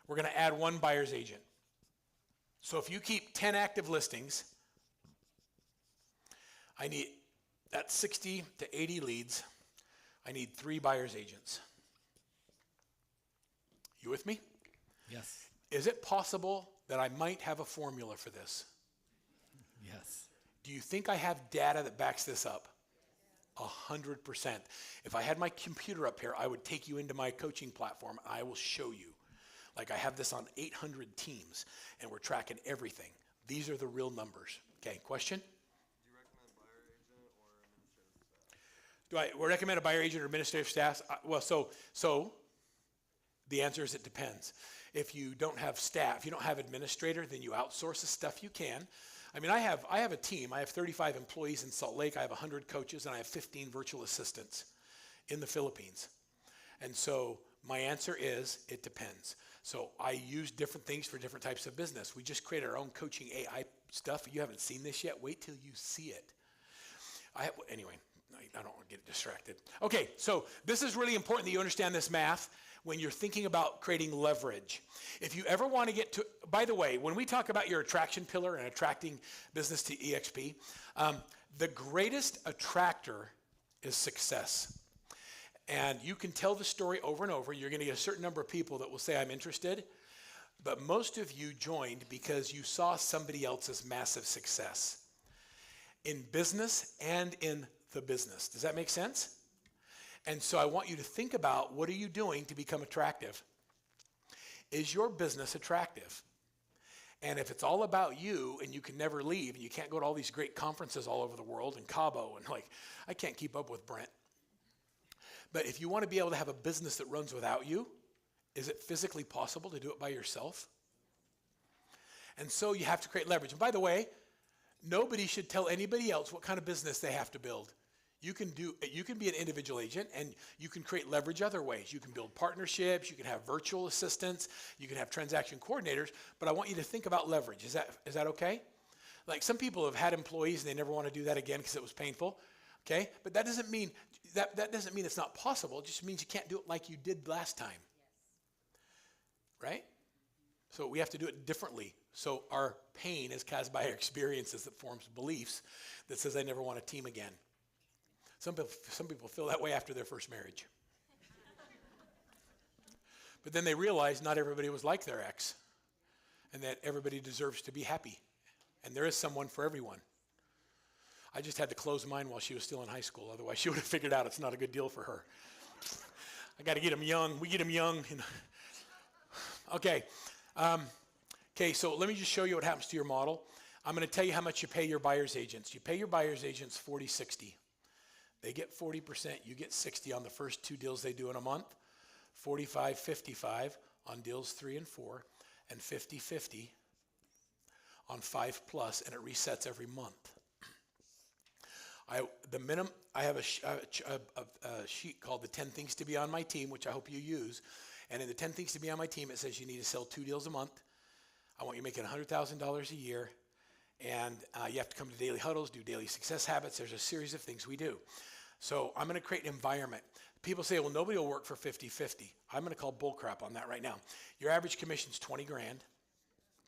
we're going to add 1 buyer's agent. So if you keep 10 active listings, that's 60 to 80 leads. I need 3 buyer's agents. You with me? Yes. Is it possible that I might have a formula for this? Yes. Do you think I have data that backs this up? 100%. If I had my computer up here, I would take you into my coaching platform. I will show you. Like I have this on 800 teams, and we're tracking everything. These are the real numbers. Okay, question? Do you recommend buyer agent or administrative staff? Do I recommend a buyer agent or administrative staff? Well, so the answer is it depends. If you don't have staff, you don't have administrator, then you outsource the stuff you can. I mean, I have a team. I have 35 employees in Salt Lake. I have 100 coaches, and I have 15 virtual assistants in the Philippines. And so my answer is it depends. So I use different things for different types of business. We just created our own coaching AI stuff. You haven't seen this yet. Wait till you see it. Anyway, I don't want to get distracted. Okay, so this is really important that you understand this math when you're thinking about creating leverage. If you ever want to get to, by the way, when we talk about your attraction pillar and attracting business to EXP, the greatest attractor is success. And you can tell the story over and over. You're going to get a certain number of people that will say, I'm interested. But most of you joined because you saw somebody else's massive success in business and in the business. Does that make sense? And so I want you to think about, what are you doing to become attractive? Is your business attractive? And if it's all about you and you can never leave and you can't go to all these great conferences all over the world in Cabo and I can't keep up with Brent. But if you want to be able to have a business that runs without you, is it physically possible to do it by yourself? And so you have to create leverage. And by the way, nobody should tell anybody else what kind of business they have to build. You can be an individual agent and you can create leverage other ways. You can build partnerships, you can have virtual assistants, you can have transaction coordinators, but I want you to think about leverage. Is that okay? Like some people have had employees and they never want to do that again because it was painful. Okay? But that doesn't mean it's not possible. It just means you can't do it like you did last time. Yes. Right? So we have to do it differently. So our pain is caused by our experiences that forms beliefs that says I never want a team again. Some people feel that way after their first marriage. But then they realize not everybody was like their ex and that everybody deserves to be happy. And there is someone for everyone. I just had to close mine while she was still in high school. Otherwise, she would have figured out it's not a good deal for her. I got to get them young. We get them young. Okay. Okay, so let me just show you what happens to your model. I'm going to tell you how much you pay your buyer's agents. You pay your buyer's agents 40-60. They get 40%, you get 60 on the first 2 deals they do in a month, 45-55 on deals 3 and 4, and 50-50 on 5+, and it resets every month. I have a sheet called the 10 Things to Be on My Team, which I hope you use. And in the 10 Things to Be on my team, it says you need to sell 2 deals a month. I want you making $100,000 a year. And you have to come to daily huddles, do daily success habits. There's a series of things we do. So I'm going to create an environment. People say, well, nobody will work for 50-50. I'm going to call bullcrap on that right now. Your average commission's 20 grand.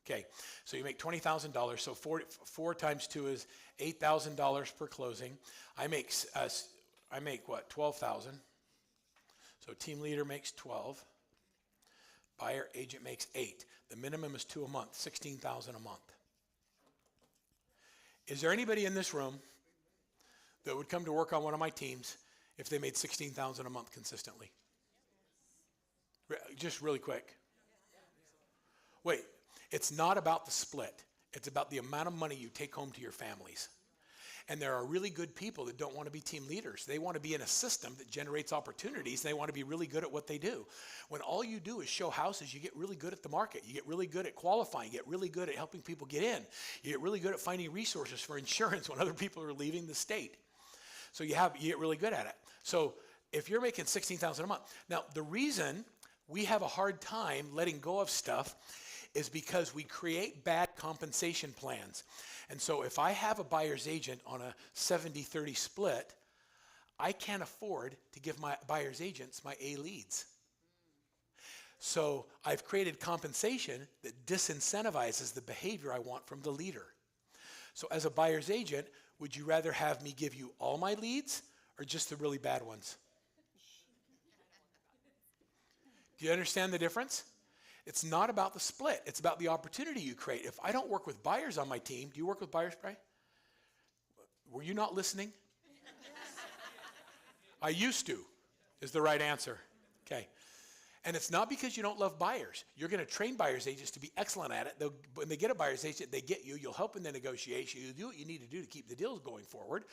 Okay, so you make $20,000. So four times 2 is $8,000 per closing. I make what, 12,000. So team leader makes 12. Buyer agent makes 8. The minimum is 2 a month, 16,000 a month. Is there anybody in this room that would come to work on one of my teams if they made 16,000 a month consistently? Just really quick. Wait, it's not about the split. It's about the amount of money you take home to your families. And there are really good people that don't want to be team leaders. They want to be in a system that generates opportunities. And they want to be really good at what they do. When all you do is show houses, you get really good at the market. You get really good at qualifying. You get really good at helping people get in. You get really good at finding resources for insurance when other people are leaving the state. So you get really good at it. So if you're making 16,000 a month, now the reason we have a hard time letting go of stuff is because we create bad compensation plans. And so if I have a buyer's agent on a 70-30 split, I can't afford to give my buyer's agents my A leads. So I've created compensation that disincentivizes the behavior I want from the leader. So as a buyer's agent, would you rather have me give you all my leads or just the really bad ones? Do you understand the difference? It's not about the split. It's about the opportunity you create. If I don't work with buyers on my team, do you work with buyers, Brian? Were you not listening? I used to, is the right answer. Okay. And it's not because you don't love buyers. You're going to train buyers agents to be excellent at it. When they get a buyer's agent, they get you. You'll help in the negotiation. You'll do what you need to do to keep the deals going forward.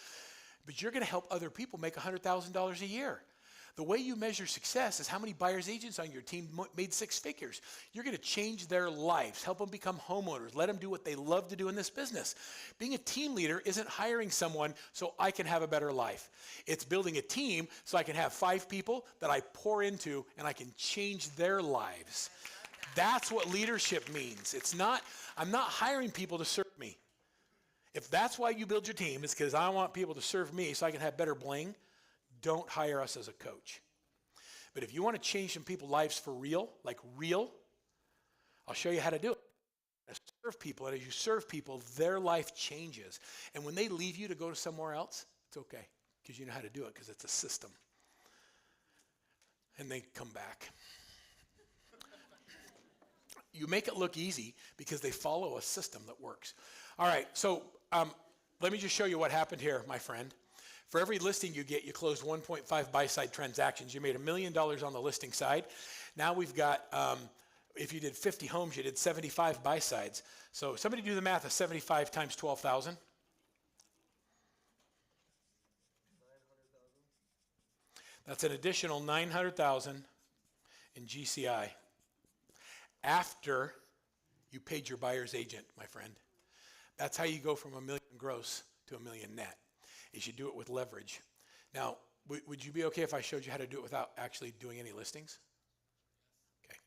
But you're going to help other people make $100,000 a year. The way you measure success is how many buyer's agents on your team made 6 figures. You're going to change their lives, help them become homeowners, let them do what they love to do in this business. Being a team leader isn't hiring someone so I can have a better life. It's building a team so I can have 5 people that I pour into and I can change their lives. That's what leadership means. I'm not hiring people to serve me. If that's why you build your team, is because I want people to serve me so I can have better bling, don't hire us as a coach. But if you want to change some people's lives for real, like real, I'll show you how to do it. Serve people, and as you serve people, their life changes. And when they leave you to go to somewhere else, it's okay, because you know how to do it, because it's a system. And they come back. You make it look easy because they follow a system that works. All right, so let me just show you what happened here, my friend. For every listing you get, you closed 1.5 buy-side transactions. You made $1 million on the listing side. Now we've got, if you did 50 homes, you did 75 buy-sides. So somebody do the math of 75 times 12,000. 900,000. That's an additional 900,000 in GCI after you paid your buyer's agent, my friend. That's how you go from $1 million gross to $1 million net. Is you do it with leverage. Now, would you be okay if I showed you how to do it without actually doing any listings? Okay.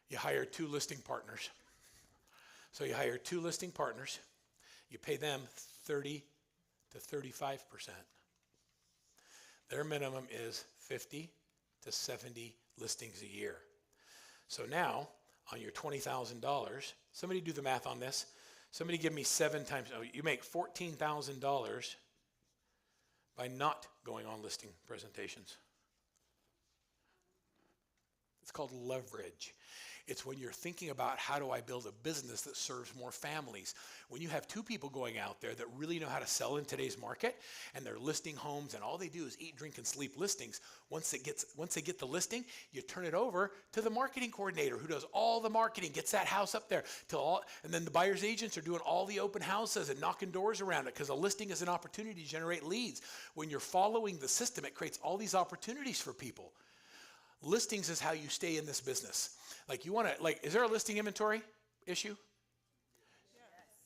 You hire 2 listing partners. So you hire 2 listing partners. You pay them 30 to 35%. Their minimum is 50 to 70 listings a year. So now, on your $20,000, somebody do the math on this. Somebody give me 7 times, you make $14,000 by not going on listing presentations. It's called leverage. It's when you're thinking about how do I build a business that serves more families. When you have 2 people going out there that really know how to sell in today's market and they're listing homes and all they do is eat, drink, and sleep listings, once they get the listing, you turn it over to the marketing coordinator who does all the marketing, gets that house up there, and then the buyer's agents are doing all the open houses and knocking doors around it because a listing is an opportunity to generate leads. When you're following the system, it creates all these opportunities for people. Listings is how you stay in this business. Is there a listing inventory issue? Yes.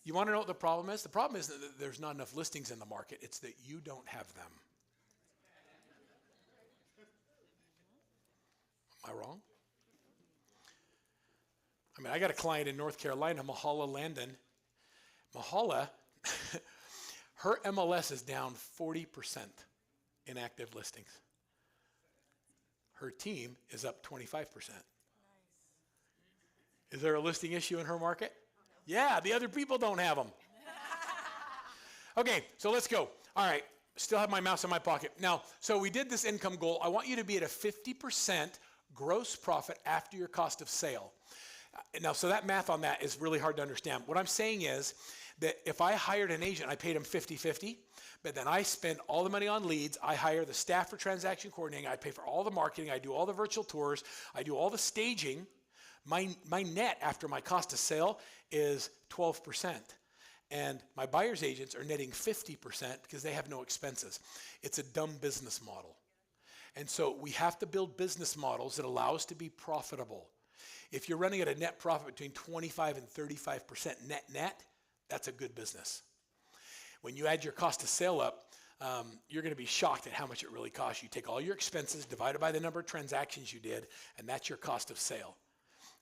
You want to know what the problem is? The problem is that there's not enough listings in the market. It's that you don't have them. Am I wrong? I got a client in North Carolina, Mahala Landon. Mahala, her MLS is down 40% inactive listings. Her team is up 25%. Is there a listing issue in her market? Yeah, the other people don't have them. Okay, so let's go. All right, still have my mouse in my pocket. Now, so we did this income goal. I want you to be at a 50% gross profit after your cost of sale. Now, so that math on that is really hard to understand. What I'm saying is that if I hired an agent, I paid him 50-50, but then I spend all the money on leads, I hire the staff for transaction coordinating, I pay for all the marketing, I do all the virtual tours, I do all the staging, my net after my cost of sale is 12%. And my buyer's agents are netting 50% because they have no expenses. It's a dumb business model. And so we have to build business models that allow us to be profitable. If you're running at a net profit between 25 and 35% net, that's a good business. When you add your cost of sale up, you're going to be shocked at how much it really costs. You take all your expenses divided by the number of transactions you did, and that's your cost of sale.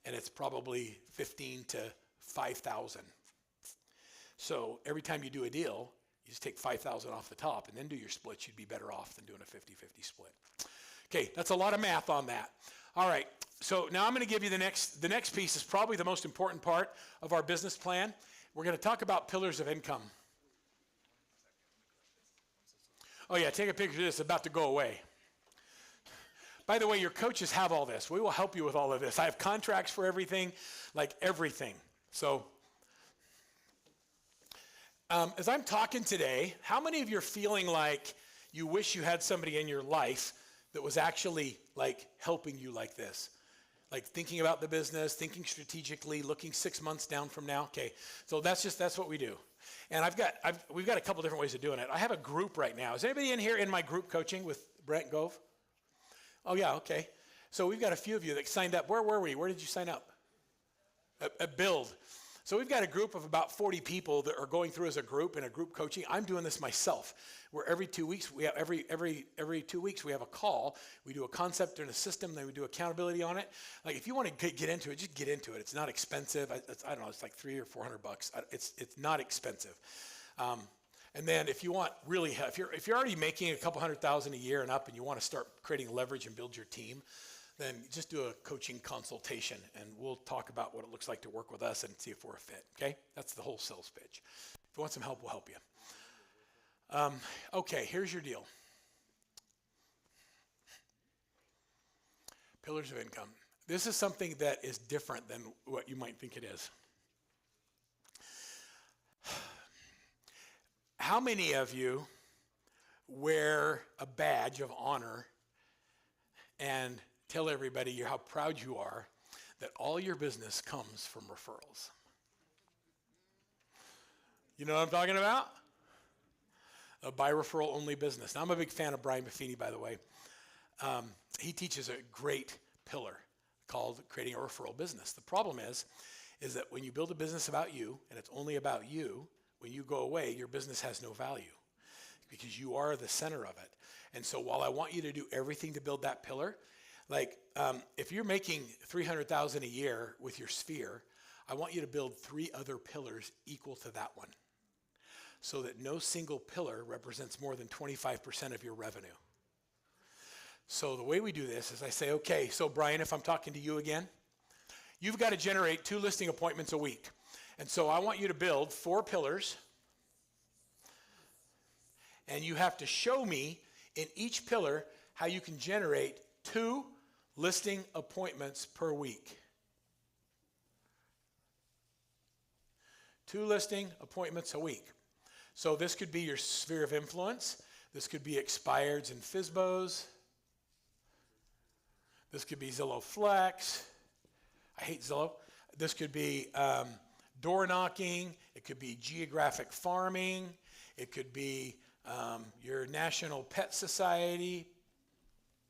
And it's probably 15 to 5,000. So every time you do a deal, you just take 5,000 off the top and then do your splits. You'd be better off than doing a 50-50 split. Okay, that's a lot of math on that. All right, so now I'm going to give you the next piece is probably the most important part of our business plan. We're going to talk about pillars of income. Oh yeah, take a picture of this. It's about to go away. By the way, your coaches have all this. We will help you with all of this. I have contracts for everything, like everything. So as I'm talking today, how many of you are feeling like you wish you had somebody in your life that was actually like helping you like this? Like thinking about the business, thinking strategically, looking 6 months down from now. Okay, so that's what we do. And we've got a couple different ways of doing it. I have a group right now. Is anybody in here in my group coaching with Brent, Gove? Oh yeah, okay. So we've got a few of you that signed up. Where were we? Where did you sign up? At Build. So we've got a group of about 40 people that are going through as a group in a group coaching. I'm doing this myself, where every 2 weeks we have every 2 weeks we have a call. We do a concept and a system. Then we do accountability on it. Like if you want to get into it, just get into it. It's not expensive. I don't know. It's like $300 or $400. It's not expensive. And then if you want really, if you're already making a couple $100,000 a year and up, and you want to start creating leverage and build your team, then just do a coaching consultation, and we'll talk about what it looks like to work with us and see if we're a fit, okay? That's the whole sales pitch. If you want some help, we'll help you. Okay, here's your deal. Pillars of income. This is something that is different than what you might think it is. How many of you wear a badge of honor and tell everybody how proud you are that all your business comes from referrals? You know what I'm talking about? A by referral only business. Now, I'm a big fan of Brian Buffini, by the way. He teaches a great pillar called creating a referral business. The problem is that when you build a business about you and it's only about you, when you go away, your business has no value because you are the center of it. And so while I want you to do everything to build that pillar, like if you're making $300,000 a year with your sphere, I want you to build 3 other pillars equal to that one, so that no single pillar represents more than 25% of your revenue. So the way we do this is I say, okay, so Brian, if I'm talking to you again, you've got to generate 2 listing appointments a week. And so I want you to build 4 pillars, and you have to show me in each pillar how you can generate 2 listing appointments per week. 2 listing appointments a week. So this could be your sphere of influence. This could be expireds and FSBOs. This could be Zillow Flex. I hate Zillow. This could be door knocking. It could be geographic farming. It could be your National Pet Society.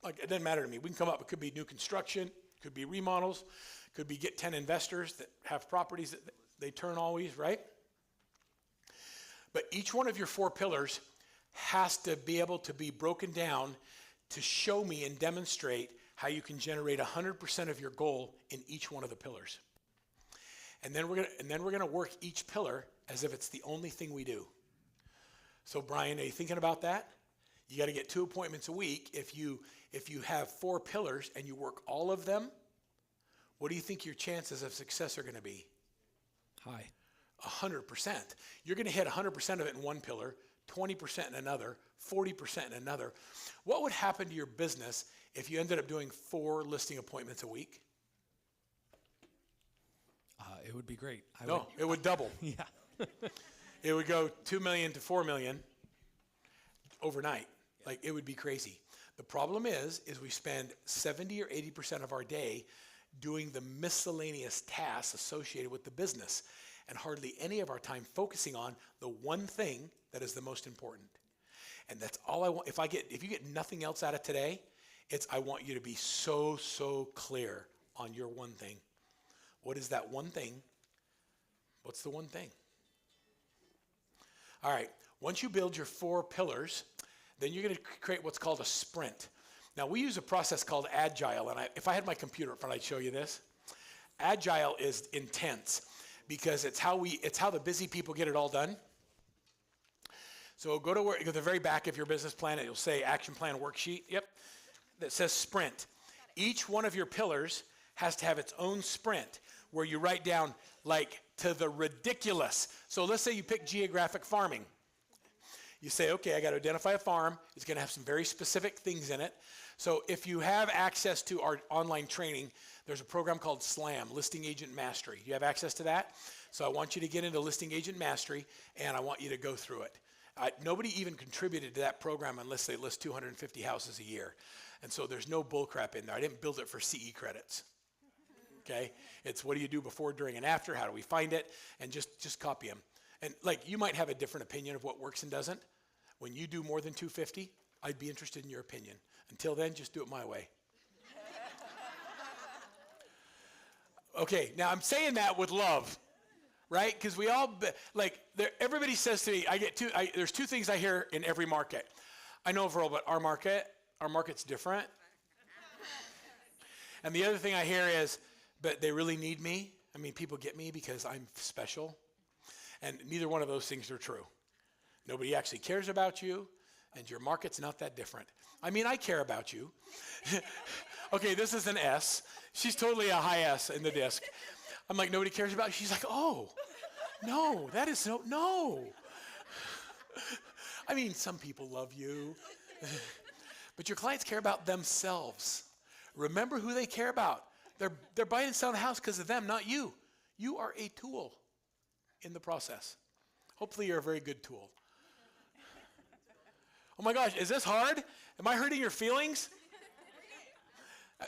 Like, it doesn't matter to me. We can come up. It could be new construction. It could be remodels. It could be get 10 investors that have properties that they turn always, right? But each one of your 4 pillars has to be able to be broken down to show me and demonstrate how you can generate 100% of your goal in each one of the pillars. And then we're gonna work each pillar as if it's the only thing we do. So Brian, are you thinking about that? You got to get 2 appointments a week. If you have 4 pillars and you work all of them, what do you think your chances of success are going to be? Hi. 100%. You're going to hit 100% of it in one pillar, 20% in another, 40% in another. What would happen to your business if you ended up doing 4 listing appointments a week? It would be great. It would double. Yeah. It would go 2 million to 4 million overnight. Like, it would be crazy. The problem is we spend 70 or 80% of our day doing the miscellaneous tasks associated with the business, and hardly any of our time focusing on the one thing that is the most important. And that's all I want. If you get nothing else out of today, I want you to be so clear on your one thing. What is that one thing? What's the one thing? All right, once you build your 4 pillars, then you're going to create what's called a sprint. Now, we use a process called Agile, and if I had my computer up front, I'd show you this. Agile is intense because it's how the busy people get it all done. So go to the very back of your business plan, and you'll say action plan worksheet. Yep, that says sprint. Each one of your pillars has to have its own sprint where you write down like to the ridiculous. So let's say you pick geographic farming. You say, okay, I got to identify a farm. It's going to have some very specific things in it. So if you have access to our online training, there's a program called SLAM, Listing Agent Mastery. You have access to that? So I want you to get into Listing Agent Mastery, and I want you to go through it. Nobody even contributed to that program unless they list 250 houses a year. And so there's no bullcrap in there. I didn't build it for CE credits. Okay? It's what do you do before, during, and after? How do we find it? And just copy them. And like, you might have a different opinion of what works and doesn't. When you do more than 250, I'd be interested in your opinion. Until then, just do it my way. Okay, now I'm saying that with love, right? Because we all, everybody says to me, there's 2 things I hear in every market. I know, Verl, but our market's different. And the other thing I hear is, but they really need me. I mean, people get me because I'm special. And neither one of those things are true. Nobody actually cares about you, and your market's not that different. I mean, I care about you. Okay, this is an S. She's totally a high S in the disc. I'm like, nobody cares about you? She's like, oh, no, that is no. I mean, some people love you. But your clients care about themselves. Remember who they care about. They're buying and selling a house because of them, not you. You are a tool in the process. Hopefully you're a very good tool. Oh my gosh, is this hard? Am I hurting your feelings?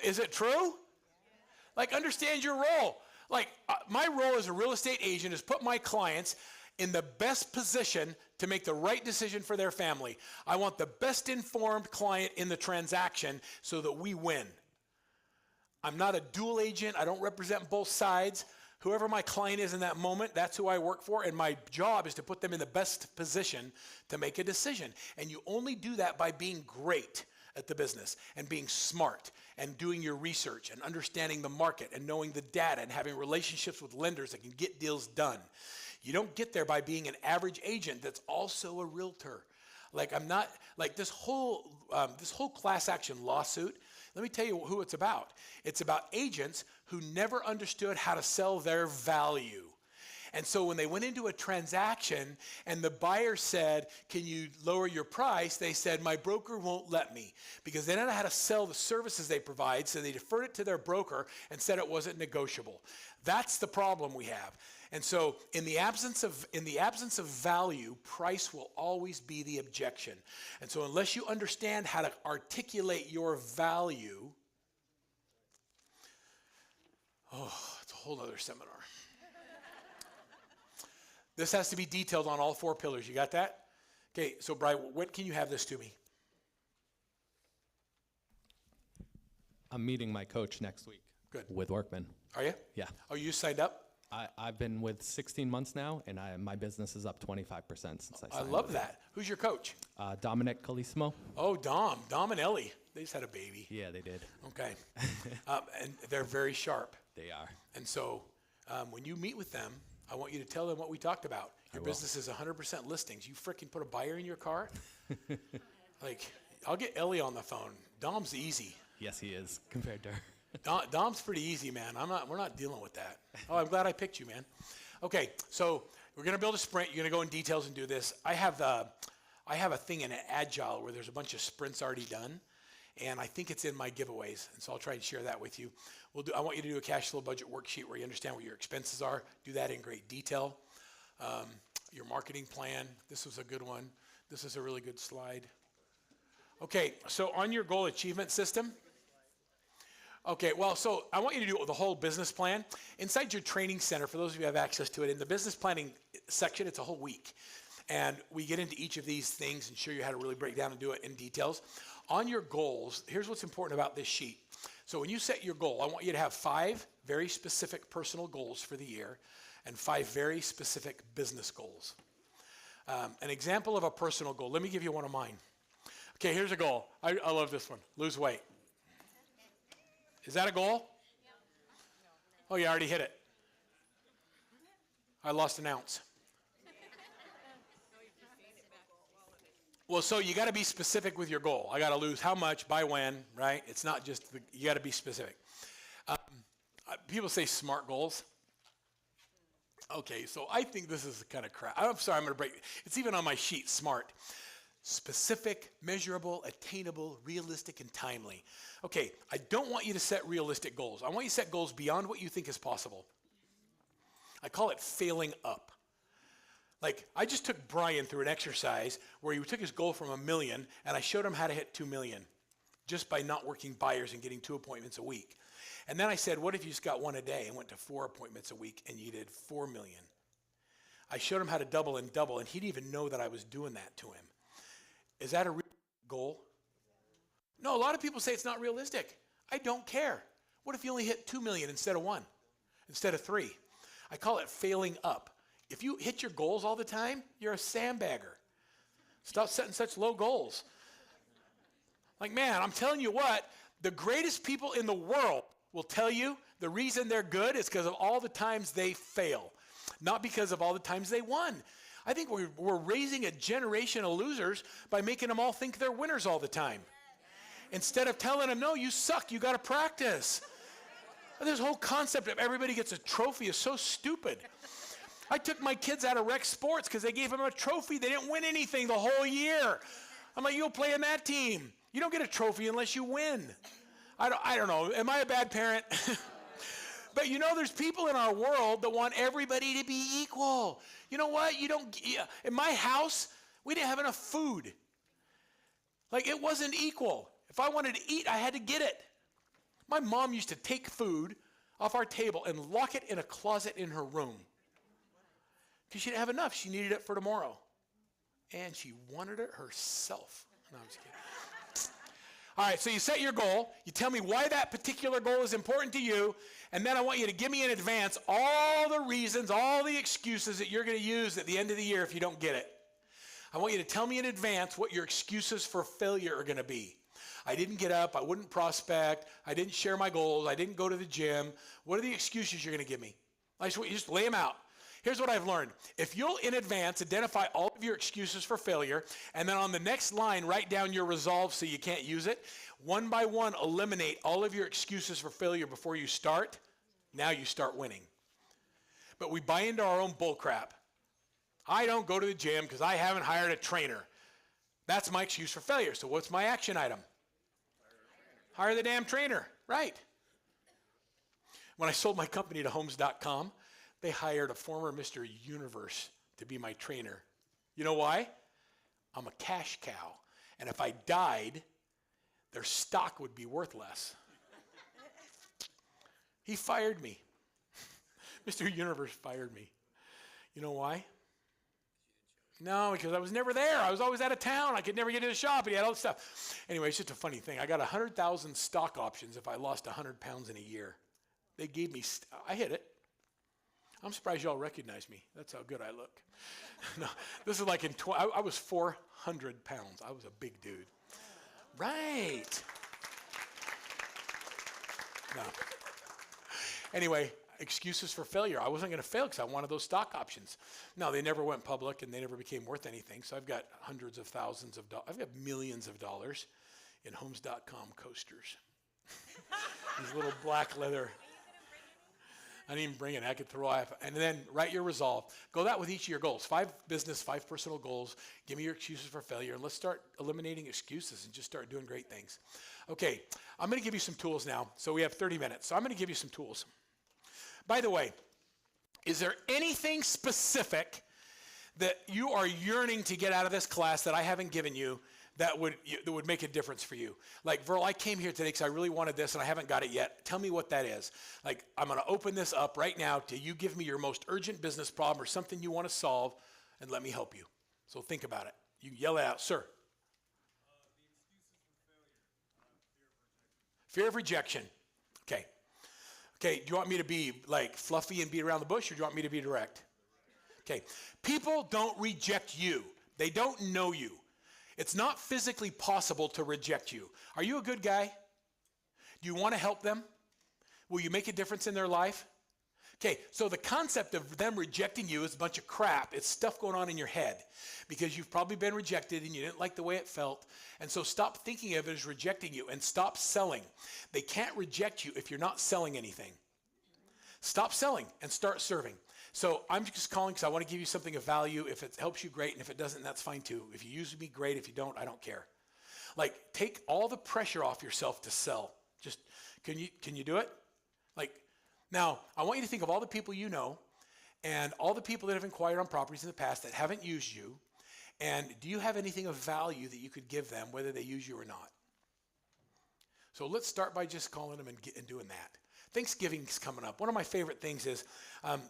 Is it true? Like, understand your role. Like, my role as a real estate agent is put my clients in the best position to make the right decision for their family. I want the best informed client in the transaction so that we win. I'm not a dual agent. I don't represent both sides. Whoever my client is in that moment, that's who I work for, and my job is to put them in the best position to make a decision. And you only do that by being great at the business and being smart and doing your research and understanding the market and knowing the data and having relationships with lenders that can get deals done. You don't get there by being an average agent that's also a realtor. Like, I'm not, like this whole class action lawsuit, let me tell you who it's about. It's about agents who never understood how to sell their value. And so when they went into a transaction and the buyer said, can you lower your price? They said, my broker won't let me, because they don't know how to sell the services they provide. So they deferred it to their broker and said it wasn't negotiable. That's the problem we have. And so in the absence of value, price will always be the objection. And so unless you understand how to articulate your value, it's a whole other seminar. This has to be detailed on all 4 pillars. You got that? Okay, so Brian, when can you have this to me? I'm meeting my coach next week. Good. With Workman. Are you? Yeah. Oh, you signed up? I've been with 16 months now, and my business is up 25% since I signed I love with that. Who's your coach? Dominic Calissimo. Oh, Dom and Ellie. They just had a baby. Yeah, they did. Okay. And they're very sharp. They are. And so when you meet with them, I want you to tell them what we talked about. Your business is 100% listings. You freaking put a buyer in your car? Like, I'll get Ellie on the phone. Dom's easy. Yes, he is, compared to her. Dom's pretty easy, man. We're not dealing with that. Oh, I'm glad I picked you, man. Okay, so we're going to build a sprint. You're going to go in details and do this. I have a thing in Agile where there's a bunch of sprints already done, and I think it's in my giveaways, and so I'll try and share that with you. I want you to do a cash flow budget worksheet where you understand what your expenses are. Do that in great detail. Your marketing plan. This was a good one. This is a really good slide. Okay, so on your goal achievement system. Okay, well, so I want you to do the whole business plan. Inside your training center, for those of you who have access to it, in the business planning section, it's a whole week. And we get into each of these things and show you how to really break down and do it in details. On your goals, here's what's important about this sheet. So when you set your goal, I want you to have 5 very specific personal goals for the year and 5 very specific business goals. An example of a personal goal, let me give you one of mine. Okay, here's a goal. I love this one. Lose weight. Is that a goal? Oh, you already hit it. I lost an ounce. Well, so you got to be specific with your goal. I got to lose how much, by when, right? It's not just, you got to be specific. People say SMART goals. Okay, so I think this is kind of crap. I'm sorry, I'm going to break. It's even on my sheet, SMART. Specific, measurable, attainable, realistic, and timely. Okay, I don't want you to set realistic goals. I want you to set goals beyond what you think is possible. I call it failing up. Like, I just took Brian through an exercise where he took his goal from 1 million, and I showed him how to hit 2 million just by not working buyers and getting 2 appointments a week. And then I said, what if you just got 1 a day and went to 4 appointments a week and you did 4 million? I showed him how to double and double, and he didn't even know that I was doing that to him. Is that a real goal? No, a lot of people say it's not realistic. I don't care. What if you only hit 2 million instead of 1, instead of 3? I call it failing up. If you hit your goals all the time, you're a sandbagger. Stop setting such low goals. Like, man, I'm telling you what, the greatest people in the world will tell you the reason they're good is because of all the times they fail, not because of all the times they won. I think we're raising a generation of losers by making them all think they're winners all the time. Instead of telling them, no, you suck, you got to practice. This whole concept of everybody gets a trophy is so stupid. I took my kids out of rec sports because they gave them a trophy. They didn't win anything the whole year. I'm like, you'll play in that team. You don't get a trophy unless you win. I don't know. Am I a bad parent? But you know, there's people in our world that want everybody to be equal. You know what? In my house, we didn't have enough food. Like, it wasn't equal. If I wanted to eat, I had to get it. My mom used to take food off our table and lock it in a closet in her room because she didn't have enough. She needed it for tomorrow. And she wanted it herself. No, I'm just kidding. All right, so you set your goal. You tell me why that particular goal is important to you, and then I want you to give me in advance all the reasons, all the excuses that you're going to use at the end of the year if you don't get it. I want you to tell me in advance what your excuses for failure are going to be. I didn't get up. I wouldn't prospect. I didn't share my goals. I didn't go to the gym. What are the excuses you're going to give me? I just want you to just lay them out. Here's what I've learned. If you'll in advance identify all of your excuses for failure, and then on the next line write down your resolve so you can't use it, one by one eliminate all of your excuses for failure before you start, now you start winning. But we buy into our own bull crap. I don't go to the gym because I haven't hired a trainer. That's my excuse for failure. So what's my action item? Hire the damn trainer. Right. When I sold my company to Homes.com, they hired a former Mr. Universe to be my trainer. You know why? I'm a cash cow. And if I died, their stock would be worth less. He fired me. Mr. Universe fired me. You know why? No, because I was never there. I was always out of town. I could never get to the shop, and he had all this stuff. Anyway, it's just a funny thing. I got 100,000 stock options if I lost 100 pounds in a year. They gave me, I hit it. I'm surprised y'all recognize me. That's how good I look. No, this is like I was 400 pounds. I was a big dude. Right. No. Anyway, excuses for failure. I wasn't going to fail because I wanted those stock options. No, they never went public and they never became worth anything. So I've got hundreds of thousands of dollars. I've got millions of dollars in Homes.com coasters. These little black leather. I didn't even bring it. I could throw off. And then write your resolve. Go that with each of your goals. 5 business, 5 personal goals. Give me your excuses for failure. And let's start eliminating excuses and just start doing great things. Okay, I'm going to give you some tools now. So we have 30 minutes. So I'm going to give you some tools. By the way, is there anything specific that you are yearning to get out of this class that I haven't given you that would make a difference for you? Like, Verl, I came here today because I really wanted this and I haven't got it yet. Tell me what that is. Like, I'm going to open this up right now to you give me your most urgent business problem or something you want to solve and let me help you. So think about it. You yell it out, sir. Fear of rejection. Okay. Okay, do you want me to be like fluffy and beat around the bush or do you want me to be direct? Okay. People don't reject you. They don't know you. It's not physically possible to reject you. Are you a good guy? Do you want to help them? Will you make a difference in their life? Okay, so the concept of them rejecting you is a bunch of crap. It's stuff going on in your head because you've probably been rejected and you didn't like the way it felt. And so stop thinking of it as rejecting you and stop selling. They can't reject you if you're not selling anything. Stop selling and start serving. So I'm just calling because I want to give you something of value. If it helps you, great. And if it doesn't, that's fine too. If you use me, great. If you don't, I don't care. Like, take all the pressure off yourself to sell. Just, can you do it? Like, now, I want you to think of all the people you know and all the people that have inquired on properties in the past that haven't used you. And do you have anything of value that you could give them, whether they use you or not? So let's start by just calling them and doing that. Thanksgiving's coming up. One of my favorite things is,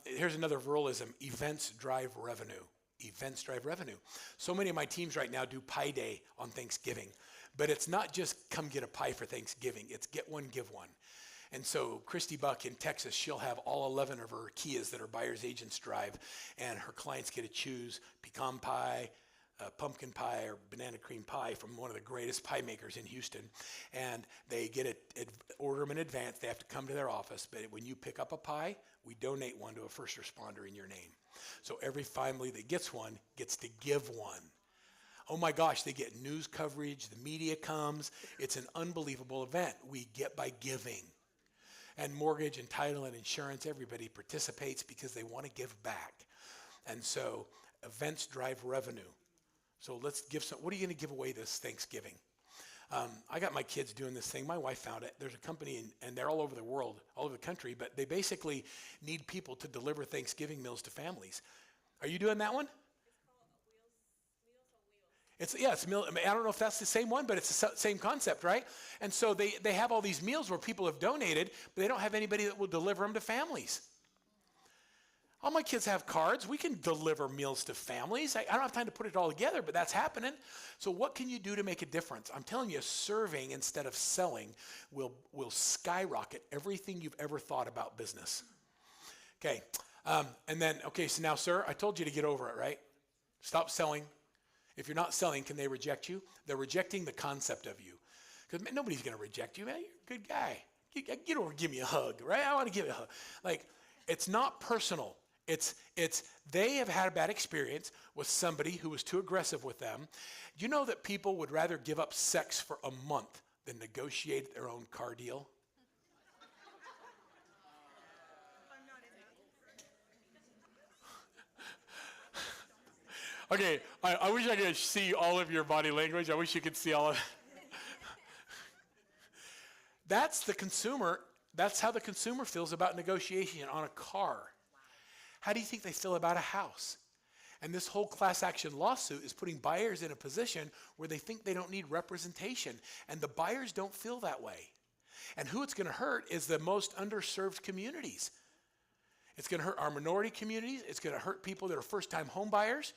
here's another Verlism, events drive revenue. Events drive revenue. So many of my teams right now do Pie Day on Thanksgiving. But it's not just come get a pie for Thanksgiving. It's get one, give one. And so Christy Buck in Texas, she'll have all 11 of her Kias that her buyer's agents drive. And her clients get to choose pecan pie, pumpkin pie or banana cream pie from one of the greatest pie makers in Houston. And they get it, order them in advance. They have to come to their office. But when you pick up a pie, we donate one to a first responder in your name. So every family that gets one gets to give one. Oh my gosh, they get news coverage. The media comes. It's an unbelievable event. We get by giving. And mortgage and title and insurance, everybody participates because they want to give back. And so events drive revenue. So let's give some. What are you going to give away this Thanksgiving? I got my kids doing this thing. My wife found it. There's a company, and they're all over the world, all over the country, but they basically need people to deliver Thanksgiving meals to families. Are you doing that one? It's meal. I don't know if that's the same one, but it's the same concept, right? And so they have all these meals where people have donated, but they don't have anybody that will deliver them to families. All my kids have cards. We can deliver meals to families. I don't have time to put it all together, but that's happening. So what can you do to make a difference? I'm telling you, serving instead of selling will skyrocket everything you've ever thought about business. Okay. And then, so now, sir, I told you to get over it, right? Stop selling. If you're not selling, can they reject you? They're rejecting the concept of you. Because nobody's going to reject you, man. You're a good guy. Get over and give me a hug, right? I want to give you a hug. Like, it's not personal. It's they have had a bad experience with somebody who was too aggressive with them. You know that people would rather give up sex for a month than negotiate their own car deal? Okay, I wish I could see all of your body language. I wish you could see all of it. That's the consumer. That's how the consumer feels about negotiation on a car. How do you think they feel about a house? And this whole class action lawsuit is putting buyers in a position where they think they don't need representation. And the buyers don't feel that way. And who it's going to hurt is the most underserved communities. It's going to hurt our minority communities. It's going to hurt people that are first-time home buyers,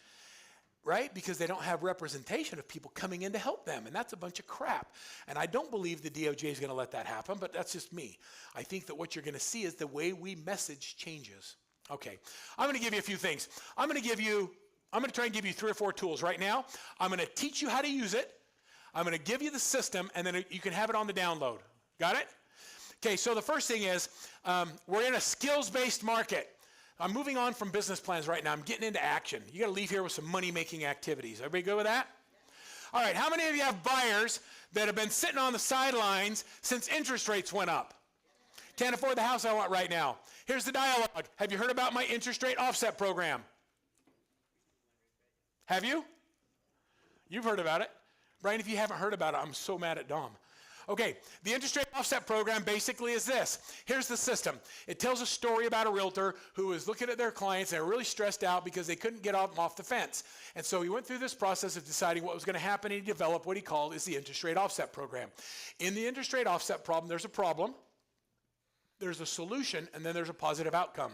right? Because they don't have representation of people coming in to help them. And that's a bunch of crap. And I don't believe the DOJ is going to let that happen, but that's just me. I think that what you're going to see is the way we message changes. Okay, I'm going to give you a few things. I'm going to try and give you 3 or 4 tools right now. I'm going to teach you how to use it. I'm going to give you the system, and then you can have it on the download. Got it? Okay, so the first thing is we're in a skills-based market. I'm moving on from business plans right now. I'm getting into action. You got to leave here with some money-making activities. Everybody good with that? All right, how many of you have buyers that have been sitting on the sidelines since interest rates went up? Can't afford the house I want right now. Here's the dialogue. Have you heard about my interest rate offset program? Have you? You've heard about it. Brian, if you haven't heard about it, I'm so mad at Dom. Okay, the interest rate offset program basically is this. Here's the system. It tells a story about a realtor who was looking at their clients and they were really stressed out because they couldn't get off the fence. And so he went through this process of deciding what was going to happen, and he developed what he called is the interest rate offset program. In the interest rate offset problem, there's a problem, there's a solution, and then there's a positive outcome.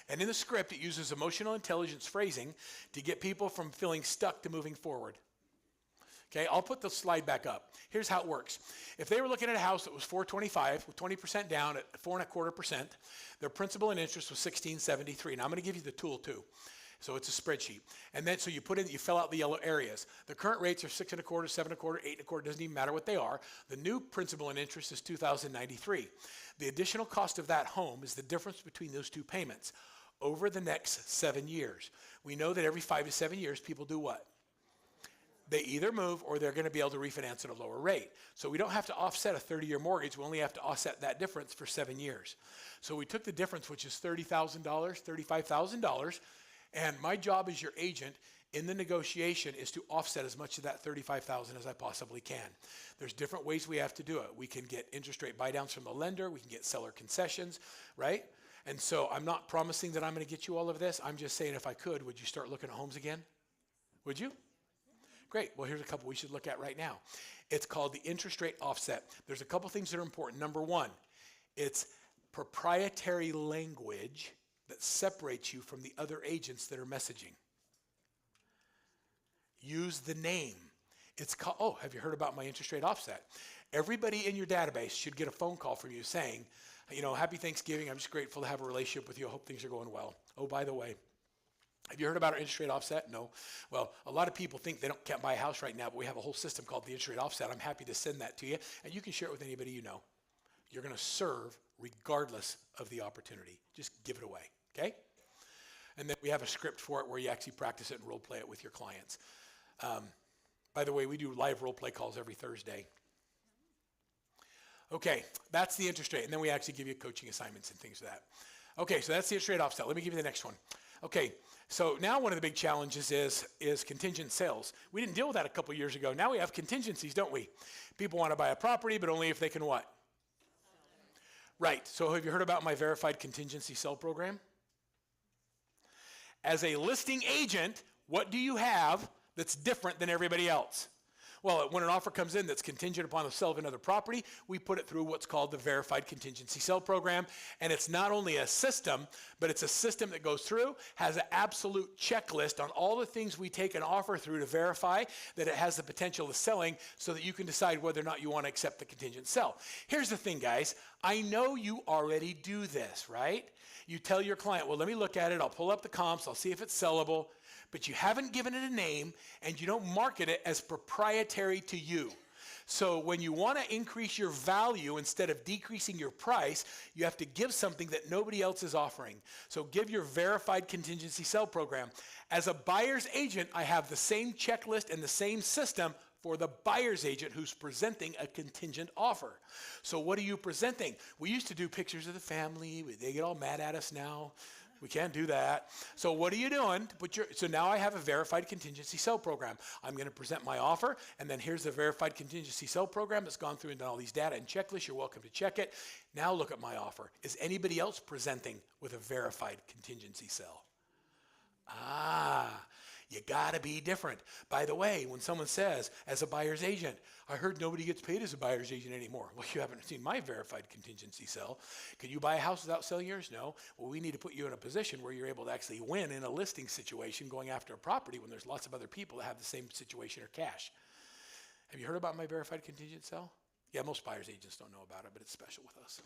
And in the script, it uses emotional intelligence phrasing to get people from feeling stuck to moving forward. Okay, I'll put the slide back up. Here's how it works. If they were looking at a house that was $425 with 20% down at 4.25%, their principal and interest was $1,673. Now I'm going to give you the tool too. So it's a spreadsheet. And then so you fill out the yellow areas. The current rates are 6.25, 7.25, 8.25, doesn't even matter what they are. The new principal and interest is $2,093. The additional cost of that home is the difference between those two payments over the next 7 years. We know that every 5 to 7 years people do what? They either move or they're going to be able to refinance at a lower rate. So we don't have to offset a 30-year mortgage. We only have to offset that difference for 7 years. So we took the difference, which is $30,000, $35,000, and my job as your agent in the negotiation is to offset as much of that $35,000 as I possibly can. There's different ways we have to do it. We can get interest rate buydowns from the lender. We can get seller concessions, right? And so I'm not promising that I'm going to get you all of this. I'm just saying if I could, would you start looking at homes again? Would you? Great. Well, here's a couple we should look at right now. It's called the interest rate offset. There's a couple things that are important. Number one, it's proprietary language that separates you from the other agents that are messaging. Use the name. It's called, oh, have you heard about my interest rate offset? Everybody in your database should get a phone call from you saying, you know, happy Thanksgiving. I'm just grateful to have a relationship with you. I hope things are going well. Oh, by the way, have you heard about our interest rate offset? No. Well, a lot of people think they can't buy a house right now, but we have a whole system called the interest rate offset. I'm happy to send that to you, and you can share it with anybody you know. You're going to serve regardless of the opportunity. Just give it away, okay? And then we have a script for it where you actually practice it and role play it with your clients. By the way, we do live role play calls every Thursday. Okay, that's the interest rate, and then we actually give you coaching assignments and things like that. Okay, so that's the interest rate offset. Let me give you the next one. Okay, so now one of the big challenges is contingent sales. We didn't deal with that a couple years ago. Now we have contingencies, don't we? People want to buy a property, but only if they can what? Right, so have you heard about my verified contingency sell program? As a listing agent, what do you have that's different than everybody else? Well, when an offer comes in that's contingent upon the sale of another property, we put it through what's called the Verified Contingency Sell Program. And it's not only a system, but it's a system that goes through, has an absolute checklist on all the things we take an offer through to verify that it has the potential of selling so that you can decide whether or not you want to accept the contingent sell. Here's the thing, guys. I know you already do this, right? You tell your client, well, let me look at it. I'll pull up the comps. I'll see if it's sellable. But you haven't given it a name and you don't market it as proprietary to you. So when you want to increase your value instead of decreasing your price, you have to give something that nobody else is offering. So give your verified contingency sell program. As a buyer's agent, I have the same checklist and the same system for the buyer's agent who's presenting a contingent offer. So what are you presenting? We used to do pictures of the family. They get all mad at us now. We can't do that. So what are you doing? So now I have a verified contingency sell program. I'm going to present my offer, and then here's the verified contingency sell program that's gone through and done all these data and checklists. You're welcome to check it. Now look at my offer. Is anybody else presenting with a verified contingency sell? You got to be different. By the way, when someone says, as a buyer's agent, I heard nobody gets paid as a buyer's agent anymore. Well, you haven't seen my verified contingency sell. Can you buy a house without selling yours? No. Well, we need to put you in a position where you're able to actually win in a listing situation going after a property when there's lots of other people that have the same situation or cash. Have you heard about my verified contingent sell? Yeah, most buyer's agents don't know about it, but it's special with us.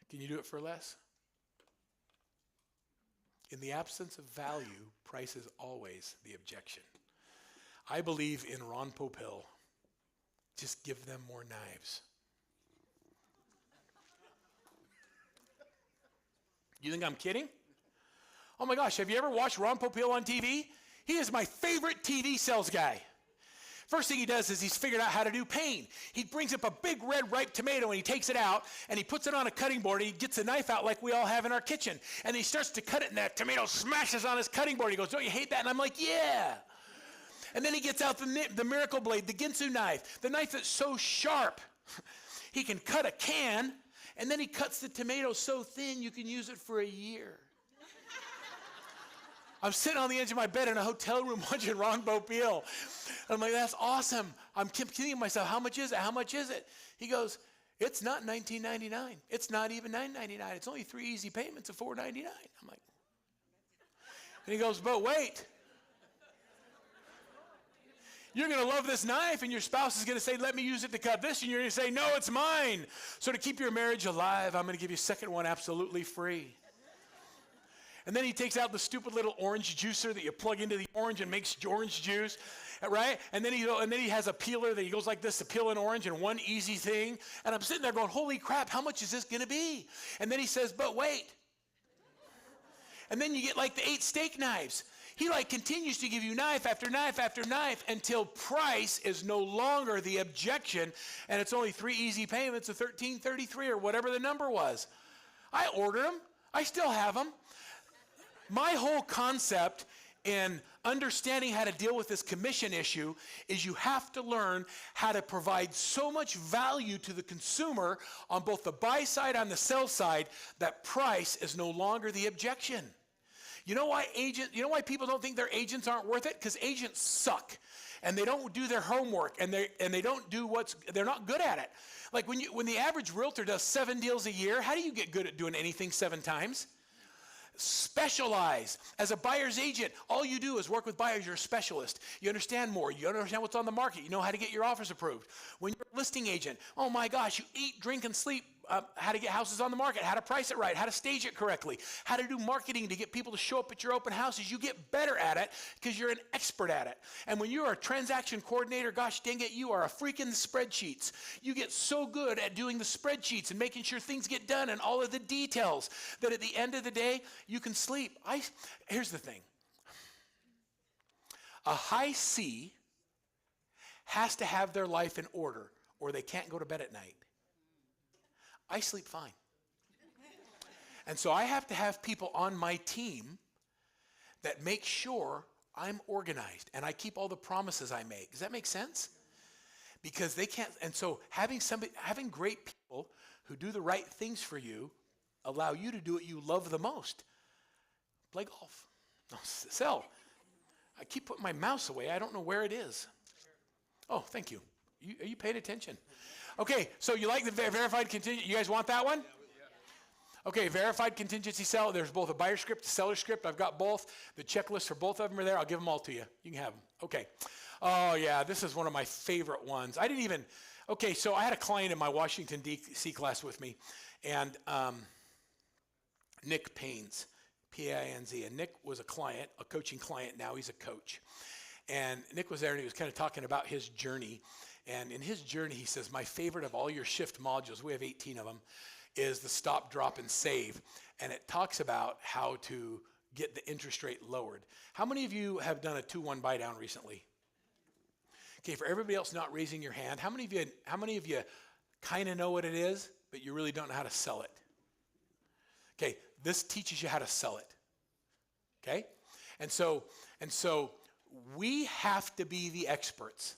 Can you do it for less? In the absence of value, price is always the objection. I believe in Ron Popeil. Just give them more knives. You think I'm kidding? Oh my gosh, have you ever watched Ron Popeil on TV? He is my favorite TV sales guy. First thing he does is he's figured out how to do pain. He brings up a big red ripe tomato and he takes it out and he puts it on a cutting board and he gets a knife out like we all have in our kitchen. And he starts to cut it and that tomato smashes on his cutting board. He goes, don't you hate that? And I'm like, yeah. And then he gets out the miracle blade, the Ginsu knife, the knife that's so sharp. He can cut a can and then he cuts the tomato so thin you can use it for a year. I'm sitting on the edge of my bed in a hotel room watching Ron Popeil. I'm like, that's awesome. I'm thinking to myself, how much is it? How much is it? He goes, it's not $19.99. It's not even $9.99. It's only 3 easy payments of $4.99. I'm like, and he goes, but wait. You're going to love this knife, and your spouse is going to say, let me use it to cut this, and you're going to say, no, it's mine. So to keep your marriage alive, I'm going to give you a second one absolutely free. And then he takes out the stupid little orange juicer that you plug into the orange and makes orange juice, right? And then he has a peeler that he goes like this to peel an orange in one easy thing. And I'm sitting there going, holy crap, how much is this going to be? And then he says, but wait. And then you get like the 8 steak knives. He like continues to give you knife after knife after knife until price is no longer the objection, and it's only 3 easy payments of $13.33 or whatever the number was. I ordered them. I still have them. My whole concept in understanding how to deal with this commission issue is you have to learn how to provide so much value to the consumer on both the buy side and the sell side that price is no longer the objection. You know why people don't think their agents aren't worth it? Because agents suck and they don't do their homework and they don't do they're not good at it. Like when the average realtor does 7 deals a year, how do you get good at doing anything 7 times? Specialize. As a buyer's agent, all you do is work with buyers. You're a specialist. You understand more. You understand what's on the market. You know how to get your offers approved. When you're a listing agent, oh my gosh, you eat, drink, and sleep how to get houses on the market, how to price it right, how to stage it correctly, how to do marketing to get people to show up at your open houses. You get better at it because you're an expert at it. And when you're a transaction coordinator, gosh dang it, you are a freak in the spreadsheets. You get so good at doing the spreadsheets and making sure things get done and all of the details that at the end of the day, you can sleep. Here's the thing. A high C has to have their life in order or they can't go to bed at night. I sleep fine. And so I have to have people on my team that make sure I'm organized and I keep all the promises I make. Does that make sense? Because they can't, and so having great people who do the right things for you allow you to do what you love the most. Play golf. No, sell. I keep putting my mouse away. I don't know where it is. Oh, thank you. Are you paying attention? Okay, so you like the verified contingency? You guys want that one? Okay, verified contingency sell. There's both a buyer script, a seller script. I've got both. The checklists for both of them are there. I'll give them all to you. You can have them. Okay. Oh, yeah, this is one of my favorite ones. Okay, so I had a client in my Washington, D.C. class with me, and Nick Painz, P-A-I-N-Z. And Nick was a client, a coaching client. Now he's a coach. And Nick was there, and he was kind of talking about his journey. And in his journey, he says, my favorite of all your shift modules, we have 18 of them, is the stop, drop, and save. And it talks about how to get the interest rate lowered. How many of you have done a 2-1 buy down recently? Okay, for everybody else not raising your hand, how many of you kind of know what it is, but you really don't know how to sell it? Okay, this teaches you how to sell it. Okay? And so we have to be the experts.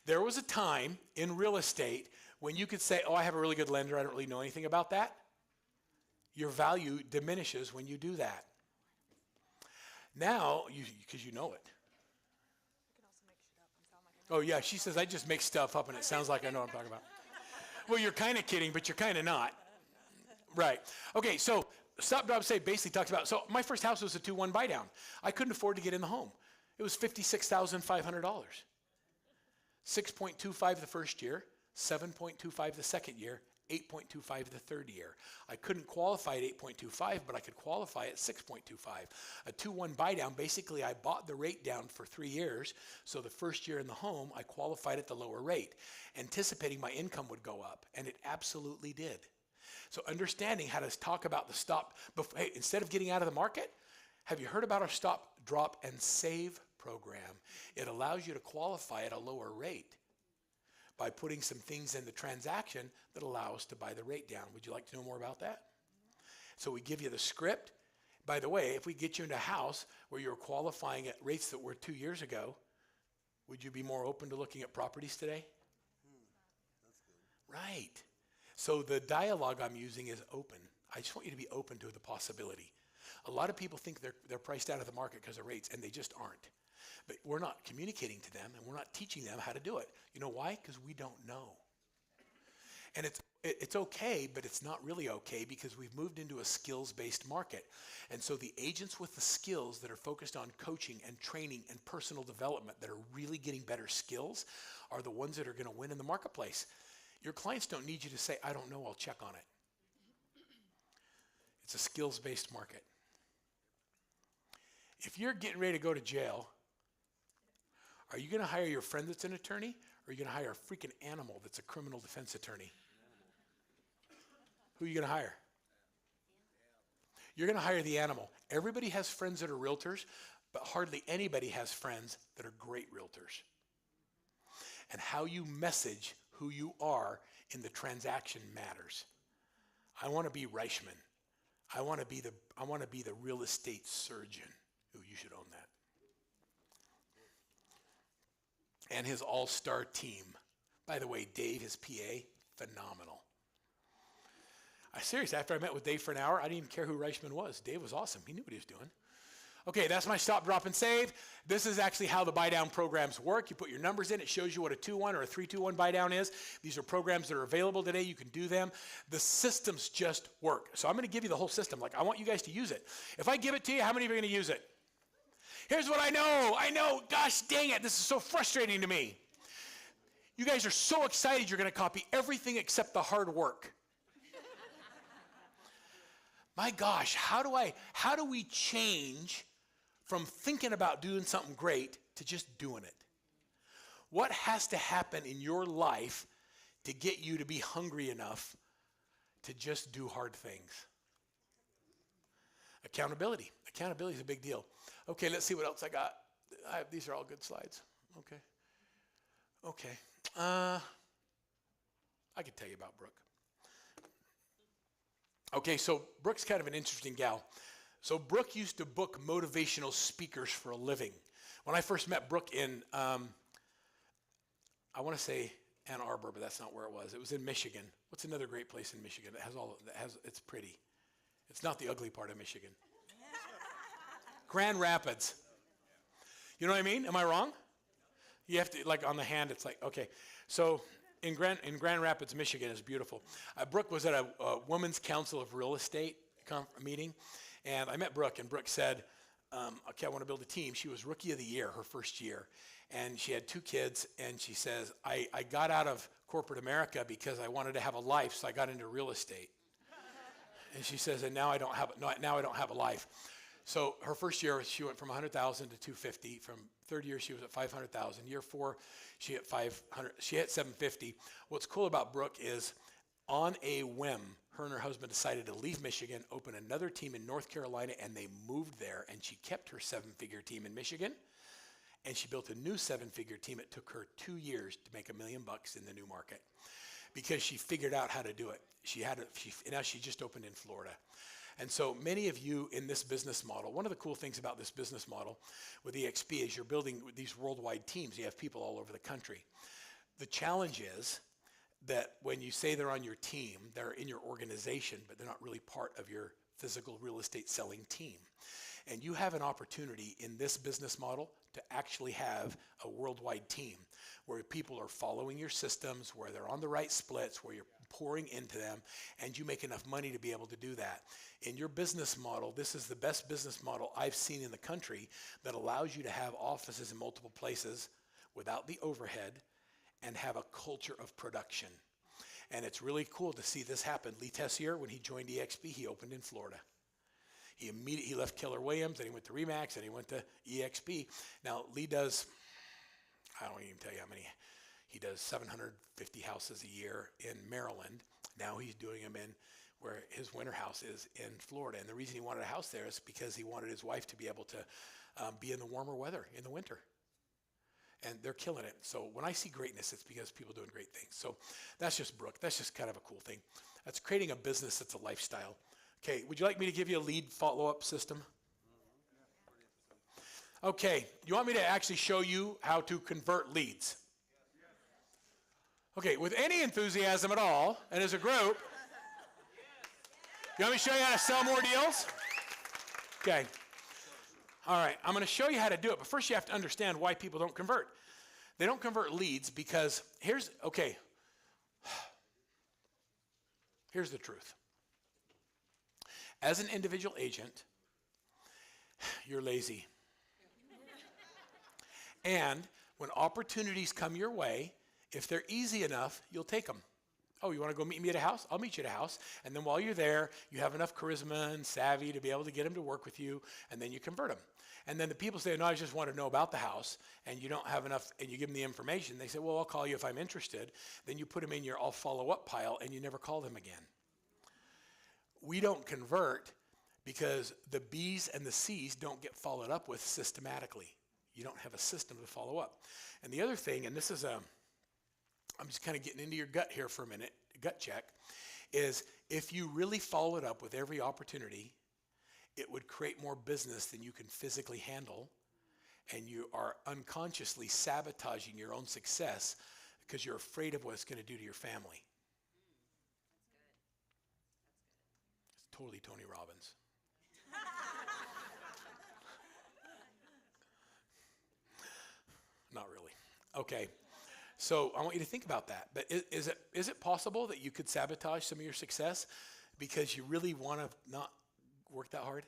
There was a time in real estate when you could say, oh, I have a really good lender, I don't really know anything about that. Your value diminishes when you do that. Now, because you know it. Oh, yeah, she says, I just make stuff up and it sounds like I know what I'm talking about. Well, you're kind of kidding, but you're kind of not. Right. Okay, so Stop, Drop, Save basically talks about, so my first house was a 2-1 buy down. I couldn't afford to get in the home. It was $56,500. 6.25 the first year, 7.25 the second year, 8.25 the third year. I couldn't qualify at 8.25, but I could qualify at 6.25. A 2-1 buy down, basically I bought the rate down for 3 years, so the first year in the home, I qualified at the lower rate, anticipating my income would go up, and it absolutely did. So understanding how to talk about the stop, hey, instead of getting out of the market, have you heard about our stop, drop, and save program? It allows you to qualify at a lower rate by putting some things in the transaction that allow us to buy the rate down. Would you like to know more about that? So we give you the script. By the way, if we get you into a house where you're qualifying at rates that were 2 years ago, would you be more open to looking at properties today? That's good. Right. So the dialogue I'm using is open. I just want you to be open to the possibility. A lot of people think they're priced out of the market because of rates, and they just aren't. But we're not communicating to them, and we're not teaching them how to do it. You know why? Because we don't know. And it's okay, but it's not really okay because we've moved into a skills-based market. And so the agents with the skills that are focused on coaching and training and personal development that are really getting better skills are the ones that are going to win in the marketplace. Your clients don't need you to say, I don't know, I'll check on it. It's a skills-based market. If you're getting ready to go to jail, are you going to hire your friend that's an attorney, or are you going to hire a freaking animal that's a criminal defense attorney? Who are you going to hire? You're going to hire the animal. Everybody has friends that are realtors, but hardly anybody has friends that are great realtors. And how you message who you are in the transaction matters. I want to be Reichman. I want to be the real estate surgeon. Ooh, you should own that. And his all-star team. By the way, Dave, his PA, phenomenal. Seriously, after I met with Dave for an hour, I didn't even care who Reichman was. Dave was awesome. He knew what he was doing. Okay, that's my stop, drop, and save. This is actually how the buy-down programs work. You put your numbers in. It shows you what a 2-1 or a 3-2-1 buy-down is. These are programs that are available today. You can do them. The systems just work. So I'm going to give you the whole system. Like, I want you guys to use it. If I give it to you, how many of you are going to use it? Here's what I know. Gosh dang it. This is so frustrating to me. You guys are so excited you're going to copy everything except the hard work. My gosh, how do we change from thinking about doing something great to just doing it? What has to happen in your life to get you to be hungry enough to just do hard things? Accountability. Accountability is a big deal. Okay, let's see what else I got. These are all good slides. Okay. I could tell you about Brooke. Okay, so Brooke's kind of an interesting gal. So Brooke used to book motivational speakers for a living. When I first met Brooke in, I want to say Ann Arbor, but that's not where it was. It was in Michigan. What's another great place in Michigan? It's pretty. It's not the ugly part of Michigan. Grand Rapids. You know what I mean? Am I wrong? You have to, like on the hand, it's like, okay. So in Grand Rapids, Michigan is beautiful. Brooke was at a Women's Council of Real Estate meeting, and I met Brooke, and Brooke said, okay, I want to build a team. She was Rookie of the Year her first year, and she had 2 kids, and she says, I got out of corporate America because I wanted to have a life, so I got into real estate. And she says, and now I don't have a life. So her first year, she went from 100,000 to 250. From third year, she was at 500,000. Year 4, she hit 500. She hit 750. What's cool about Brooke is, on a whim, her and her husband decided to leave Michigan, open another team in North Carolina, and they moved there. And she kept her 7-figure team in Michigan, and she built a new 7-figure team. It took her 2 years to make $1 million in the new market because she figured out how to do it. Now she just opened in Florida. And so many of you in this business model, one of the cool things about this business model with EXP is you're building these worldwide teams. You have people all over the country. The challenge is that when you say they're on your team, they're in your organization, but they're not really part of your physical real estate selling team. And you have an opportunity in this business model to actually have a worldwide team where people are following your systems, where they're on the right splits, where you're pouring into them, and you make enough money to be able to do that. In your business model, this is the best business model I've seen in the country that allows you to have offices in multiple places without the overhead and have a culture of production. And it's really cool to see this happen. Lee Tessier, when he joined EXP, he opened in Florida. He left Keller Williams, then he went to Remax, then he went to EXP. Now, Lee does, I don't even tell you how many, he does 750 houses a year in Maryland. Now he's doing them in where his winter house is in Florida. And the reason he wanted a house there is because he wanted his wife to be able to be in the warmer weather in the winter. And they're killing it. So when I see greatness, it's because people are doing great things. So that's just Brooke. That's just kind of a cool thing. That's creating a business that's a lifestyle. Okay, would you like me to give you a lead follow-up system? Okay, you want me to actually show you how to convert leads? Okay, with any enthusiasm at all, and as a group, you want me to show you how to sell more deals? Okay. All right, I'm going to show you how to do it, but first you have to understand why people don't convert. They don't convert leads because here's the truth. As an individual agent, you're lazy. And when opportunities come your way, if they're easy enough, you'll take them. Oh, you want to go meet me at a house? I'll meet you at a house. And then while you're there, you have enough charisma and savvy to be able to get them to work with you, and then you convert them. And then the people say, no, I just want to know about the house, and you don't have enough, and you give them the information. They say, well, I'll call you if I'm interested. Then you put them in your I'll follow up pile, and you never call them again. We don't convert because the B's and the C's don't get followed up with systematically. You don't have a system to follow up. And the other thing, and this is I'm just kind of getting into your gut here for a minute, gut check, is if you really follow it up with every opportunity, it would create more business than you can physically handle, and you are unconsciously sabotaging your own success because you're afraid of what it's going to do to your family. It's totally Tony Robbins. Not really. Okay. So I want you to think about that. But is it possible that you could sabotage some of your success because you really want to not work that hard?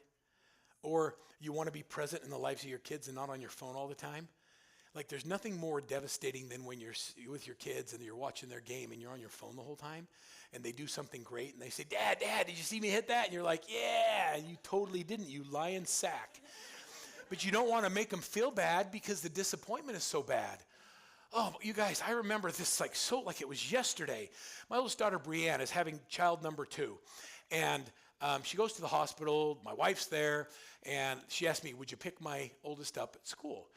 Or you want to be present in the lives of your kids and not on your phone all the time? Like there's nothing more devastating than when you're with your kids and you're watching their game and you're on your phone the whole time and they do something great and they say, Dad, did you see me hit that? And you're like, yeah, and you totally didn't, you lying sack. But you don't want to make them feel bad because the disappointment is so bad. Oh, you guys, I remember this like it was yesterday. My oldest daughter, Brianne, is having child number 2. And she goes to the hospital. My wife's there. And she asked me, would you pick my oldest up at school?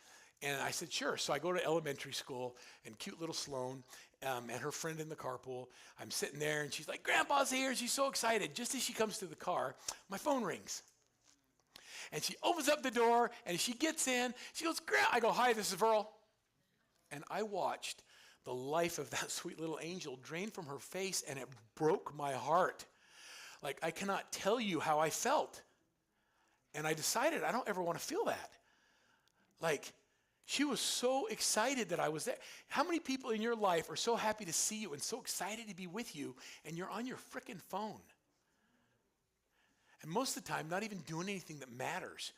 And I said, sure. So I go to elementary school, and cute little Sloan and her friend in the carpool. I'm sitting there, and she's like, Grandpa's here. She's so excited. Just as she comes to the car, my phone rings. And she opens up the door, and she gets in. She goes, I go, hi, this is Verl. And I watched the life of that sweet little angel drain from her face, and it broke my heart. Like, I cannot tell you how I felt. And I decided I don't ever want to feel that. Like, she was so excited that I was there. How many people in your life are so happy to see you and so excited to be with you, and you're on your frickin' phone? And most of the time, not even doing anything that matters.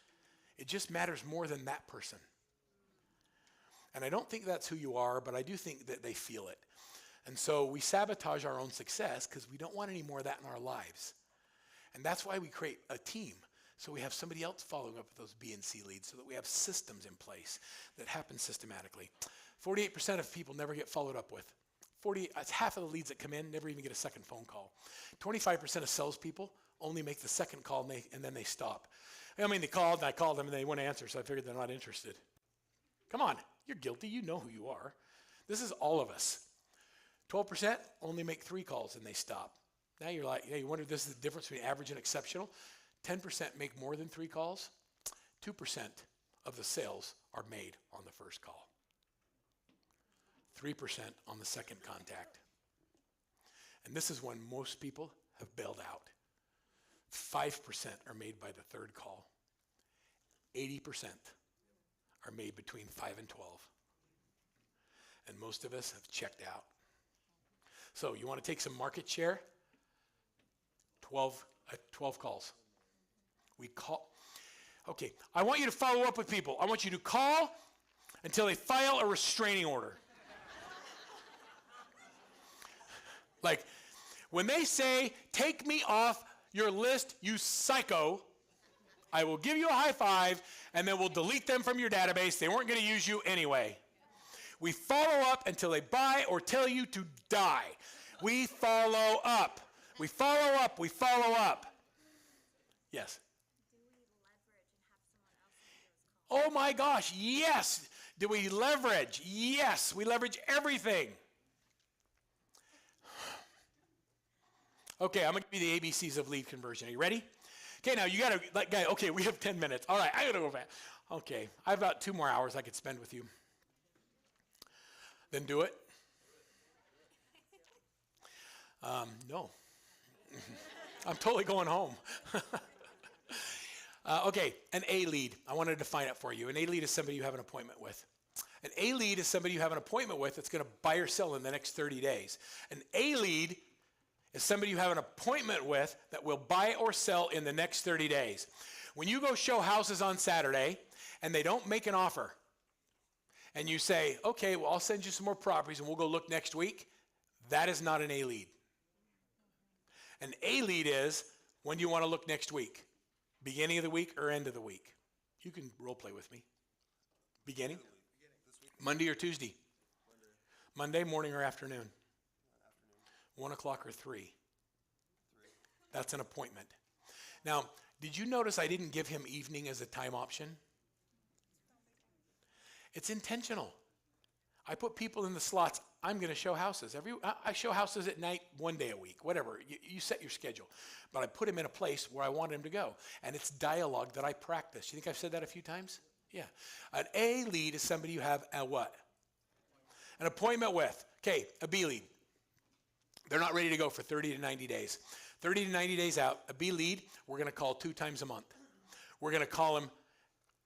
It just matters more than that person. And I don't think that's who you are, but I do think that they feel it. And so we sabotage our own success because we don't want any more of that in our lives. And that's why we create a team. So we have somebody else following up with those B and C leads so that we have systems in place that happen systematically. 48% of people never get followed up with. That's half of the leads that come in never even get a second phone call. 25% of salespeople only make the second call and then they stop. I mean, they called and I called them and they wouldn't answer, so I figured they're not interested. Come on, you're guilty. You know who you are. This is all of us. 12% only make 3 calls and they stop. Now you're like, yeah, you wonder if this is the difference between average and exceptional. 10% make more than 3 calls. 2% of the sales are made on the first call. 3% on the second contact. And this is when most people have bailed out. 5% are made by the third call. 80% are made between 5 and 12. And most of us have checked out. So you want to take some market share? 12 calls. We call. Okay, I want you to follow up with people. I want you to call until they file a restraining order. Like, When they say, take me off your list, you psycho, I will give you a high five, and then we'll delete them from your database. They weren't going to use you anyway. We follow up until they buy or tell you to die. We follow up. We follow up. We follow up. Yes? Do we leverage and have someone else make those calls? Oh my gosh, yes. Do we leverage? Yes, we leverage everything. Okay, I'm going to give you the ABCs of lead conversion. Are you ready? Okay, now you got to, guy, okay, we have 10 minutes. All right, I got to go back. Okay, I have about 2 more hours I could spend with you. Then do it. No. I'm totally going home. Okay, an A lead. I want to define it for you. An A lead is somebody you have an appointment with. An A lead is somebody you have an appointment with that's going to buy or sell in the next 30 days. An A lead is somebody you have an appointment with that will buy or sell in the next 30 days. When you go show houses on Saturday and they don't make an offer, and you say, okay, well, I'll send you some more properties and we'll go look next week, that is not an A lead. An A lead is, when do you want to look next week? Beginning of the week or end of the week? You can role play with me. Beginning? Monday or Tuesday? Monday, morning or afternoon? 1 o'clock or 3? That's an appointment. Now, did you notice I didn't give him evening as a time option? It's intentional. I put people in the slots. I'm going to show houses. I show houses at night 1 day a week, whatever. You set your schedule. But I put him in a place where I want him to go. And it's dialogue that I practice. You think I've said that a few times? Yeah. An A lead is somebody you have a what? An appointment with. Okay, a B lead. They're not ready to go for 30 to 90 days. 30 to 90 days out, a B lead, we're going to call 2 times a month. We're going to call them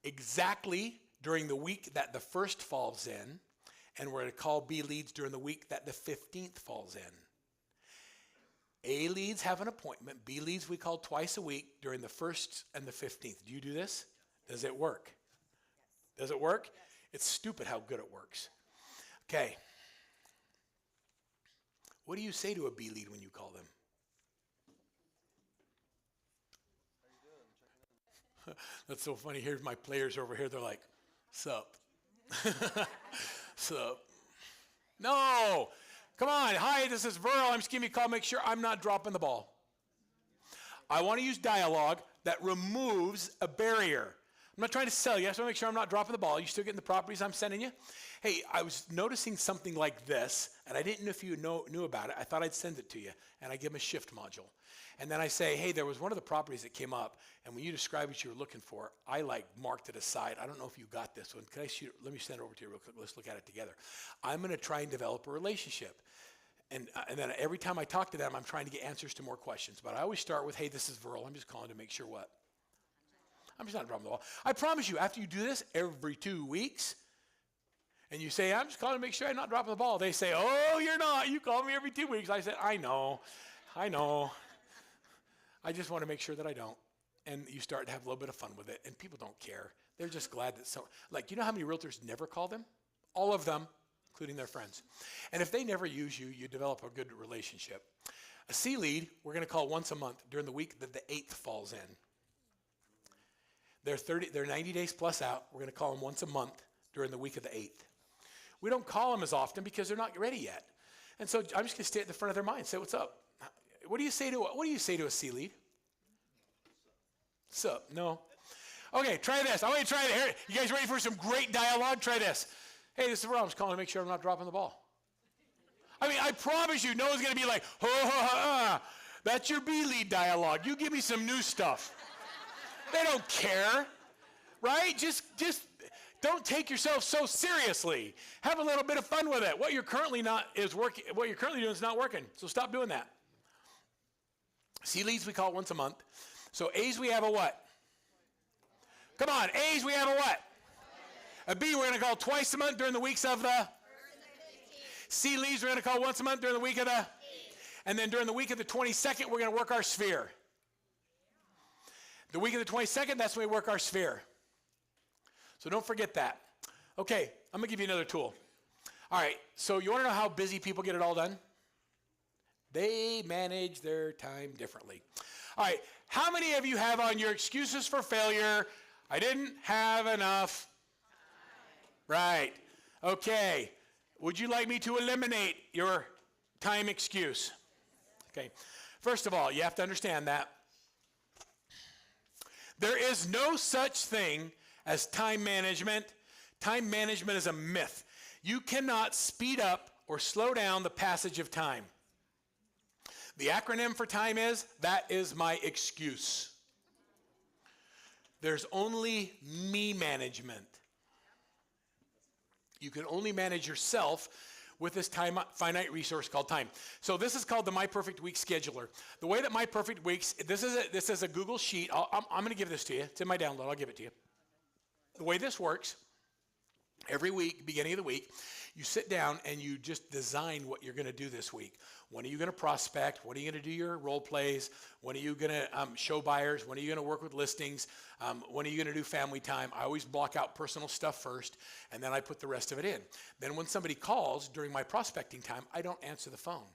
exactly during the week that the 1st falls in, and we're going to call B leads during the week that the 15th falls in. A leads have an appointment. B leads we call twice a week during the 1st and the 15th. Do you do this? Does it work? Yes. Does it work? Yes. It's stupid how good it works. Okay. What do you say to a B lead when you call them? How you doing? Checking in. That's so funny. Here's my players over here. They're like, sup? Sup? No. Come on. Hi, this is Verl. I'm just giving you a call. Make sure I'm not dropping the ball. I want to use dialogue that removes a barrier. I'm not trying to sell you. I just want to make sure I'm not dropping the ball. You still getting the properties I'm sending you? Hey, I was noticing something like this, and I didn't know if you knew about it. I thought I'd send it to you, and I give them a shift module. And then I say, hey, there was one of the properties that came up, and when you described what you were looking for, I marked it aside. I don't know if you got this one. Let me send it over to you real quick. Let's look at it together. I'm going to try and develop a relationship. And then every time I talk to them, I'm trying to get answers to more questions. But I always start with, hey, this is Verl. I'm just calling to make sure what? I'm just not dropping the ball. I promise you, after you do this every 2 weeks, and you say, I'm just calling to make sure I'm not dropping the ball. They say, oh, you're not. You call me every 2 weeks. I said, I know. I just want to make sure that I don't. And you start to have a little bit of fun with it, and people don't care. They're just glad that you know how many realtors never call them? All of them, including their friends. And if they never use you, you develop a good relationship. A C lead, we're going to call once a month during the week that the 8th falls in. They're 90 days plus out. We're going to call them once a month during the week of the 8th. We don't call them as often because they're not ready yet. And so I'm just going to stay at the front of their mind. Say, what's up? What do you say to a C lead? Sup? No. Okay, try this. I want you to try it. Here, you guys ready for some great dialogue? Try this. Hey, this is Verl. I'm just calling to make sure I'm not dropping the ball. I mean, I promise you, no one's going to be like, ho, ho, ho, ho. That's your B lead dialogue. You give me some new stuff. They don't care, right? Just don't take yourself so seriously. Have a little bit of fun with it. What you're currently doing is not working. So stop doing that. C leads we call once a month. So A's we have a what? Come on, A's we have a what? A B we're going to call twice a month during the weeks of the? C leads we're going to call once a month during the week of the? And then during the week of the 22nd, we're going to work our sphere. The week of the 22nd, that's when we work our sphere. So don't forget that. Okay, I'm going to give you another tool. All right, so you want to know how busy people get it all done? They manage their time differently. All right, how many of you have on your excuses for failure, I didn't have enough? Right. Okay. Would you like me to eliminate your time excuse? Okay. First of all, you have to understand that there is no such thing as time management. Time management is a myth. You cannot speed up or slow down the passage of time. The acronym for time is, that is my excuse. There's only me management. You can only manage yourself with this finite resource called time. So this is called the My Perfect Week Scheduler. The way that My Perfect Weeks, this is a Google sheet. I'm going to give this to you. It's in my download. I'll give it to you. The way this works, every week, beginning of the week, you sit down and you just design what you're going to do this week. When are you going to prospect? When are you going to do your role plays? When are you going to show buyers? When are you going to work with listings? When are you going to do family time? I always block out personal stuff first, and then I put the rest of it in. Then when somebody calls during my prospecting time, I don't answer the phone.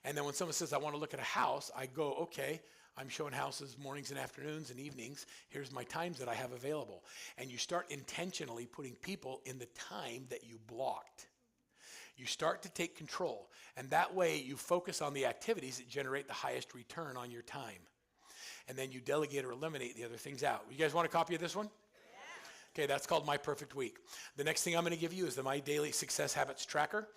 And then when someone says, I want to look at a house, I go, okay, I'm showing houses mornings and afternoons and evenings. Here's my times that I have available. And you start intentionally putting people in the time that you blocked. You start to take control. And that way you focus on the activities that generate the highest return on your time. And then you delegate or eliminate the other things out. You guys want a copy of this one? Yeah. Okay, that's called My Perfect Week. The next thing I'm going to give you is the My Daily Success Habits Tracker.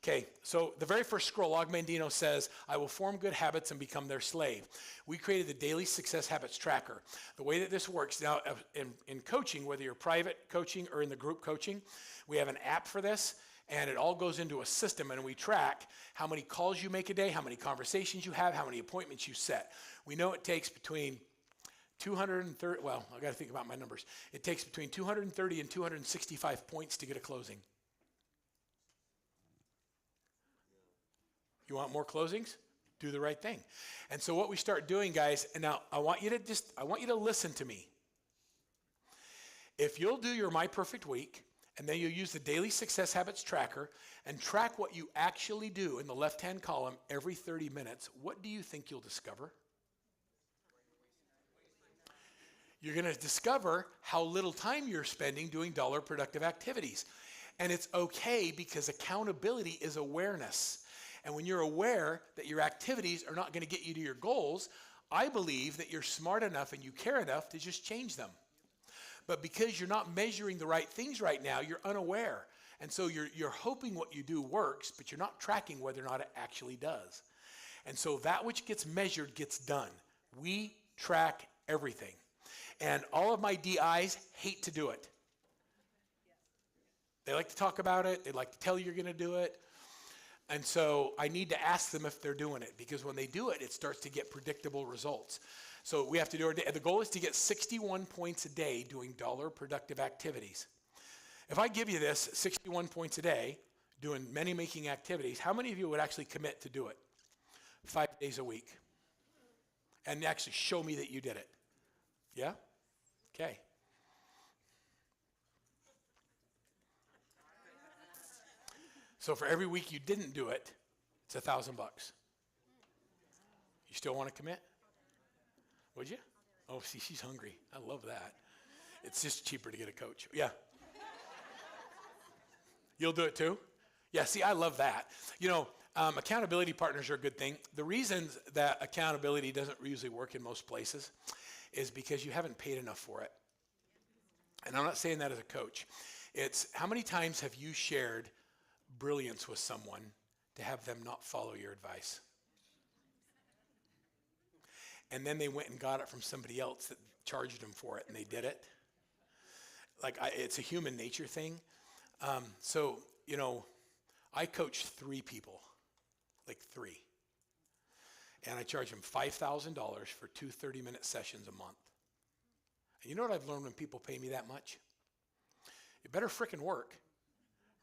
Okay, so the very first scroll, Og Mandino says, I will form good habits and become their slave. We created the Daily Success Habits Tracker. The way that this works, now in coaching, whether you're private coaching or in the group coaching, we have an app for this, and it all goes into a system, and we track how many calls you make a day, how many conversations you have, how many appointments you set. We know it takes between 230, well, I got to think about my numbers. It takes between 230 and 265 points to get a closing. You want more closings? Do the right thing. And so what we start doing, guys, and now I want you to listen to me. If you'll do your My Perfect Week, and then you'll use the Daily Success Habits Tracker and track what you actually do in the left-hand column every 30 minutes, what do you think you'll discover? You're going to discover how little time you're spending doing dollar productive activities. And it's okay, because accountability is awareness. And when you're aware that your activities are not going to get you to your goals, I believe that you're smart enough and you care enough to just change them. But because you're not measuring the right things right now, you're unaware. And so you're hoping what you do works, but you're not tracking whether or not it actually does. And so that which gets measured gets done. We track everything. And all of my DIs hate to do it. They like to talk about it. They like to tell you you're going to do it. And so I need to ask them if they're doing it, because when they do it, it starts to get predictable results. So we have to do the goal is to get 61 points a day doing dollar productive activities. If I give you this 61 points a day doing many making activities, how many of you would actually commit to do it 5 days a week and actually show me that you did it? Yeah? Okay. So for every week you didn't do it, it's $1,000. You still want to commit? Would you? Oh, see, she's hungry. I love that. It's just cheaper to get a coach. Yeah. You'll do it too? Yeah, see, I love that. You know, accountability partners are a good thing. The reasons that accountability doesn't usually work in most places is because you haven't paid enough for it. And I'm not saying that as a coach. It's how many times have you shared brilliance with someone to have them not follow your advice? And then they went and got it from somebody else that charged them for it, and they did it. Like, it's a human nature thing. So, you know, I coach 3 people, like 3. And I charge them $5,000 for 2 30-minute sessions a month. And you know what I've learned when people pay me that much? It better frickin' work,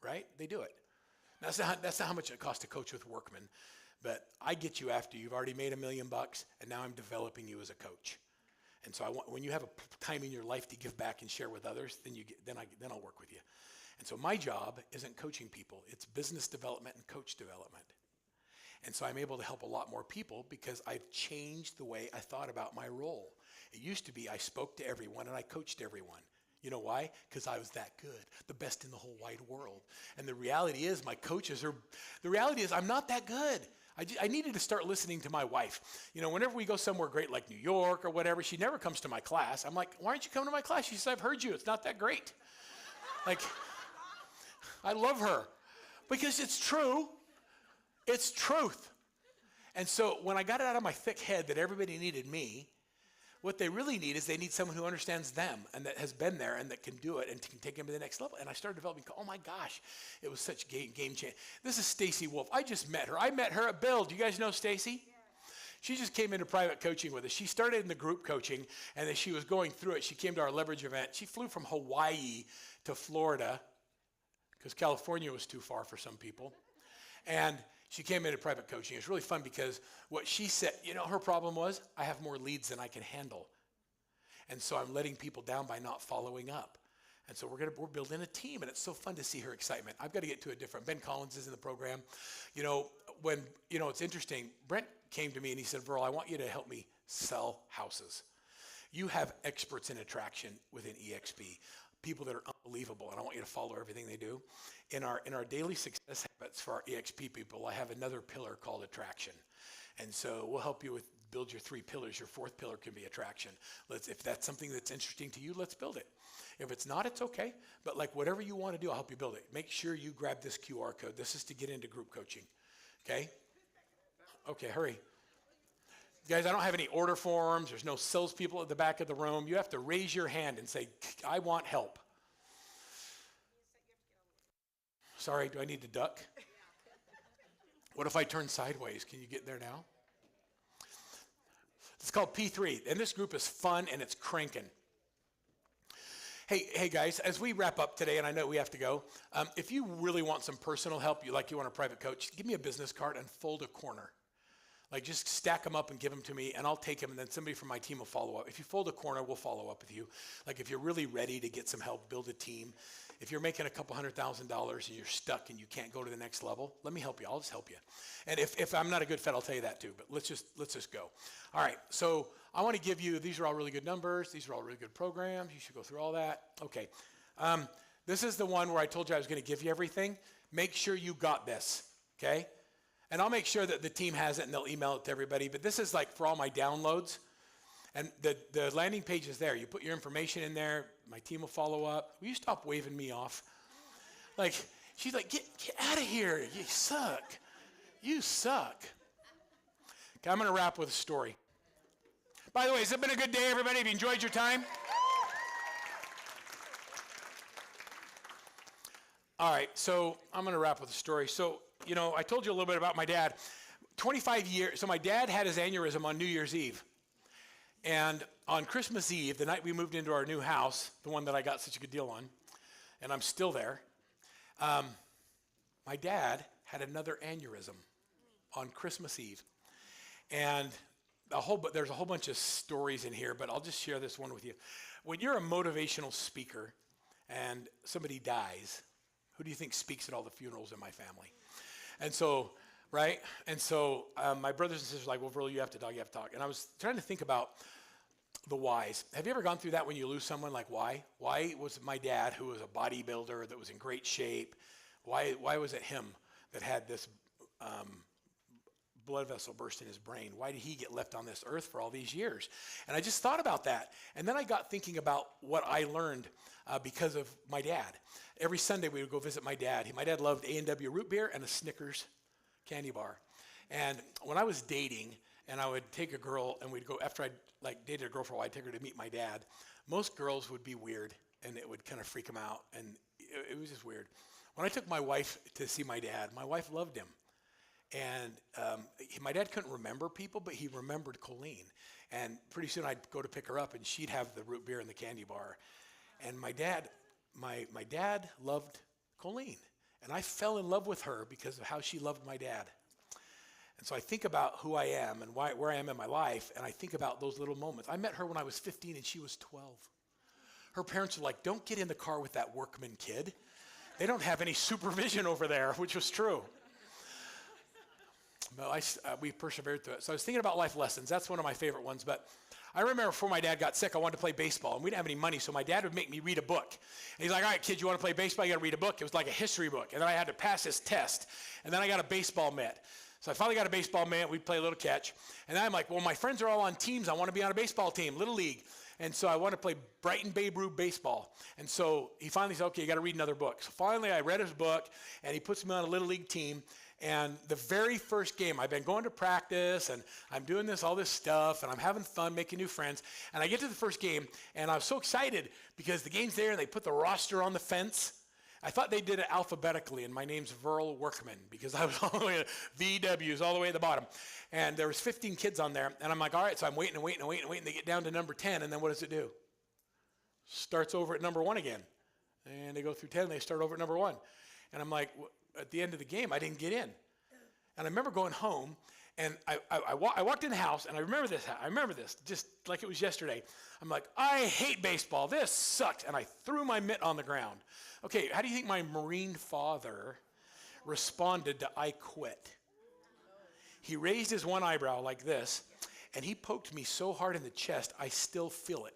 right? They do it. That's not how much it costs to coach with Workman. But I get you after you've already made $1 million, and now I'm developing you as a coach. And so when you have a time in your life to give back and share with others, then I'll work with you. And so my job isn't coaching people; it's business development and coach development. And so I'm able to help a lot more people because I've changed the way I thought about my role. It used to be I spoke to everyone and I coached everyone. You know why? Because I was that good, the best in the whole wide world. And the reality is I'm not that good. I needed to start listening to my wife. You know, whenever we go somewhere great like New York or whatever, she never comes to my class. I'm like, why aren't you coming to my class? She says, I've heard you. It's not that great. Like, I love her because it's true. It's truth. And so when I got it out of my thick head that everybody needed me, what they really need is they need someone who understands them and that has been there and that can do it and can take them to the next level. And I started developing, oh my gosh, it was such game change. This is Stacy Wolf. I just met her. I met her at Build. Do you guys know Stacy? Yeah. She just came into private coaching with us. She started in the group coaching, and as she was going through it, she came to our leverage event. She flew from Hawaii to Florida because California was too far for some people. And she came into private coaching. It was really fun because what she said, you know, her problem was, I have more leads than I can handle. And so I'm letting people down by not following up. And so we're building a team, and it's so fun to see her excitement. I've got to get to a different, Ben Collins is in the program. You know, it's interesting, Brent came to me and he said, Verl, I want you to help me sell houses. You have experts in attraction within EXP, people that are unbelievable, and I want you to follow everything they do. In our daily success habits for our EXP people, I have another pillar called attraction. And so we'll help you with build your 3 pillars. Your 4th pillar can be attraction. If that's something that's interesting to you, let's build it. If it's not, it's okay. But like whatever you want to do, I'll help you build it. Make sure you grab this QR code. This is to get into group coaching. Okay? Okay, hurry. Guys, I don't have any order forms. There's no salespeople at the back of the room. You have to raise your hand and say, I want help. Sorry, do I need to duck? What if I turn sideways? Can you get there now? It's called P3, and this group is fun and it's cranking. Hey guys, as we wrap up today, and I know we have to go, if you really want some personal help, you want a private coach, give me a business card and fold a corner. Like just stack them up and give them to me, and I'll take them, and then somebody from my team will follow up. If you fold a corner, we'll follow up with you. Like if you're really ready to get some help, build a team. If you're making a couple $100,000 and you're stuck and you can't go to the next level, let me help you. I'll just help you. And if I'm not a good fit, I'll tell you that too. But let's just go. All right. So I want to give you. These are all really good numbers. These are all really good programs. You should go through all that. Okay. This is the one where I told you I was going to give you everything. Make sure you got this. Okay. And I'll make sure that the team has it and they'll email it to everybody. But this is like for all my downloads. And the landing page is there. You put your information in there. My team will follow up. Will you stop waving me off? Like, she's like, get out of here. You suck. You suck. Okay, I'm going to wrap with a story. By the way, has it been a good day, everybody? Have you enjoyed your time? All right, so I'm going to wrap with a story. So, you know, I told you a little bit about my dad. 25 years, so my dad had his aneurysm on New Year's Eve. And on Christmas Eve, the night we moved into our new house, the one that I got such a good deal on, and I'm still there, my dad had another aneurysm on Christmas Eve. And there's a whole bunch of stories in here, but I'll just share this one with you. When you're a motivational speaker and somebody dies, who do you think speaks at all the funerals in my family? And so, right? And so my brothers and sisters were like, well, Verl, you have to talk. And I was trying to think about the whys. Have you ever gone through that when you lose someone? Like, why? Why was my dad, who was a bodybuilder that was in great shape, why was it him that had this blood vessel burst in his brain? Why did he get left on this earth for all these years? And I just thought about that. And then I got thinking about what I learned because of my dad. Every Sunday we would go visit my dad. My dad loved A&W root beer and a Snickers candy bar. And when I was dating, and I would take a girl, and we'd go, after I'd dated a girl for a while, I'd take her to meet my dad. Most girls would be weird, and it would kind of freak them out, and it was just weird. When I took my wife to see my dad, my wife loved him. And my dad couldn't remember people, but he remembered Colleen. And pretty soon I'd go to pick her up, and she'd have the root beer and the candy bar. And my dad loved Colleen. And I fell in love with her because of how she loved my dad. And so I think about who I am and where I am in my life, and I think about those little moments. I met her when I was 15 and she was 12. Her parents were like, don't get in the car with that Workman kid. They don't have any supervision over there, which was true. we persevered through it. So I was thinking about life lessons. That's one of my favorite ones. But I remember before my dad got sick, I wanted to play baseball, and we didn't have any money, so my dad would make me read a book. And he's like, all right, kid, you want to play baseball? You got to read a book. It was like a history book. And then I had to pass this test. And then I got a baseball mitt. So I finally got a baseball mitt. We'd play a little catch. And then I'm like, well, my friends are all on teams. I want to be on a baseball team, Little League. And so I want to play Brighton Babe Ruth baseball. And so he finally said, okay, you got to read another book. So finally I read his book, and he puts me on a Little League team. And the very first game, I've been going to practice, and I'm doing all this stuff, and I'm having fun making new friends. And I get to the first game, and I was so excited because the game's there, and they put the roster on the fence. I thought they did it alphabetically, and my name's Verl Workman because I was all the way at VWs, all the way at the bottom. And there was 15 kids on there, and I'm like, all right, so I'm waiting. They get down to number 10, and then what does it do? Starts over at number 1 again. And they go through 10, and they start over at number 1. And I'm like, at the end of the game, I didn't get in. And I remember going home, and I walked in the house, and I remember this just like it was yesterday. I'm like, I hate baseball. This sucks. And I threw my mitt on the ground. Okay, how do you think my Marine father responded to I quit? He raised his one eyebrow like this, and he poked me so hard in the chest, I still feel it.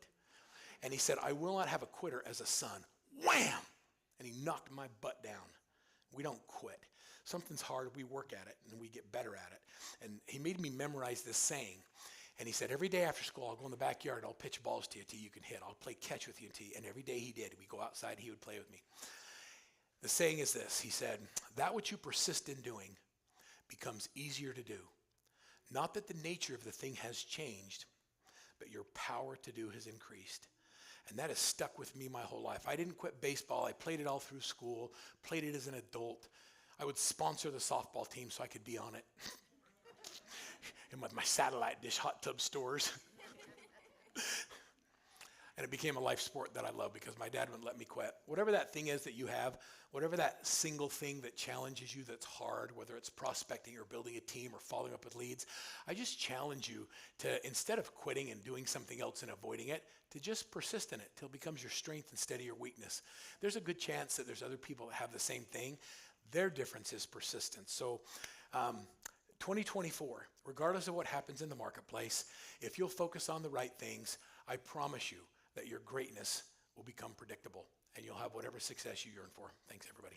And he said, I will not have a quitter as a son. Wham! And he knocked my butt down. We don't quit. Something's hard, we work at it, and we get better at it. And he made me memorize this saying. And he said, every day after school, I'll go in the backyard, I'll pitch balls to you until you can hit. I'll play catch with you until you, and every day he did. We'd go outside, he would play with me. The saying is this, he said, that which you persist in doing becomes easier to do. Not that the nature of the thing has changed, but your power to do has increased. And that has stuck with me my whole life. I didn't quit baseball. I played it all through school, played it as an adult. I would sponsor the softball team so I could be on it. And with my satellite dish hot tub stores. And it became a life sport that I love because my dad wouldn't let me quit. Whatever that thing is that you have, whatever that single thing that challenges you that's hard, whether it's prospecting or building a team or following up with leads, I just challenge you to, instead of quitting and doing something else and avoiding it, to just persist in it till it becomes your strength instead of your weakness. There's a good chance that there's other people that have the same thing. Their difference is persistence. So 2024, regardless of what happens in the marketplace, if you'll focus on the right things, I promise you that your greatness will become predictable and you'll have whatever success you yearn for. Thanks, everybody.